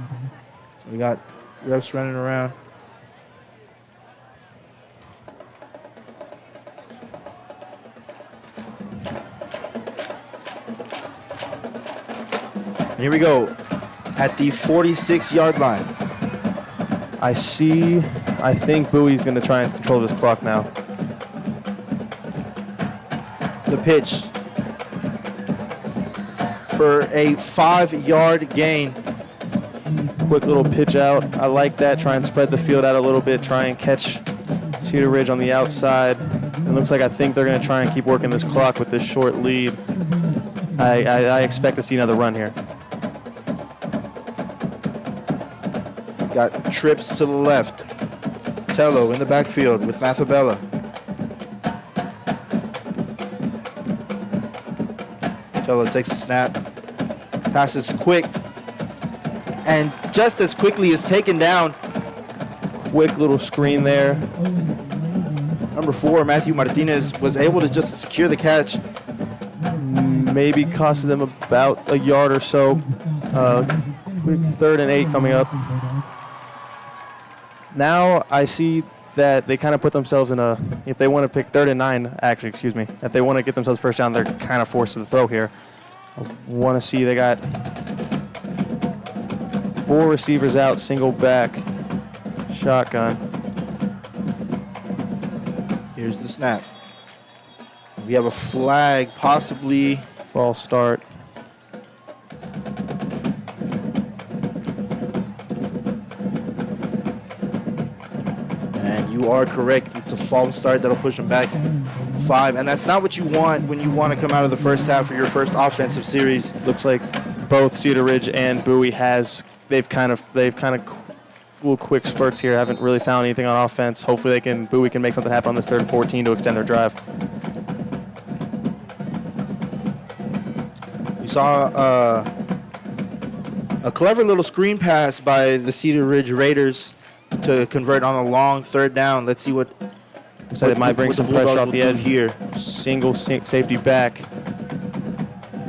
we got refs running around. Here we go, at the 46-yard line. I think Bowie's going to try and control this clock now. The pitch for a 5-yard gain. Quick little pitch out. I like that. Try and spread the field out a little bit. Try and catch Cedar Ridge on the outside. It looks like I think they're going to try and keep working this clock with this short lead. I expect to see another run here. Got trips to the left. Tello in the backfield with Mathabella. Tello takes a snap. Passes quick. And just as quickly is taken down. Quick little screen there. Number 4, Matthew Martinez, was able to just secure the catch. Maybe costed them about a yard or so. Quick 3rd and 8 coming up. Now I see that they kind of put themselves in if they want to pick 3rd and 9, actually, excuse me, if they want to get themselves first down, they're kind of forced to the throw here. I want to see they got 4 receivers out, single back, shotgun. Here's the snap. We have a flag, possibly. False start. You are correct. It's a false start that'll push them back 5, and that's not what you want when you want to come out of the first half of your first offensive series. Looks like both Cedar Ridge and Bowie they've kind of little quick spurts here. Haven't really found anything on offense. Hopefully Bowie can make something happen on this 3rd and 14 to extend their drive. We saw a clever little screen pass by the Cedar Ridge Raiders to convert on a long 3rd down. Let's see what. So it might bring some pressure off the edge here. Single safety back.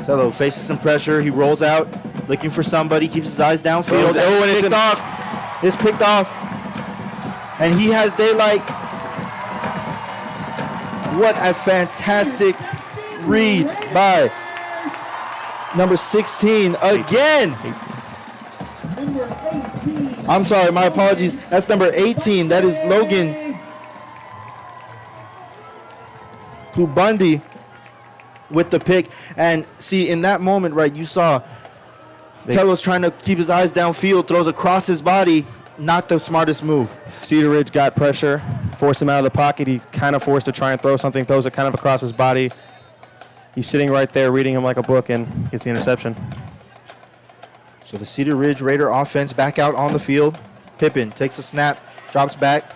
Tello faces some pressure. He rolls out, looking for somebody. Keeps his eyes downfield. Oh, and it's picked off. It's picked off, and he has daylight. What a fantastic read by number 16 again. 18. I'm sorry, my apologies. That's number 18. That is Logan Klubundi with the pick. And see, in that moment, right, you saw Tello's trying to keep his eyes downfield, throws across his body. Not the smartest move. Cedar Ridge got pressure, forced him out of the pocket. He's kind of forced to try and throw something, throws it kind of across his body. He's sitting right there reading him like a book and gets the interception. So the Cedar Ridge Raider offense back out on the field. Pippin takes a snap, drops back.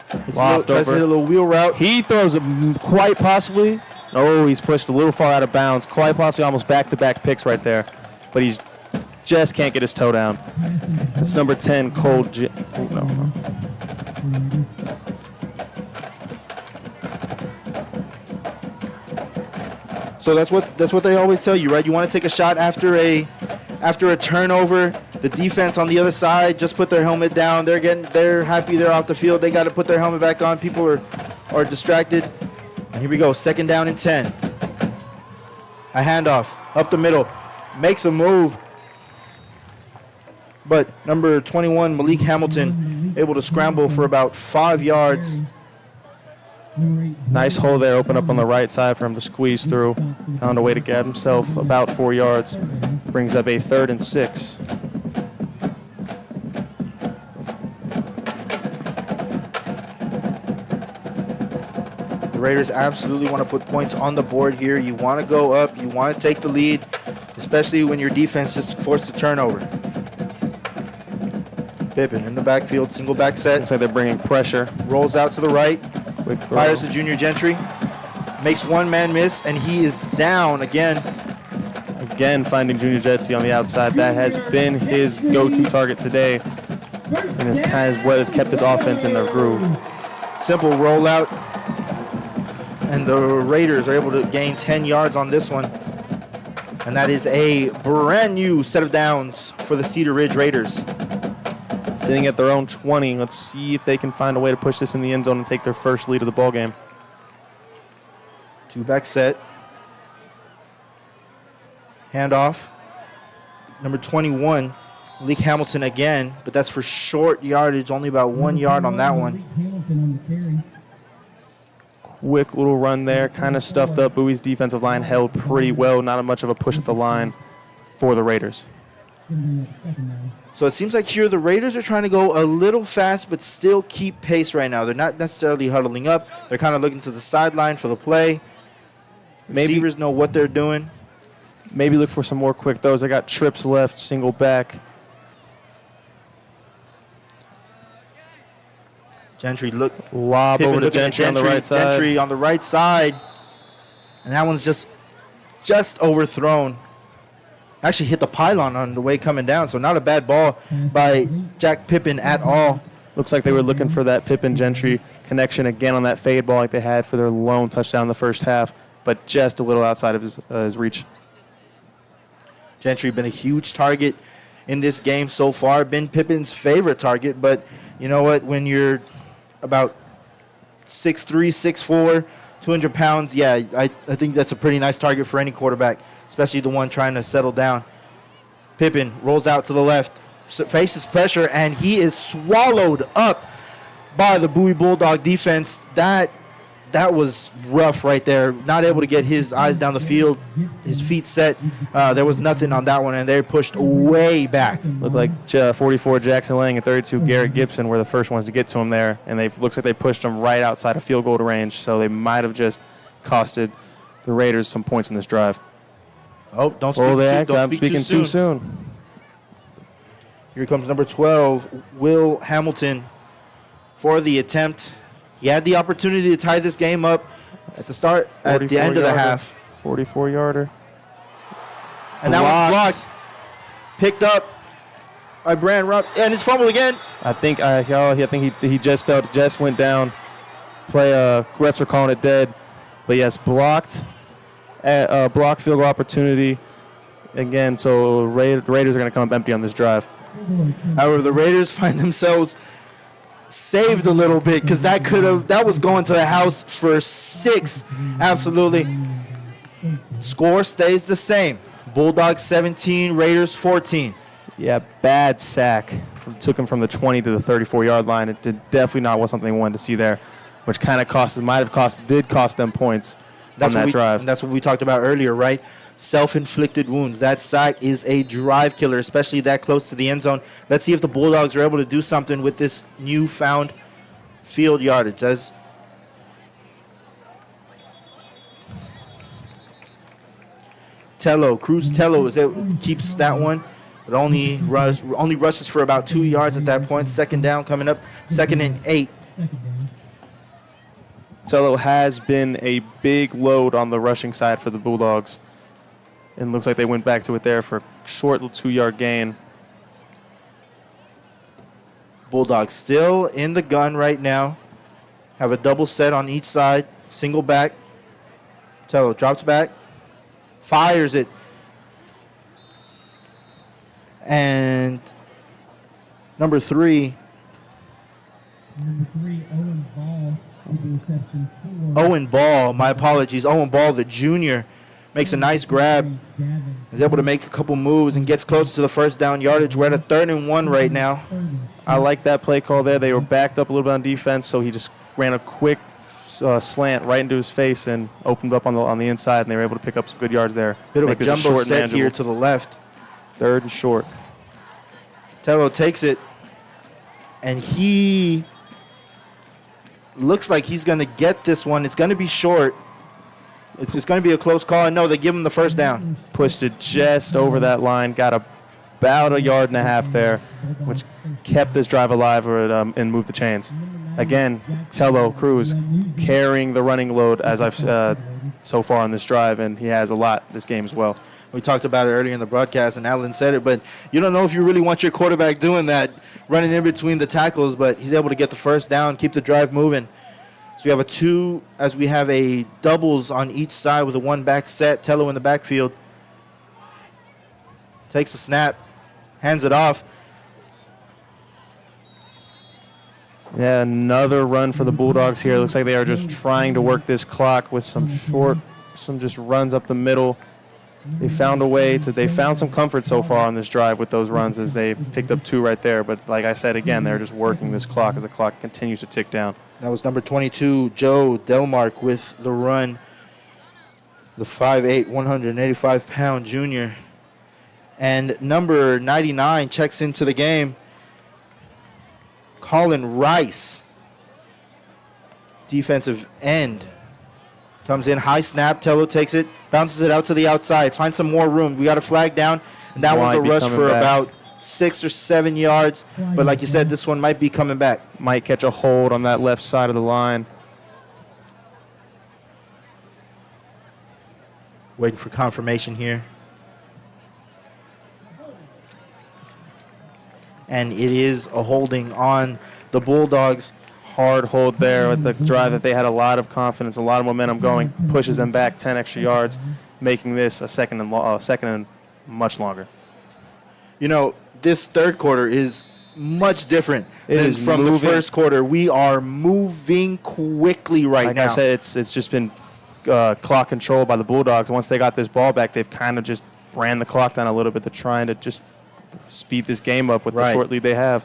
Tries to hit a little wheel route. He throws it quite possibly. Oh, he's pushed a little far out of bounds. Quite possibly almost back-to-back picks right there. But he's just can't get his toe down. It's number 10, Cole. No. So that's what they always tell you, right? You want to take a shot after a turnover. The defense on the other side just put their helmet down. They're happy they're off the field. They got to put their helmet back on. People are distracted. And here we go, 2nd down and 10. A handoff up the middle, makes a move. But number 21, Malik Hamilton, able to scramble for about 5 yards. Nice hole there, open up on the right side for him to squeeze through. Found a way to get himself about 4 yards. Brings up a 3rd and 6. The Raiders absolutely want to put points on the board here. You want to go up. You want to take the lead. especially when your defense just forced a turnover. Pippen in the backfield, single back set. Looks like they're bringing pressure. Rolls out to the right. Quick throw. Fires to Junior Gentry. Makes one man miss, and he is down again. Again, finding Junior Gentry on the outside. That has been his go-to target today, and is kind of what has kept this offense in their groove. Simple rollout, and the Raiders are able to gain 10 yards on this one. And that is a brand new set of downs for the Cedar Ridge Raiders. Sitting at their own 20. Let's see if they can find a way to push this in the end zone and take their first lead of the ball game. Two-back set. Handoff. Number 21, Leak Hamilton again, but that's for short yardage, only about 1 yard on that one. Quick little run there, kind of stuffed up. Bowie's defensive line held pretty well. Not much of a push at the line for the Raiders. So it seems like here the Raiders are trying to go a little fast, but still keep pace right now. They're not necessarily huddling up. They're kind of looking to the sideline for the play. Receivers know what they're doing. Maybe look for some more quick throws. They got trips left, single back. Gentry look. Lob Pippen over to looking at Gentry on the right side. Gentry on the right side. And that one's just overthrown. Actually hit the pylon on the way coming down, so not a bad ball by Jack Pippen at all. Looks like they were looking for that Pippen-Gentry connection again on that fade ball like they had for their lone touchdown in the first half, but just a little outside of his reach. Gentry been a huge target in this game so far, been Pippen's favorite target, but you know what, when you're about 6'3", 6'4", 200 pounds, yeah, I think that's a pretty nice target for any quarterback, especially the one trying to settle down. Pippen rolls out to the left, faces pressure, and he is swallowed up by the Bowie Bulldog defense. That was rough right there. Not able to get his eyes down the field, his feet set. There was nothing on that one, and they pushed way back. Looked like 44 Jackson Lang and 32 Garrett Gibson were the first ones to get to him there, and looks like they pushed him right outside of field goal range, so they might have just costed the Raiders some points in this drive. Oh, don't speak too soon. Here comes number 12, Will Hamilton, for the attempt. He had the opportunity to tie this game up at the end of the half. 44-yarder. And that was blocked. Picked up by Brand Rupp, and it's fumbled again. I think he just fell. Just went down. Refs are calling it dead. But yes, blocked field goal opportunity again. So Raiders are going to come up empty on this drive. However, the Raiders find themselves saved a little bit because that was going to the house for 6. Absolutely. Score stays the same. Bulldogs 17, Raiders 14. Yeah, bad sack. Took him from the 20 to the 34-yard line. It definitely not was something we wanted to see there, which kind of did cost them points on that drive. And that's what we talked about earlier, right? Self-inflicted wounds. That sack is a drive killer, especially that close to the end zone. Let's see if the Bulldogs are able to do something with this newfound field yardage. As Cruz Tello keeps that one, but only rushes for about 2 yards at that point. Second down coming up, 2nd and 8. Tello has been a big load on the rushing side for the Bulldogs. And looks like they went back to it there for a short little 2-yard gain. Bulldogs still in the gun right now. Have a double set on each side. Single back. Tello drops back. Fires it. And number 3. Owen Ball, my apologies. Owen Ball, the junior, makes a nice grab. Is able to make a couple moves and gets close to the first down yardage. We're at a 3rd and 1 right now. I like that play call there. They were backed up a little bit on defense, so he just ran a quick slant right into his face and opened up on the inside, and they were able to pick up some good yards there. Bit of a jumbo set here to the left. 3rd and short. Tello takes it, and he looks like he's going to get this one. It's going to be short. It's going to be a close call. And no, they give him the first down. Pushed it just over that line, got about 1.5 yards there, which kept this drive alive and moved the chains. Again, Tello Cruz carrying the running load as I've so far on this drive, and he has a lot this game as well. We talked about it earlier in the broadcast, and Alan said it, but you don't know if you really want your quarterback doing that, running in between the tackles, but he's able to get the first down, keep the drive moving. So we have a doubles on each side with a one-back set. Tello in the backfield. Takes a snap, hands it off. Yeah, another run for the Bulldogs here. It looks like they are just trying to work this clock with some just runs up the middle. They found some comfort so far on this drive with those runs as they picked up 2 right there. But like I said, again, they're just working this clock as the clock continues to tick down. That was number 22, Joe Delmark, with the run. The 5'8", 185-pound junior. And number 99 checks into the game. Colin Rice, defensive end. Comes in, high snap, Tello takes it, bounces it out to the outside, finds some more room. We got a flag down, and that one's a rush for about 6 or 7 yards. But like you said, this one might be coming back. Might catch a hold on that left side of the line. Waiting for confirmation here. And it is a holding on the Bulldogs. Hard hold there with the drive that they had a lot of confidence, a lot of momentum going, pushes them back 10 extra yards, making this a second and much longer. You know, this third quarter is much different than from moving. The first quarter. We are moving quickly right now. Like I said, it's just been clock control by the Bulldogs. Once they got this ball back, they've kind of just ran the clock down a little bit. They're trying to just speed this game up with the short lead they have.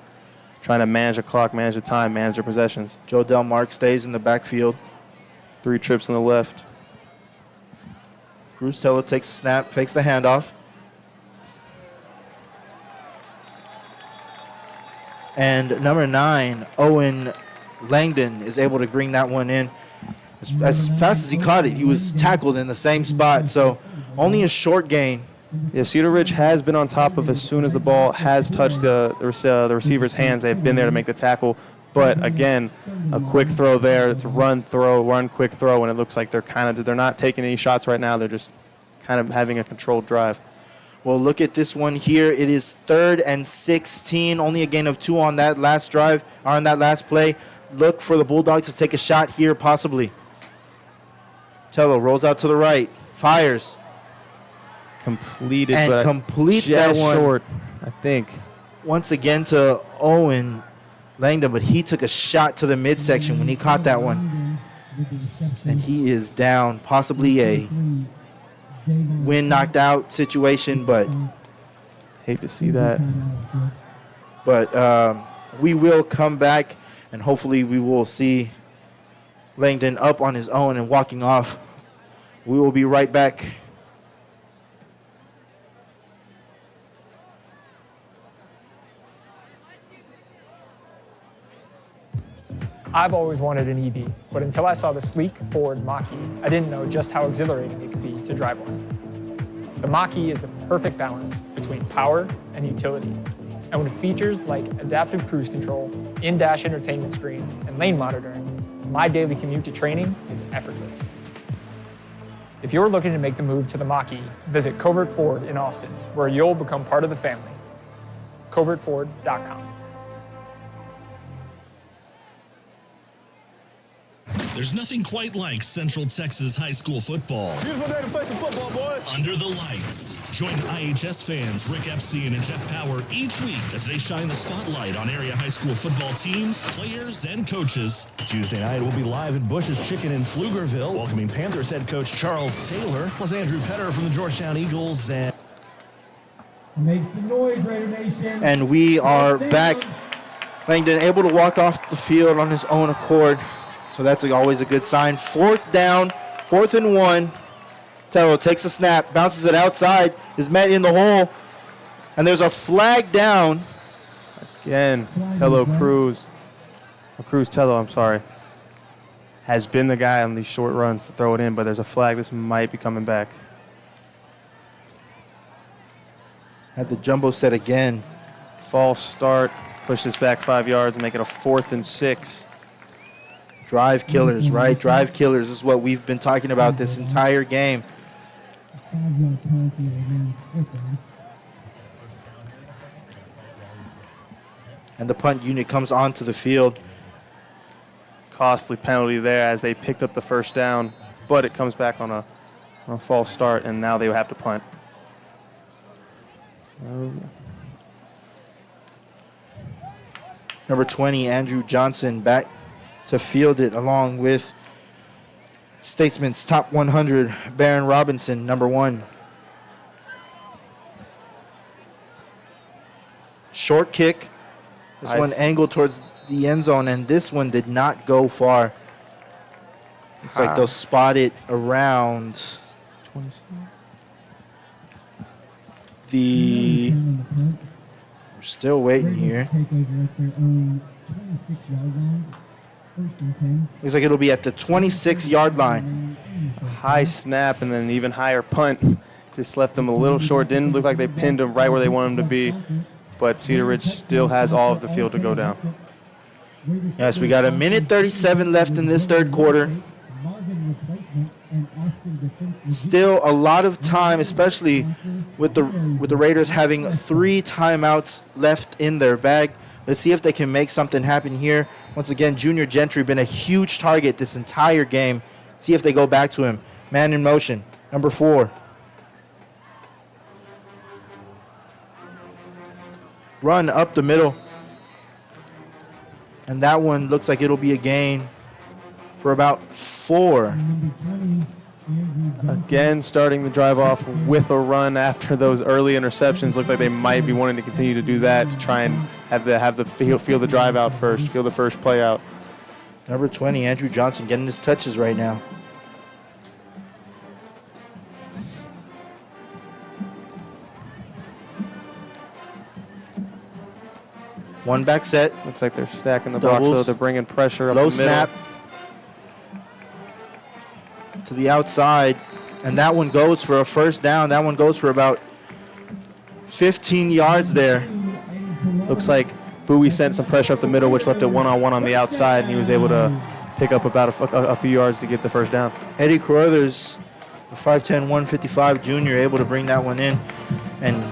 Trying to manage the clock, manage the time, manage their possessions. Joe Delmark stays in the backfield. 3 trips on the left. Cruz Tello takes a snap, fakes the handoff. And number 9, Owen Langdon, is able to bring that one in. As fast as he caught it, he was tackled in the same spot. So only a short gain. Yeah, Cedar Ridge has been on top of as soon as the ball has touched the receiver's hands. They've been there to make the tackle. But, again, a quick throw there. It's run, quick throw, and it looks like they're not taking any shots right now. They're just kind of having a controlled drive. Well, look at this one here. It is 3rd and 16, only a gain of 2 on that last drive, or on that last play. Look for the Bulldogs to take a shot here, possibly. Tello rolls out to the right, fires. Completed, and but completes that one. Short, I think. Once again to Owen Langdon, but he took a shot to the midsection when he caught that one. And he is down, possibly a win knocked out situation, but hate to see that. But we will come back, and hopefully we will see Langdon up on his own and walking off. We will be right back. I've always wanted an EV, but until I saw the sleek Ford Mach-E, I didn't know just how exhilarating it could be to drive one. The Mach-E is the perfect balance between power and utility. And with features like adaptive cruise control, in-dash entertainment screen, and lane monitoring, my daily commute to training is effortless. If you're looking to make the move to the Mach-E, visit Covert Ford in Austin, where you'll become part of the family. CovertFord.com. There's nothing quite like Central Texas high school football. Beautiful day to play some football, boys. Under the lights. Join iHS fans Rick Epstein and Jeff Power each week as they shine the spotlight on area high school football teams, players, and coaches. Tuesday night, we'll be live at Bush's Chicken in Pflugerville, welcoming Panthers head coach Charles Taylor, plus Andrew Petter from the Georgetown Eagles. And make some noise, Raider Nation. And we are back. Langdon able to walk off the field on his own accord. So that's always a good sign. 4th down, 4th and 1. Tello takes a snap, bounces it outside, is met in the hole, and there's a flag down. Again, Tello Cruz. Cruz Tello, I'm sorry. has been the guy on these short runs to throw it in, but there's a flag. This might be coming back. Had the jumbo set again. False start. Push this back 5 yards and make it a 4th and 6. Drive killers, right? Drive killers is what we've been talking about this entire game. And the punt unit comes onto the field. Costly penalty there as they picked up the first down, but it comes back on a false start, and now they will have to punt. Number 20, Andrew Johnson, back to field it along with Statesman's top 100, Baron Robinson, number 1. Short kick. This one angled towards the end zone, and this one did not go far. Looks like they'll spot it around the... We're still waiting here. Looks like it'll be at the 26-yard line. High snap and then an even higher punt. Just left them a little short. Didn't look like they pinned them right where they wanted them to be. But Cedar Ridge still has all of the field to go down. Yes, we got a minute 37 left in this third quarter. Still a lot of time, especially with the Raiders having 3 timeouts left in their bag. Let's see if they can make something happen here. Once again, Junior Gentry been a huge target this entire game. See if they go back to him. Man in motion, number 4. Run up the middle. And that one looks like it'll be a gain for about 4. Again, starting the drive off with a run after those early interceptions. Look like they might be wanting to continue to do that to try and have the feel the drive out first, feel the first play out. Number 20, Andrew Johnson, getting his touches right now. One back set. Looks like they're stacking the box, so they're bringing pressure up the middle. middle. Low snap to the outside, and that one goes for a first down. That one goes for about 15 yards there. Looks like Bowie sent some pressure up the middle, which left it one-on-one on the outside, and he was able to pick up about a few yards to get the first down. Eddie Carruthers, a 5'10", 155 junior, able to bring that one in and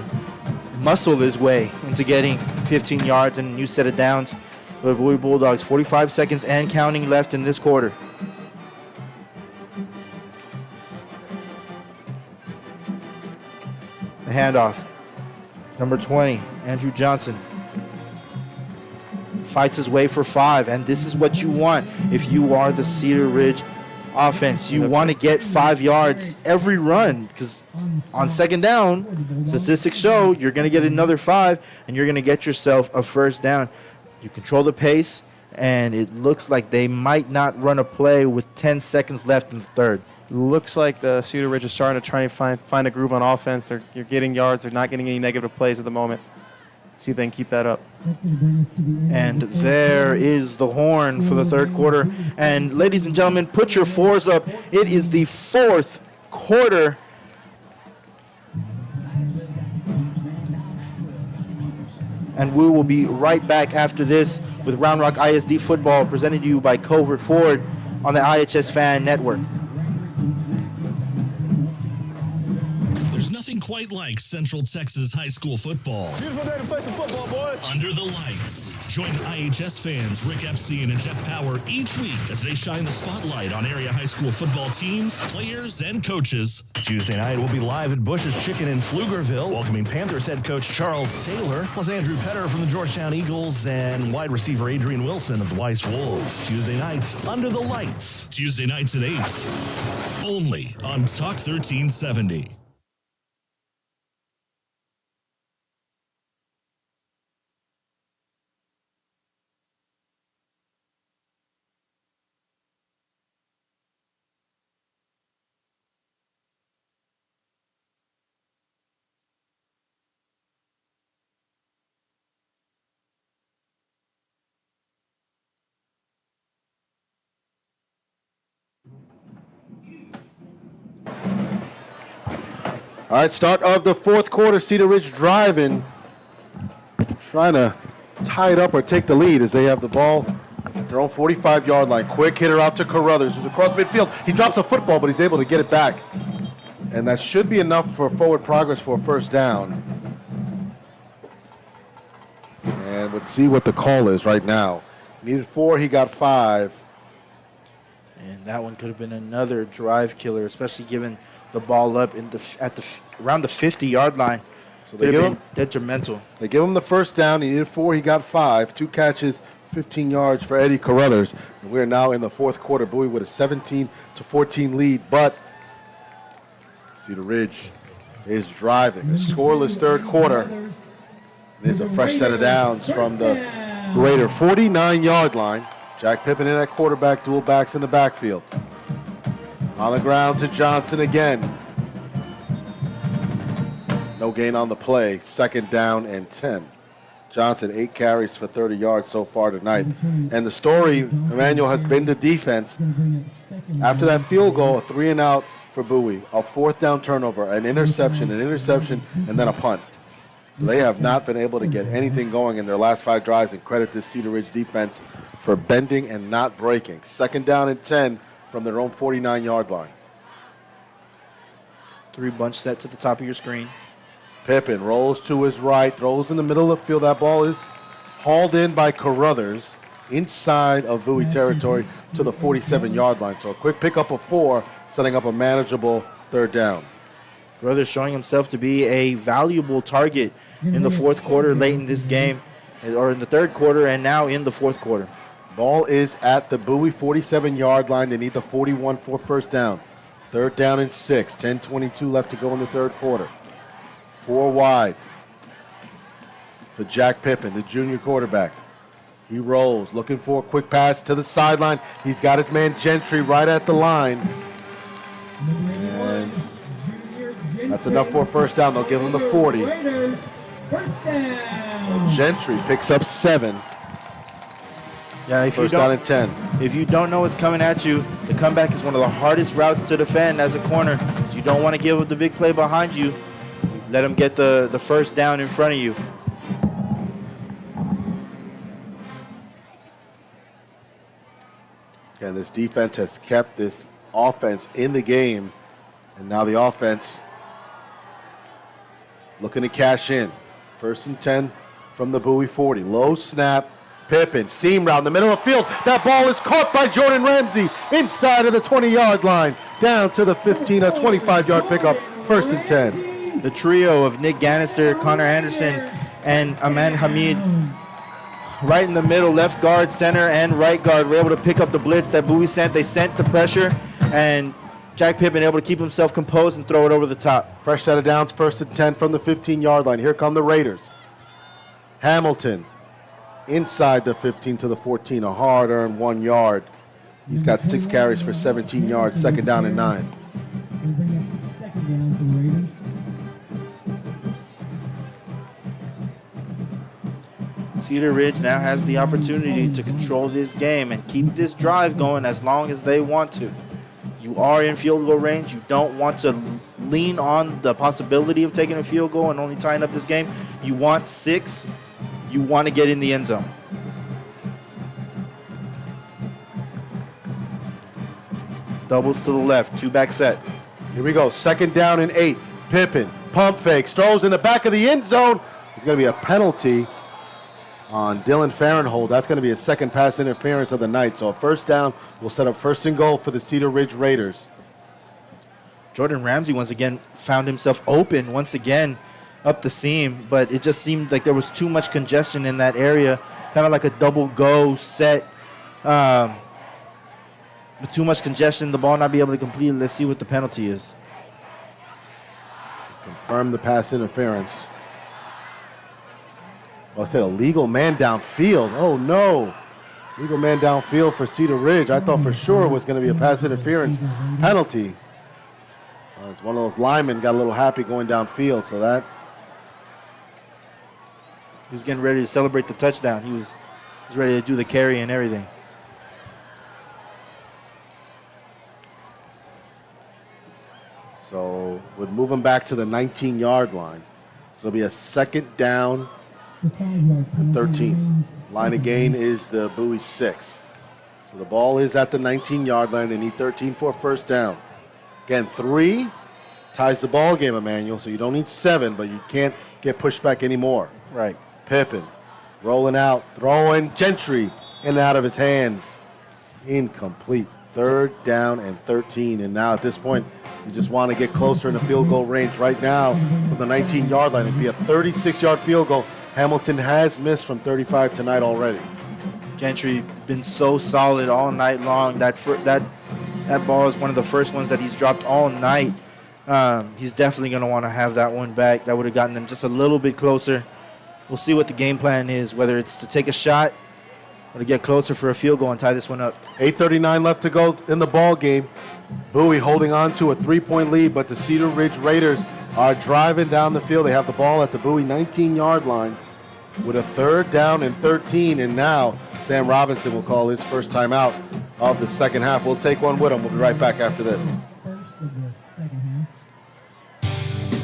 muscle his way into getting 15 yards and a new set of downs for the Bowie Bulldogs. 45 seconds and counting left in this quarter. The handoff. Number 20, Andrew Johnson. Fights his way for 5, and this is what you want if you are the Cedar Ridge offense. You want to get 5 yards every run, because on second down, statistics show you're going to get another 5, and you're going to get yourself a first down. You control the pace, and it looks like they might not run a play with 10 seconds left in the third. Looks like the Cedar Ridge is starting to try and find a groove on offense. You're getting yards. They're not getting any negative plays at the moment. See if they can keep that up. And there is the horn for the third quarter. And ladies and gentlemen, put your 4s up. It is the fourth quarter. And we will be right back after this with Round Rock ISD football presented to you by Covert Ford on the iHSFAN network. There's nothing quite like Central Texas high school football. Beautiful day to play some football, boys. Under the lights. Join IHS fans Rick Epstein and Jeff Power each week as they shine the spotlight on area high school football teams, players, and coaches. Tuesday night, we'll be live at Bush's Chicken in Pflugerville, welcoming Panthers head coach Charles Taylor, plus Andrew Petter from the Georgetown Eagles and wide receiver Adrian Wilson of the Weiss Wolves. Tuesday nights, Under the Lights. Tuesday nights at 8. Only on Talk 1370. All right, start of the fourth quarter. Cedar Ridge driving, trying to tie it up or take the lead as they have the ball at their own 45-yard line. Quick hitter out to Carruthers, who's across midfield. He drops a football, but he's able to get it back. And that should be enough for forward progress for a first down. And let's see what the call is right now. Needed 4, he got 5. And that one could have been another drive killer, especially given the ball up around the 50-yard line. So they give him detrimental. They give him the first down. He needed 4, he got 5. 2 catches, 15 yards for Eddie Carruthers. And we're now in the fourth quarter. Bowie with a 17-14 lead, but Cedar Ridge is driving. A scoreless third quarter. There's a fresh set of downs from the Raider 49-yard line. Jack Pippen in at quarterback, dual backs in the backfield. On the ground to Johnson again. No gain on the play. Second down and 10. Johnson, 8 carries for 30 yards so far tonight. And the story, Emmanuel, has been the defense. After that field goal, a 3-and-out for Bowie, a fourth down turnover, an interception, and then a punt. So they have not been able to get anything going in their last 5 drives, and credit this Cedar Ridge defense for bending and not breaking. Second down and 10 from their own 49-yard line. 3 bunch set to the top of your screen. Pippen rolls to his right, throws in the middle of the field. That ball is hauled in by Carruthers inside of Bowie territory to the 47-yard line. So a quick pickup of 4, setting up a manageable third down. Carruthers showing himself to be a valuable target in the fourth quarter, late in this game, or in the third quarter, and now in the fourth quarter. Ball is at the Bowie 47-yard line. They need the 41 for first down. Third down and 6. 10:22 left to go in the third quarter. 4 wide for Jack Pippen, the junior quarterback. He rolls, looking for a quick pass to the sideline. He's got his man Gentry right at the line. And that's enough for a first down. They'll give him the 40. So Gentry picks up 7. Yeah, first down and 10. If you don't know what's coming at you, the comeback is one of the hardest routes to defend as a corner. You don't want to give up the big play behind you. Let them get the first down in front of you. And this defense has kept this offense in the game. And now the offense looking to cash in. First and 10 from the Bowie 40. Low snap. Pippen, seam route in the middle of the field. That ball is caught by Jordan Ramsey inside of the 20-yard line. Down to the 15, a 25-yard pickup. First and 10. The trio of Nick Gannister, Connor Anderson, and Aman Hamid right in the middle, left guard, center, and right guard were able to pick up the blitz that Bowie sent. They sent the pressure, and Jack Pippen able to keep himself composed and throw it over the top. Fresh set of downs, first and 10 from the 15-yard line. Here come the Raiders. Hamilton inside the 15 to the 14, a hard-earned 1 yard. He's got 6 carries for 17 yards, second down and 9. Cedar Ridge now has the opportunity to control this game and keep this drive going as long as they want to. You are in field goal range. You don't want to lean on the possibility of taking a field goal and only tying up this game. You want 6. You want to get in the end zone. Doubles to the left, 2-back set. Here we go, second down and 8. Pippen, pump fakes, throws in the back of the end zone. There's going to be a penalty on Dylan Farrenhold. That's going to be a second pass interference of the night. So a first down will set up first and goal for the Cedar Ridge Raiders. Jordan Ramsey once again found himself open once again up the seam, but it just seemed like there was too much congestion in that area, kind of like a double go set. With too much congestion, the ball not be able to complete it. Let's see what the penalty is. Confirm the pass interference. Well, I said a legal man downfield. Oh, no. Legal man downfield for Cedar Ridge. I thought for sure it was going to be a pass interference penalty. It's one of those linemen got a little happy going downfield, so that. He was getting ready to celebrate the touchdown. He was ready to do the carry and everything. So would move them back to the 19-yard line. So it'll be a second down and 13. Line of gain is the Bowie 6. So the ball is at the 19-yard line. They need 13 for a first down. Again, 3 ties the ball game, Emmanuel, so you don't need 7, but you can't get pushed back anymore. Right. Pippen rolling out, throwing Gentry in and out of his hands. Incomplete. Third down and 13. And now at this point, you just want to get closer in the field goal range. Right now, from the 19-yard line, it'd be a 36-yard field goal. Hamilton has missed from 35 tonight already. Gentry been so solid all night long. That ball is one of the first ones that he's dropped all night. He's definitely going to want to have that one back. That would have gotten them just a little bit closer. We'll see what the game plan is, whether it's to take a shot or to get closer for a field goal and tie this one up. 8:39 left to go in the ball game. Bowie holding on to a 3-point lead, but the Cedar Ridge Raiders are driving down the field. They have the ball at the Bowie 19-yard line with a third down and 13. And now Sam Robinson will call his first timeout of the second half. We'll take one with him. We'll be right back after this.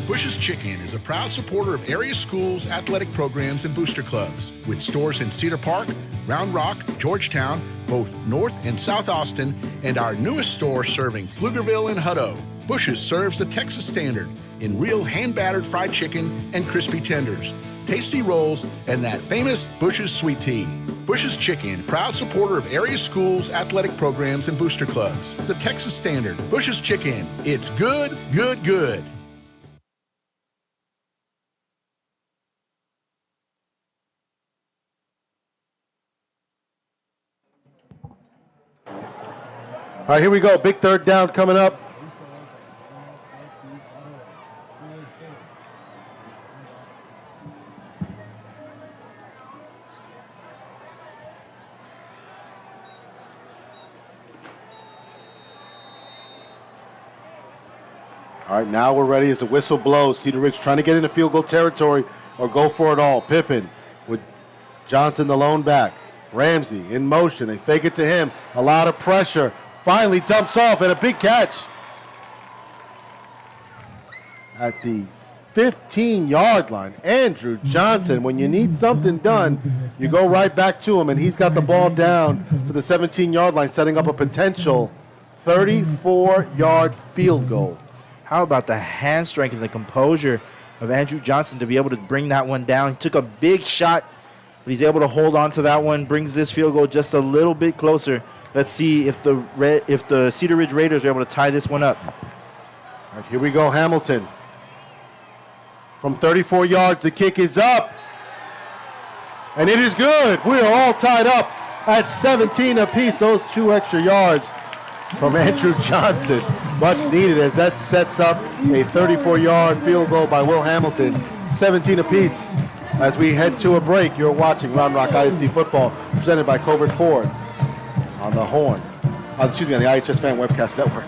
Bush's Chicken is a proud supporter of area schools, athletic programs, and booster clubs. With stores in Cedar Park, Round Rock, Georgetown, both North and South Austin, and our newest store serving Pflugerville and Hutto. Bush's serves the Texas standard in real hand-battered fried chicken and crispy tenders, tasty rolls, and that famous Bush's sweet tea. Bush's Chicken, proud supporter of area schools, athletic programs, and booster clubs. The Texas standard. Bush's Chicken. It's good, good, good. All right, here we go. Big third down coming up. All right, now we're ready as the whistle blows. Cedar Ridge trying to get into field goal territory or go for it all. Pippen with Johnson, the lone back. Ramsey in motion. They fake it to him. A lot of pressure. Finally dumps off and a big catch at the 15-yard line. Andrew Johnson, when you need something done, you go right back to him, and he's got the ball down to the 17-yard line, setting up a potential 34-yard field goal. How about the hand strength and the composure of Andrew Johnson to be able to bring that one down? He took a big shot, but he's able to hold on to that one, brings this field goal just a little bit closer. Let's see if the Cedar Ridge Raiders are able to tie this one up. All right, here we go, Hamilton. From 34 yards, the kick is up. And it is good. We are all tied up at 17 apiece. Those 2 extra yards from Andrew Johnson. Much needed as that sets up a 34-yard field goal by Will Hamilton. 17 apiece. As we head to a break, you're watching Round Rock ISD football presented by Covert Ford. On the horn. On the iHSFAN Webcast Network.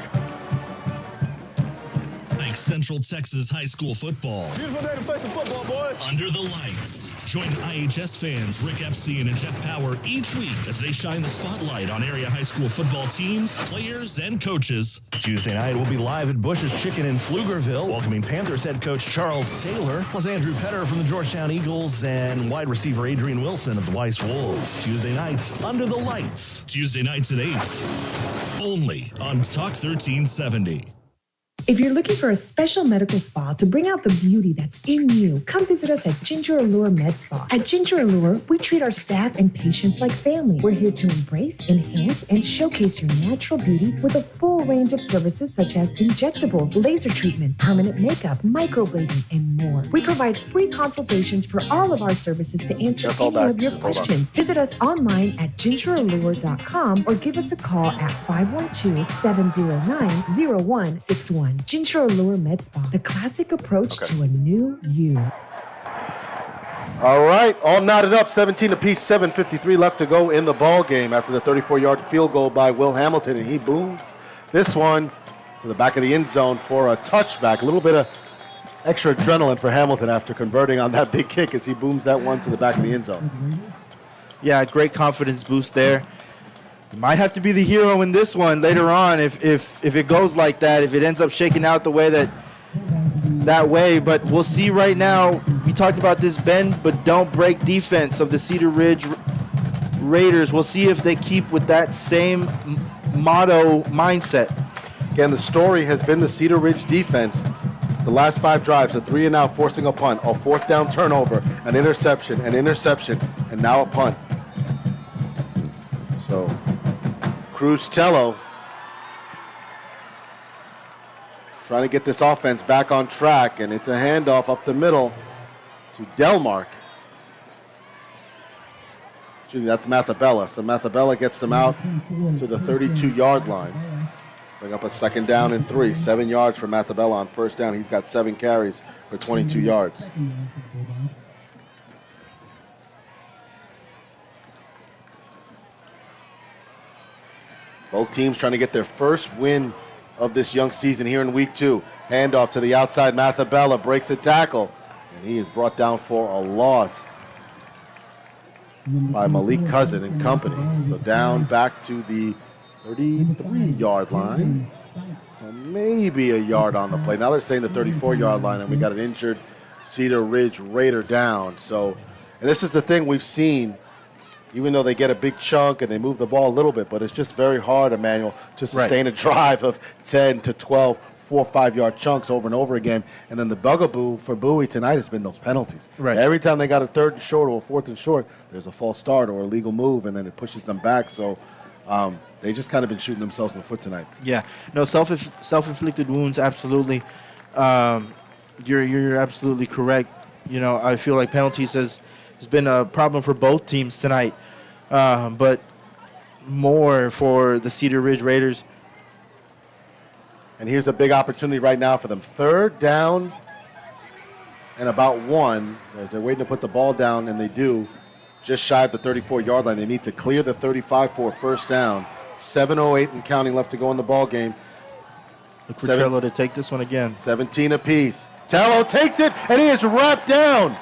Like Central Texas high school football. Beautiful day to play some football, boys. Under the lights. Join IHS fans Rick Epstein and Jeff Power each week as they shine the spotlight on area high school football teams, players, and coaches. Tuesday night, we'll be live at Bush's Chicken in Pflugerville, welcoming Panthers head coach Charles Taylor, plus Andrew Petter from the Georgetown Eagles and wide receiver Adrian Wilson of the Weiss Wolves. Tuesday nights, Under the Lights. Tuesday nights at 8. Only on Talk 1370. If you're looking for a special medical spa to bring out the beauty that's in you, come visit us at Ginger Allure Med Spa. At Ginger Allure, we treat our staff and patients like family. We're here to embrace, enhance, and showcase your natural beauty with a full range of services such as injectables, laser treatments, permanent makeup, microblading, and more. We provide free consultations for all of our services to answer any of your questions. Visit us online at gingerallure.com or give us a call at 512-709-0161. Ginger Allure Med Spa, the classic approach to a new you. All right, all knotted up, 17 apiece, 7:53 left to go in the ball game after the 34-yard field goal by Will Hamilton, and he booms this one to the back of the end zone for a touchback. A little bit of extra adrenaline for Hamilton after converting on that big kick as he booms that one to the back of the end zone. Yeah, great confidence boost there. Might have to be the hero in this one later on if it goes like that, if it ends up shaking out the way that way. But we'll see right now. We talked about this bend but don't break defense of the Cedar Ridge Raiders. We'll see if they keep with that same motto mindset. Again, the story has been the Cedar Ridge defense. The last 5 drives, a 3-and-out, forcing a punt, a 4th down turnover, an interception, and now a punt. So, Cruz-Tello trying to get this offense back on track, and it's a handoff up the middle to Delmark. Excuse me, that's Mathabella. So Mathabella gets them out to the 32-yard line. Bring up a 2nd down and 3. 7 yards for Mathabella on 1st down. He's got 7 carries for 22 yards. Both teams trying to get their first win of this young season here in week 2. Handoff to the outside. Mathabella breaks a tackle, and he is brought down for a loss by Malik Cousin and company. So down back to the 33-yard line. So maybe a yard on the play. Now they're saying the 34-yard line, and we got an injured Cedar Ridge Raider down. So, and this is the thing we've seen, even though they get a big chunk and they move the ball a little bit, but it's just very hard, Emmanuel, to sustain a drive of 10 to 12, 4 or 5 yard chunks over and over again. And then the bugaboo for Bowie tonight has been those penalties. Right. Every time they got a 3rd and short or a 4th and short, there's a false start or a legal move, and then it pushes them back. So they just kind of been shooting themselves in the foot tonight. Yeah, no, self-inflicted wounds, absolutely. You're absolutely correct. You know, I feel like penalties has been a problem for both teams tonight, but more for the Cedar Ridge Raiders. And here's a big opportunity right now for them. 3rd down and about 1 as they're waiting to put the ball down, and they do. Just shy of the 34-yard line. They need to clear the 35 for a 1st down. 7:08 and counting left to go in the ball game. Look for Tello to take this one again. 17 apiece. Tello takes it, and he is wrapped down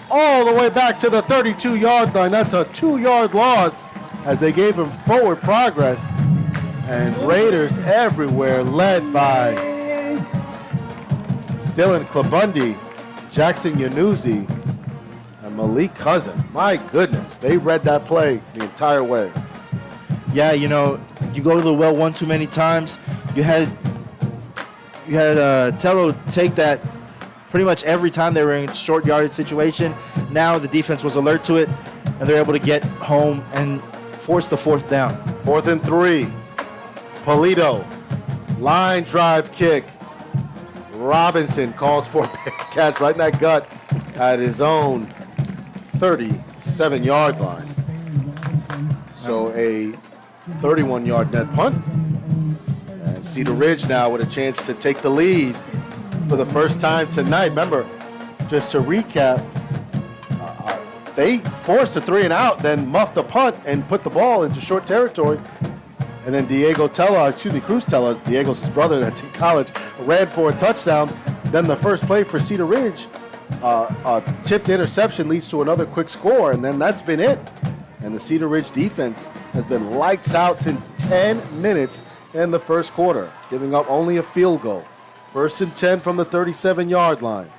all the way back to the 32-yard line. That's a 2-yard loss as they gave him forward progress. And Raiders everywhere, led by Dylan Klabundi, Jackson Yanuzzi, and Malik Cousin. My goodness, they read that play the entire way. Yeah, you know, you go to the well one too many times. You had Tello take that pretty much every time they were in short yardage situation. Now the defense was alert to it, and they're able to get home and force the 4th down. 4th and 3. Polito, line drive kick. Robinson calls for a catch right in that gut at his own 37-yard line. So a 31-yard net punt. And Cedar Ridge now with a chance to take the lead for the first time tonight. Remember, just to recap, they forced a 3-and-out, then muffed the punt and put the ball into short territory. And then Cruz Tello, Diego's his brother that's in college, ran for a touchdown. Then the first play for Cedar Ridge, a tipped interception leads to another quick score, and then that's been it. And the Cedar Ridge defense has been lights out since 10 minutes in the first quarter, giving up only a field goal. 1st and 10 from the 37-yard line.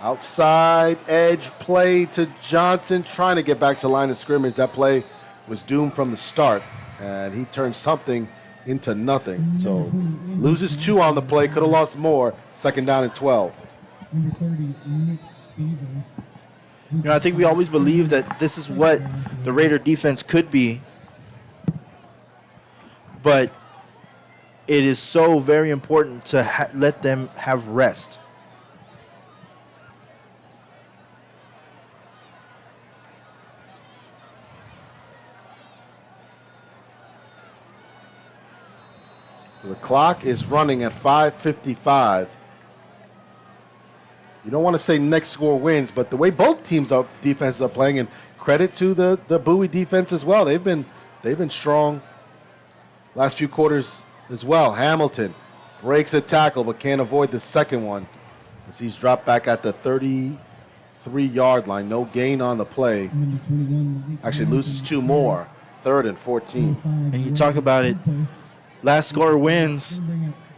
Outside edge play to Johnson, trying to get back to line of scrimmage. That play was doomed from the start, and he turned something into nothing. So loses 2 on the play, could have lost more. 2nd down and 12. You know, I think we always believe that this is what the Raider defense could be, but it is so very important to let them have rest. So the clock is running at 5:55. You don't want to say next score wins, but the way both defenses are playing, and credit to the Bowie defense as well. They've been strong last few quarters as well. Hamilton breaks a tackle but can't avoid the second one as he's dropped back at the 3-yard line. No gain on the play. Actually loses 2 more. 3rd and 14. And you talk about it, last score wins.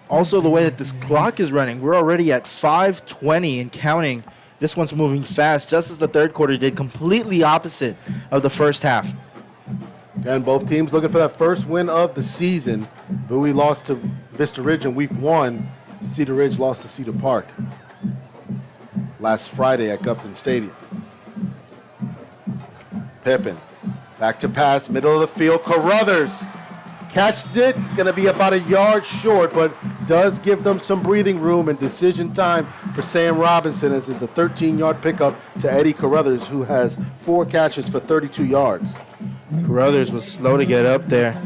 Also, the way that this clock is running, we're already at 5:20 and counting. This one's moving fast, just as the third quarter did, completely opposite of the first half. Again, both teams looking for that first win of the season. Bowie lost to Vista Ridge in week 1. Cedar Ridge lost to Cedar Park last Friday at Gupton Stadium. Pippin, back to pass, middle of the field. Carruthers catches it. It's going to be about a yard short, but does give them some breathing room and decision time for Sam Robinson, as it's a 13-yard pickup to Eddie Carruthers, who has 4 catches for 32 yards. Carruthers was slow to get up there.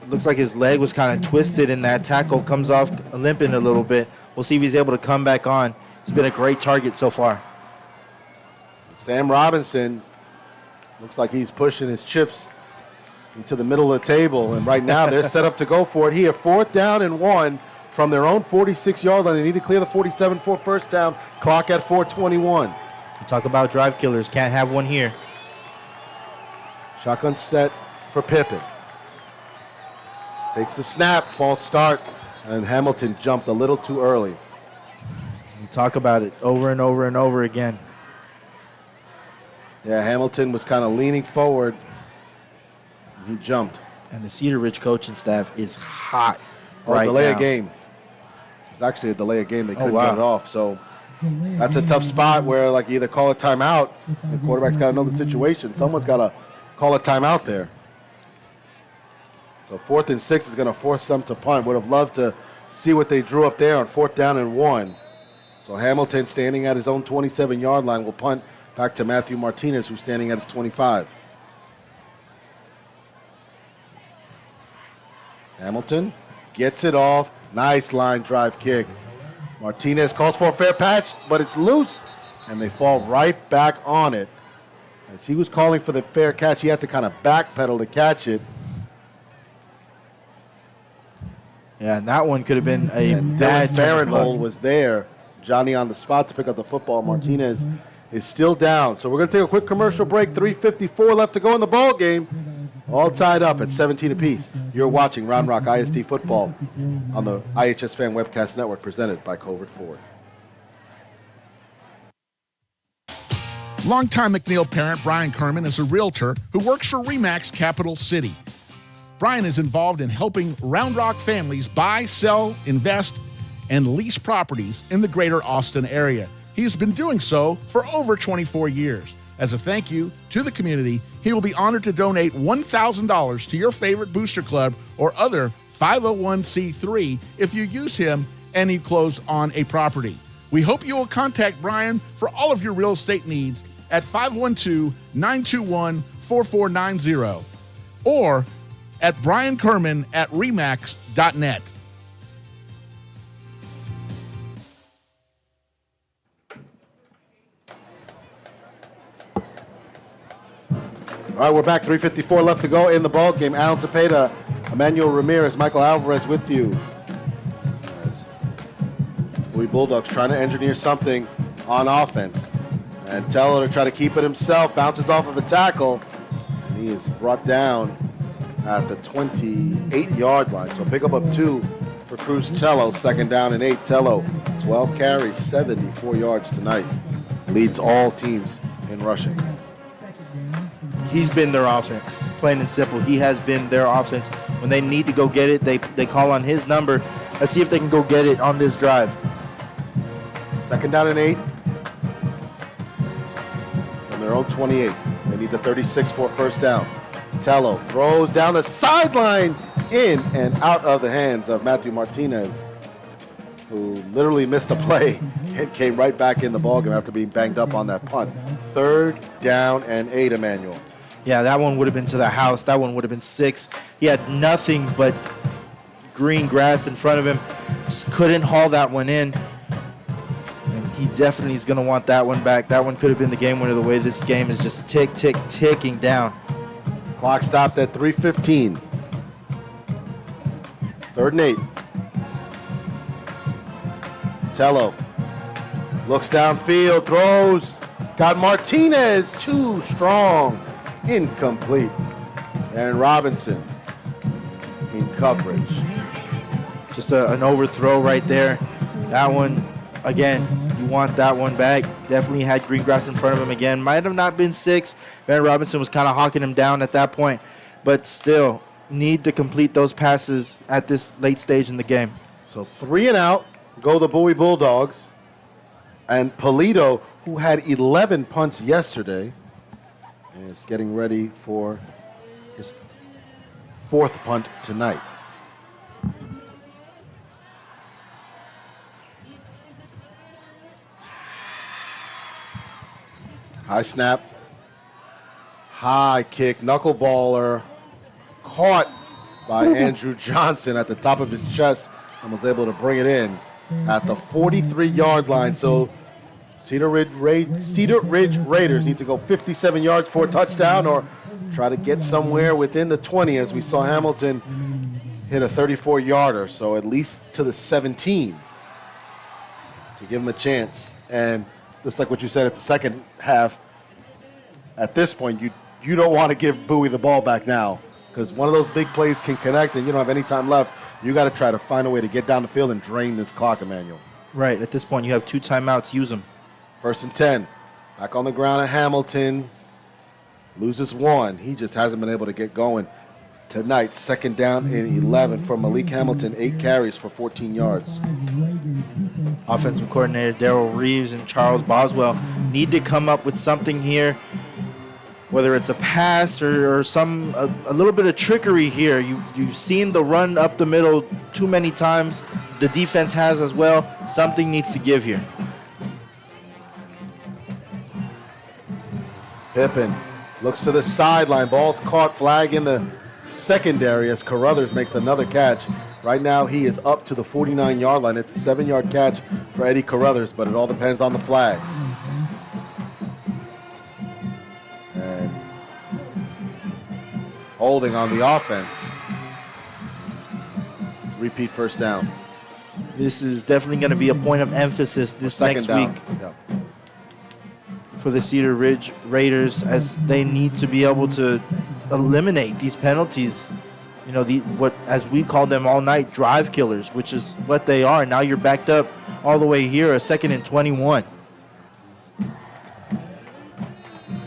Looks like his leg was kind of twisted in that tackle. Comes off limping a little bit. We'll see if he's able to come back on. He's been a great target so far. Sam Robinson looks like he's pushing his chips into the middle of the table, and right now they're set up to go for it here. 4th down and 1 from their own 46-yard line. They need to clear the 47 for first down. Clock at 4:21. You talk about drive killers. Can't have one here. Shotgun set for Pippin. Takes the snap, false start, and Hamilton jumped a little too early. You talk about it over and over and over again. Yeah, Hamilton was kind of leaning forward. He jumped. And the Cedar Ridge coaching staff is hot delay now. of game. It's actually a delay of game. They couldn't get it off. So that's a tough spot where, like, either call a timeout. The quarterback's got to know the situation. Someone's got to call a timeout there. So 4th and 6 is going to force them to punt. Would have loved to see what they drew up there on 4th down and 1. So Hamilton, standing at his own 27-yard line, will punt back to Matthew Martinez, who's standing at his 25. Hamilton gets it off. Nice line drive kick. Martinez calls for a fair patch, but it's loose, and they fall right back on it. As he was calling for the fair catch, he had to kind of backpedal to catch it. Yeah, and that one could have been a And bad Dylan turn. Farrenhold was there. Johnny on the spot to pick up the football. Martinez is still down. So we're going to take a quick commercial break. 3:54 left to go in the ball game. All tied up at 17 apiece. You're watching Round Rock ISD football on the iHSFAN Webcast Network, presented by Covert Ford. Longtime McNeil parent Brian Kerman is a realtor who works for RE/MAX Capital City. Brian is involved in helping Round Rock families buy, sell, invest, and lease properties in the greater Austin area. He has been doing so for over 24 years. As a thank you to the community, he will be honored to donate $1,000 to your favorite booster club or other 501c3 if you use him and you close on a property. We hope you will contact Brian for all of your real estate needs at 512-921-4490 or at briankerman@remax.net. All right, we're back. 3:54 left to go in the ball game. Alan Cepeda, Emmanuel Ramirez, Michael Alvarez with you. Bowie Bulldogs trying to engineer something on offense. And Tello to try to keep it himself. Bounces off of a tackle. And he is brought down at the 28-yard line. So a pickup of 2 for Cruz Tello. 2nd down and 8. Tello, 12 carries, 74 yards tonight. Leads all teams in rushing. He's been their offense, plain and simple. He has been their offense. When they need to go get it, they call on his number. Let's see if they can go get it on this drive. 2nd down and 8. On their own 28. They need the 36 for a first down. Tello throws down the sideline, in and out of the hands of Matthew Martinez, who literally missed a play and came right back in the ballgame after being banged up on that punt. 3rd down and 8, Emmanuel. Yeah, that one would have been to the house. That one would have been 6. He had nothing but green grass in front of him. Just couldn't haul that one in. And he definitely is going to want that one back. That one could have been the game winner, the way this game is just ticking down. Clock stopped at 3:15. 3rd and 8. Tello looks downfield, throws Got Martinez, too strong. Incomplete. And Robinson in coverage. Just an overthrow right there. That one, again, you want that one back. Definitely had Greengrass in front of him again. Might have not been 6. Van Robinson was kind of hawking him down at that point. But still, need to complete those passes at this late stage in the game. So 3 and out, go the Bowie Bulldogs. And Polito, who had 11 punts yesterday, is getting ready for his 4th punt tonight. High snap, high kick, knuckleballer, caught by Andrew Johnson at the top of his chest and was able to bring it in at the 43-yard line. So Cedar Ridge Raiders need to go 57 yards for a touchdown or try to get somewhere within the 20 as we saw Hamilton hit a 34-yarder. So at least to the 17 to give him a chance. And just like what you said at the second half, at this point, you don't want to give Bowie the ball back now because one of those big plays can connect and you don't have any time left. You got to try to find a way to get down the field and drain this clock, Emmanuel. Right. At this point, you have 2 timeouts. Use them. 1st and 10. Back on the ground at Hamilton. Loses 1. He just hasn't been able to get going tonight. 2nd down and 11 for Malik Hamilton. 8 carries for 14 yards. Offensive coordinator Darrell Reeves and Charles Boswell need to come up with something here, whether it's a pass or a little bit of trickery here. You've seen the run up the middle too many times. The defense has as well. Something needs to give here. Pippen looks to the sideline. Ball's caught, flag in the secondary as Carruthers makes another catch. Right now he is up to the 49-yard line. It's a 7-yard catch for Eddie Carruthers, but it all depends on the flag. And holding on the offense. Repeat 1st down. This is definitely going to be a point of emphasis this next week for the Cedar Ridge Raiders, as they need to be able to eliminate these penalties. You know, what as we call them all night, drive killers, which is what they are. Now you're backed up all the way here, a 2nd and 21.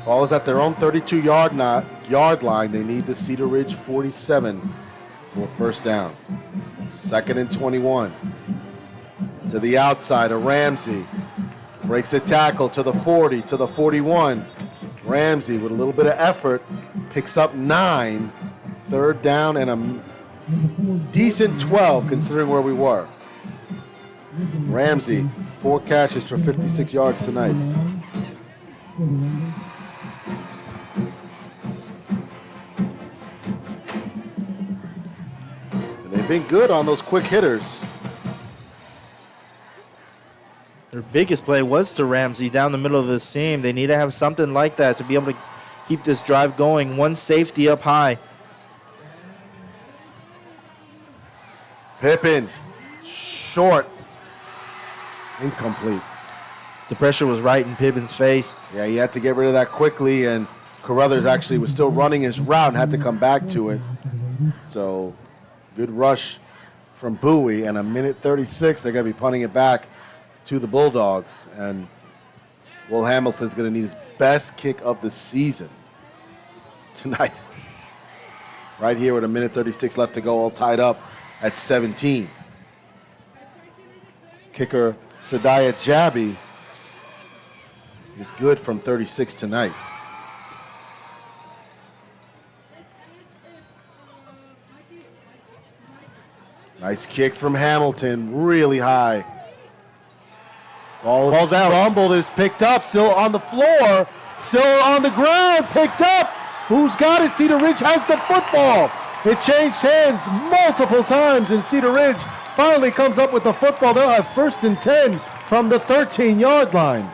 Ball is at their own 32-yard line. They need the Cedar Ridge 47 for 1st down. 2nd and 21. To the outside, a Ramsey. Breaks a tackle to the 40, to the 41. Ramsey with a little bit of effort picks up 9. 3rd down and a decent 12 considering where we were. Ramsey, 4 catches for 56 yards tonight. And they've been good on those quick hitters. Their biggest play was to Ramsey down the middle of the seam. They need to have something like that to be able to keep this drive going. 1 safety up high. Pippen, short, incomplete. The pressure was right in Pippen's face. Yeah, he had to get rid of that quickly, and Carruthers actually was still running his route and had to come back to it. So, good rush from Bowie, and a minute 36, they're going to be punting it back to the Bulldogs. And Will Hamilton's going to need his best kick of the season tonight. Right here with a minute 36 left to go, all tied up at 17. Kicker Sadiya Jabi is good from 36 tonight. Nice kick from Hamilton, really high. Ball's out. Fumbled, is picked up, still on the floor, still on the ground, picked up. Who's got it? Cedar Ridge has the football. It changed hands multiple times, and Cedar Ridge finally comes up with the football. They'll have 1st and 10 from the 13-yard line.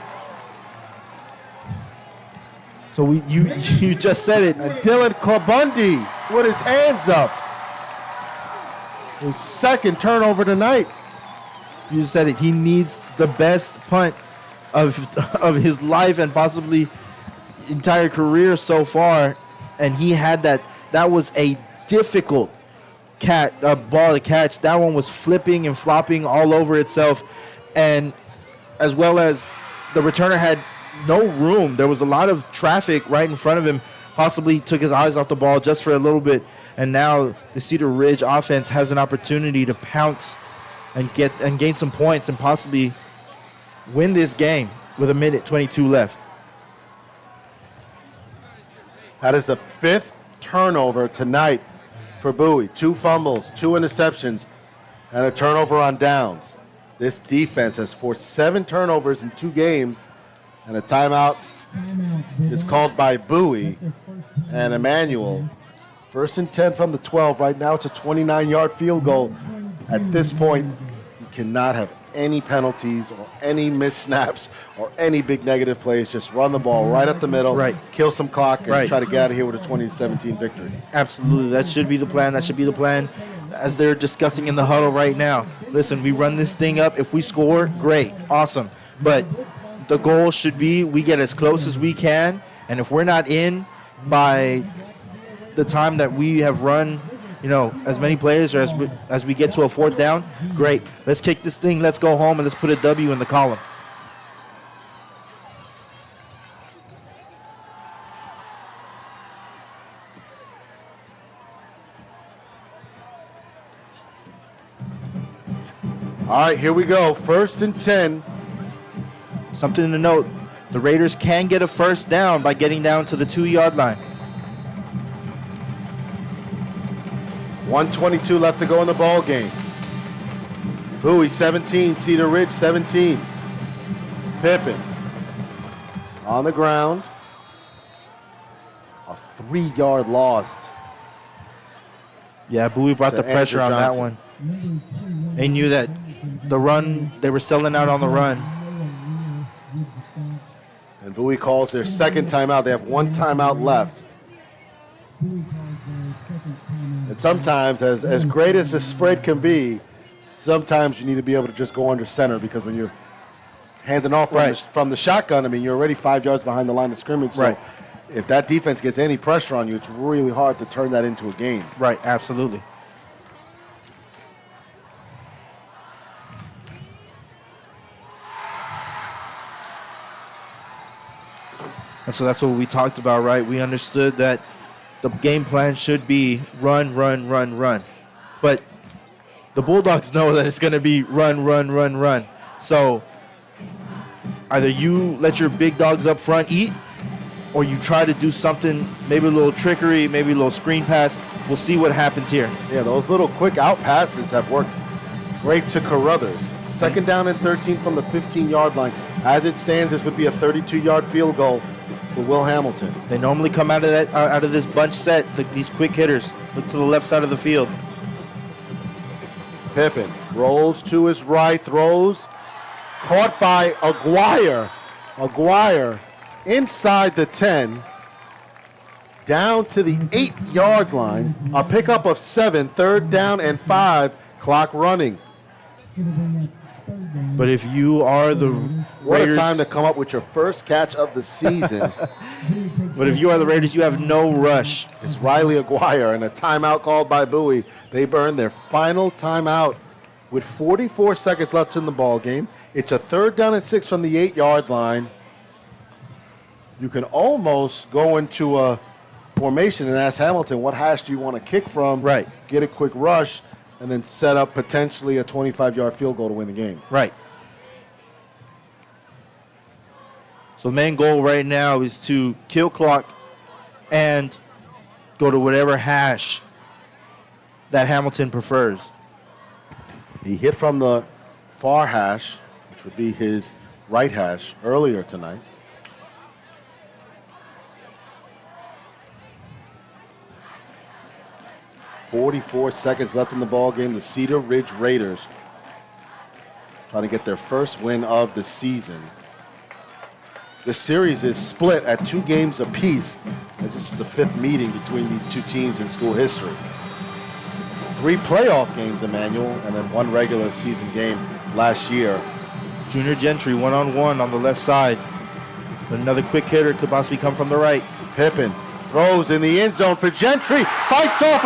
So you just said it. And Dylan Klabundi with his hands up. His 2nd turnover tonight. You just said it. He needs the best punt of his life and possibly entire career so far, and he had that. That was a difficult ball to catch. That one was flipping and flopping all over itself, and as well as the returner had no room. There was a lot of traffic right in front of him. Possibly took his eyes off the ball just for a little bit, and now the Cedar Ridge offense has an opportunity to pounce and gain some points and possibly win this game with 1:22 left. That is the 5th turnover tonight for Bowie. 2 fumbles, 2 interceptions, and a turnover on downs. This defense has forced 7 turnovers in 2 games, and a timeout is called by Bowie and Emmanuel. 1st and 10 from the 12. Right now it's a 29-yard field goal. At this point, you cannot have any penalties or any missed snaps or any big negative plays. Just run the ball right up the middle, kill some clock, and try to get out of here with a 20-17 victory. Absolutely. That should be the plan. That should be the plan as they're discussing in the huddle right now. Listen, we run this thing up. If we score, great, awesome. But the goal should be we get as close as we can, and if we're not in by the time that we have run, as many players or as we get to a 4th down, great. Let's kick this thing, let's go home, and let's put a W in the column. All right, here we go. 1st and 10. Something to note, the Raiders can get a 1st down by getting down to the 2-yard line. 1:22 left to go in the ball game. Bowie 17, Cedar Ridge 17. Pippen on the ground. A 3-yard loss. Yeah, Bowie brought the pressure on that one. They knew that the run, they were selling out on the run. And Bowie calls their 2nd timeout. They have 1 timeout left. And sometimes, as great as the spread can be, sometimes you need to be able to just go under center, because when you're handing off from the shotgun, you're already 5 yards behind the line of scrimmage. So if that defense gets any pressure on you, it's really hard to turn that into a game. Right, absolutely. And so that's what we talked about, right? We understood that the game plan should be run, run, run, run. But the Bulldogs know that it's going to be run, run, run, run. So either you let your big dogs up front eat, or you try to do something, maybe a little trickery, maybe a little screen pass. We'll see what happens here. Yeah, those little quick out passes have worked great to Carruthers. 2nd down and 13 from the 15-yard line. As it stands, this would be a 32-yard field goal for Will Hamilton. They normally come out of this bunch set, these quick hitters. Look to the left side of the field. Pippen rolls to his right, throws, caught by Aguirre. Aguirre inside the 10, down to the 8-yard line. A pickup of 7, 3rd down and 5, clock running. But if you are the What Raiders, a time to come up with your first catch of the season. But if you are the Raiders, you have no rush. It's Riley Aguirre, and a timeout called by Bowie. They burn their final timeout with 44 seconds left in the ball game. It's a 3rd down and 6 from the 8-yard line. You can almost go into a formation and ask Hamilton, what hash do you want to kick from? Right. Get a quick rush, and then set up potentially a 25-yard field goal to win the game. Right. So the main goal right now is to kill clock and go to whatever hash that Hamilton prefers. He hit from the far hash, which would be his right hash, earlier tonight. .44 seconds left in the ball game. The Cedar Ridge Raiders trying to get their first win of the season. The series is split at 2 games apiece. This is the 5th meeting between these 2 teams in school history. 3 playoff games, Emmanuel, and then 1 regular season game last year. Junior Gentry one-on-one on the left side. But another quick hitter could possibly come from the right. Pippen throws in the end zone for Gentry. Fights off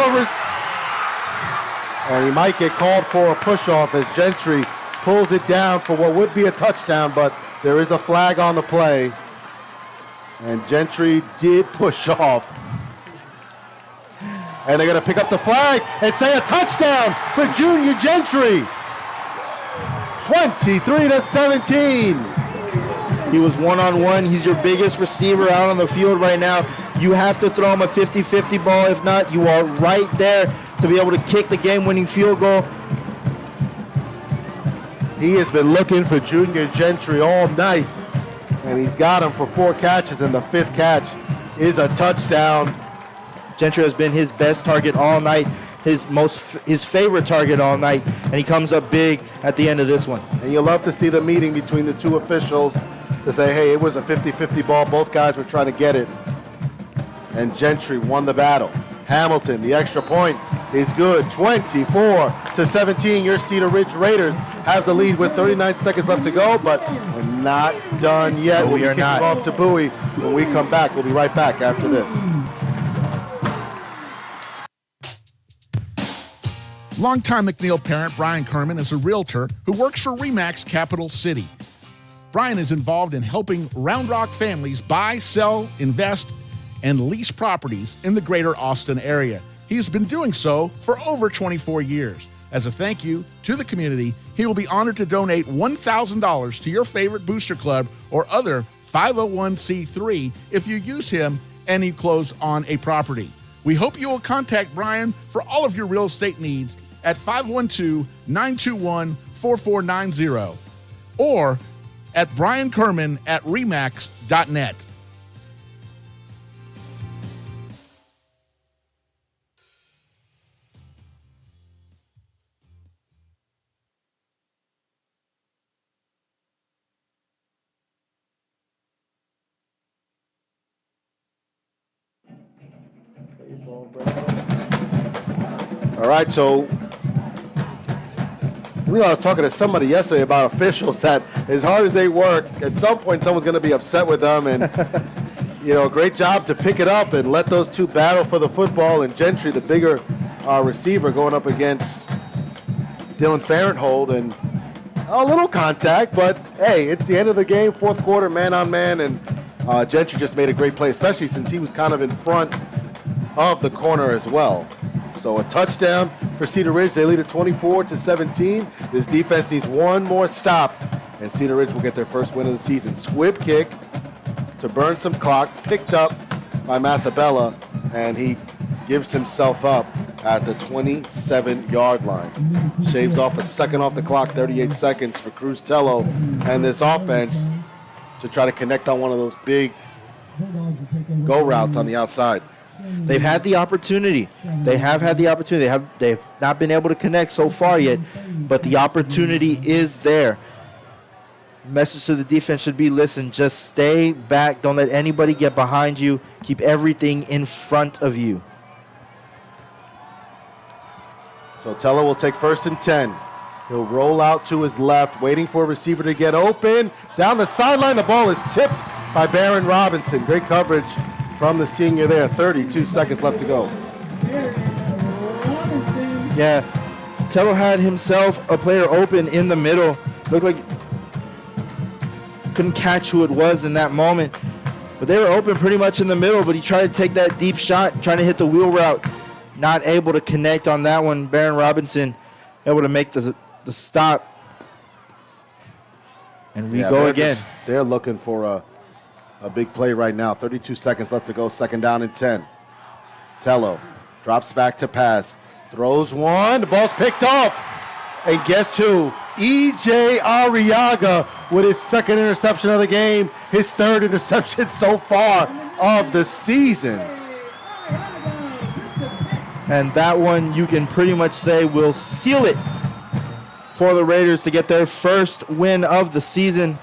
and he might get called for a push-off as Gentry pulls it down for what would be a touchdown, but there is a flag on the play. And Gentry did push off. And they're going to pick up the flag and say a touchdown for Junior Gentry. 23-17. He was one-on-one. He's your biggest receiver out on the field right now. You have to throw him a 50-50 ball. If not, you are right there to be able to kick the game-winning field goal. He has been looking for Junior Gentry all night, and he's got him for 4 catches, and the 5th catch is a touchdown. Gentry has been his best target all night, his favorite target all night, and he comes up big at the end of this one. And you love to see the meeting between the two officials to say, hey, it was a 50-50 ball. Both guys were trying to get it, and Gentry won the battle. Hamilton, the extra point is good. 24-17. Your Cedar Ridge Raiders have the lead with 39 seconds left to go, but we're not done yet. No, we are not. Off to Bowie. When we come back, we'll be right back after this. Longtime McNeil parent Brian Kerman is a realtor who works for RE/MAX Capital City. Brian is involved in helping Round Rock families buy, sell, invest, and lease properties in the greater Austin area. He has been doing so for over 24 years. As a thank you to the community, he will be honored to donate $1,000 to your favorite booster club or other 501c3 if you use him and you close on a property. We hope you will contact Brian for all of your real estate needs at 512-921-4490 or at briankerman@remax.net. All right, so I was talking to somebody yesterday about officials that as hard as they work, at some point someone's going to be upset with them, and great job to pick it up and let those two battle for the football, and Gentry, the bigger receiver, going up against Dylan Farenthold, and a little contact, but hey, it's the end of the game, fourth quarter, man on man, and Gentry just made a great play, especially since he was kind of in front of the corner as well. So a touchdown for Cedar Ridge. They lead at 24-17. This defense needs one more stop, and Cedar Ridge will get their first win of the season. Squib kick to burn some clock, picked up by Mathabella, and he gives himself up at the 27-yard line. Shaves off a second off the clock, 38 seconds for Cruz Tello and this offense to try to connect on one of those big go routes on the outside. They've had the opportunity. They have had the opportunity. They've not been able to connect so far yet, but the opportunity is there. Message to the defense should be, listen, just stay back. Don't let anybody get behind you. Keep everything in front of you. So Teller will take 1st and 10. He'll roll out to his left, waiting for a receiver to get open. Down the sideline, the ball is tipped by Baron Robinson. Great coverage from the senior there. 32 seconds left to go. Yeah, Tello had himself a player open in the middle. Looked like couldn't catch who it was in that moment. But they were open pretty much in the middle, but he tried to take that deep shot, trying to hit the wheel route. Not able to connect on that one. Baron Robinson able to make the stop. And we go again. They're looking for a big play right now. 32 seconds left to go. 2nd down and 10. Tello drops back to pass. Throws one. The ball's picked off. And guess who? E.J. Arriaga with his 2nd interception of the game. His 3rd interception so far of the season. And that one you can pretty much say will seal it for the Raiders to get their first win of the season.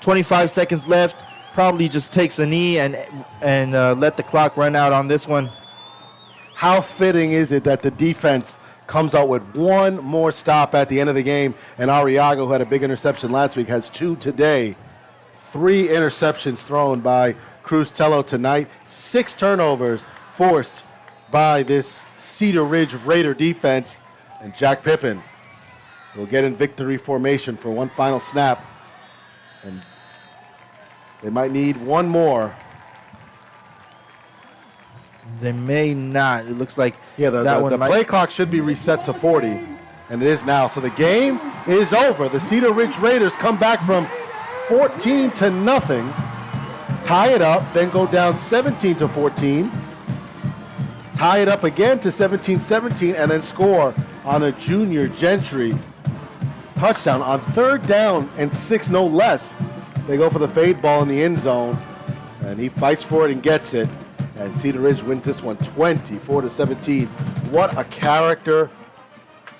25 seconds left. Probably just takes a knee and let the clock run out on this one. How fitting is it that the defense comes out with one more stop at the end of the game. And Arriaga, who had a big interception last week, has 2 today. 3 interceptions thrown by Cruz Tello tonight. 6 turnovers forced by this Cedar Ridge Raider defense. And Jack Pippen will get in victory formation for one final snap. And they might need one more. They may not. It looks like the play clock should be reset to 40, and it is now. So the game is over. The Cedar Ridge Raiders come back from 14-0, tie it up, then go down 17-14, tie it up again to 17-17, and then score on a Junior Gentry touchdown on 3rd down and 6, no less. They go for the fade ball in the end zone, and he fights for it and gets it. And Cedar Ridge wins this one 24-17. What a character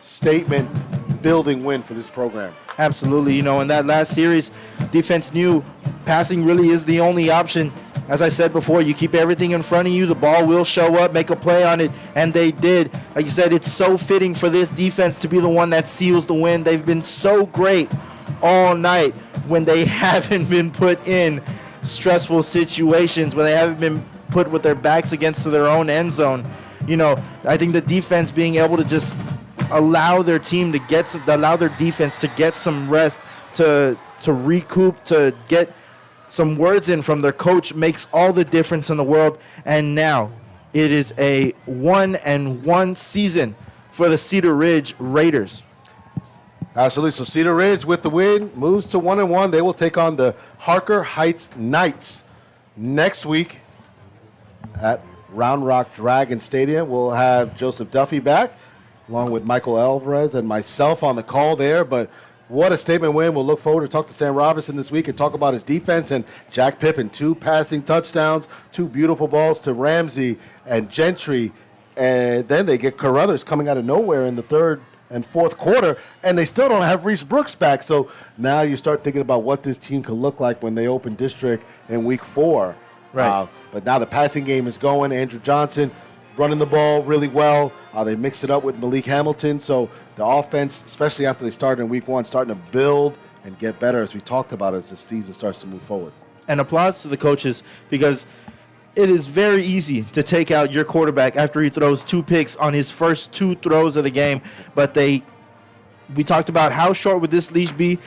statement building win for this program. Absolutely. In that last series, defense knew passing really is the only option. As I said before, you keep everything in front of you, the ball will show up, make a play on it, and they did. Like you said, it's so fitting for this defense to be the one that seals the win. They've been so great all night when they haven't been put in stressful situations, when they haven't been put with their backs against their own end zone. I think the defense being able to just allow their team to allow their defense to get some rest, to recoup, to get some words in from their coach makes all the difference in the world. And now it is a 1-1 season for the Cedar Ridge Raiders. Absolutely. So Cedar Ridge with the win moves to 1-1. They will take on the Harker Heights Knights next week at Round Rock Dragon Stadium. We'll have Joseph Duffy back, along with Michael Alvarez and myself on the call there. But what a statement win. We'll look forward to talk to Sam Robinson this week and talk about his defense. And Jack Pippen, 2 passing touchdowns, 2 beautiful balls to Ramsey and Gentry. And then they get Carruthers coming out of nowhere in the 3rd and 4th quarter, and they still don't have Reese Brooks back. So now you start thinking about what this team could look like when they open district in week 4. Right. But now the passing game is going. Andrew Johnson running the ball really well. They mixed it up with Malik Hamilton. So the offense, especially after they started in week 1, starting to build and get better, as we talked about, as the season starts to move forward. And applause to the coaches, because it is very easy to take out your quarterback after he throws 2 picks on his first 2 throws of the game. But we talked about how short would this leash be.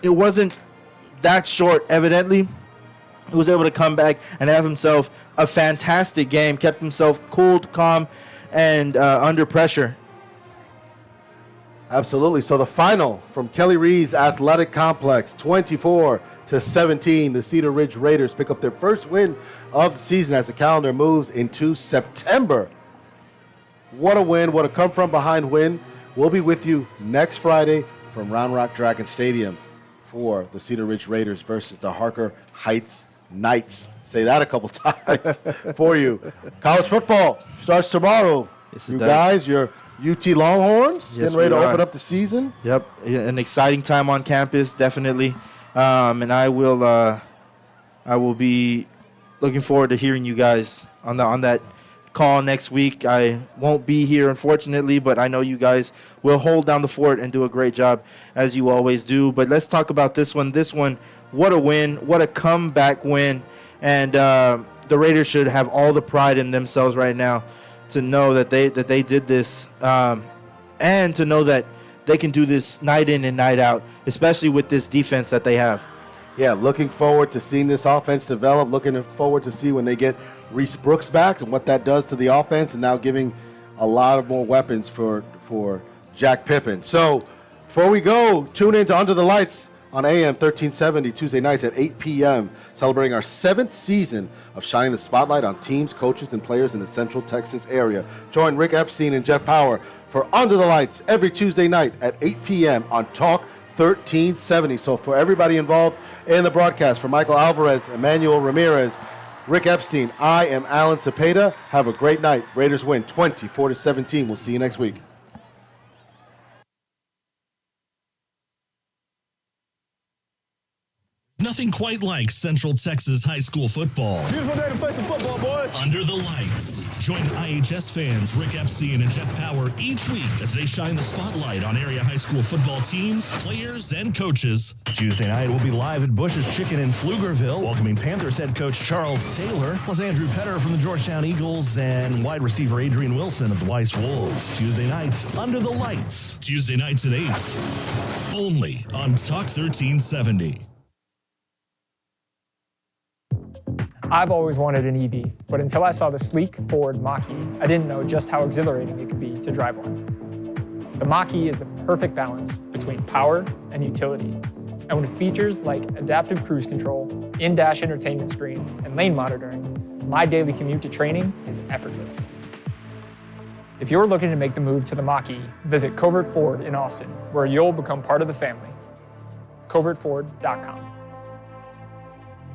It wasn't that short, evidently. He was able to come back and have himself a fantastic game, kept himself cool, calm, and under pressure. Absolutely. So the final from Kelly Reed's Athletic Complex, 24-17. The Cedar Ridge Raiders pick up their first win of the season as the calendar moves into September. What a win. What a come-from-behind win. We'll be with you next Friday from Round Rock Dragon Stadium for the Cedar Ridge Raiders versus the Harker Heights Knights. Say that a couple times for you. College football starts tomorrow. Yes, it you does. guys, your UT Longhorns, Yes, getting ready we to are. open up the season. Yep, an exciting time on campus, definitely. And I will be looking forward to hearing you guys on that call next week. I won't be here, unfortunately, but I know you guys will hold down the fort and do a great job, as you always do. But let's talk about this one. This one, what a win. What a comeback win. And the Raiders should have all the pride in themselves right now to know that they did this, and to know that they can do this night in and night out, especially with this defense that they have. Yeah, looking forward to seeing this offense develop. Looking forward to see when they get Reese Brooks back and what that does to the offense, and now giving a lot of more weapons for Jack Pippen. So before we go, tune in to Under the Lights on AM 1370 Tuesday nights at 8 p.m., celebrating our 7th season of shining the spotlight on teams, coaches, and players in the Central Texas area. Join Rick Epstein and Jeff Power for Under the Lights every Tuesday night at 8 p.m. on Talk 1370. So for everybody involved in the broadcast, for Michael Alvarez, Emmanuel Ramirez, Rick Epstein, I am Alan Cepeda. Have a great night. Raiders win 24-17. We'll see you next week. Nothing quite like Central Texas high school football. Beautiful day to play some football, boys. Under the Lights. Join IHS fans Rick Epstein and Jeff Power each week as they shine the spotlight on area high school football teams, players, and coaches. Tuesday night, we'll be live at Bush's Chicken in Pflugerville, welcoming Panthers head coach Charles Taylor, plus Andrew Petter from the Georgetown Eagles and wide receiver Adrian Wilson of the Weiss Wolves. Tuesday nights, Under the Lights. Tuesday nights at 8. Only on Talk 1370. I've always wanted an EV, but until I saw the sleek Ford Mach-E, I didn't know just how exhilarating it could be to drive one. The Mach-E is the perfect balance between power and utility. And with features like adaptive cruise control, in-dash entertainment screen, and lane monitoring, my daily commute to training is effortless. If you're looking to make the move to the Mach-E, visit Covert Ford in Austin, where you'll become part of the family. CovertFord.com.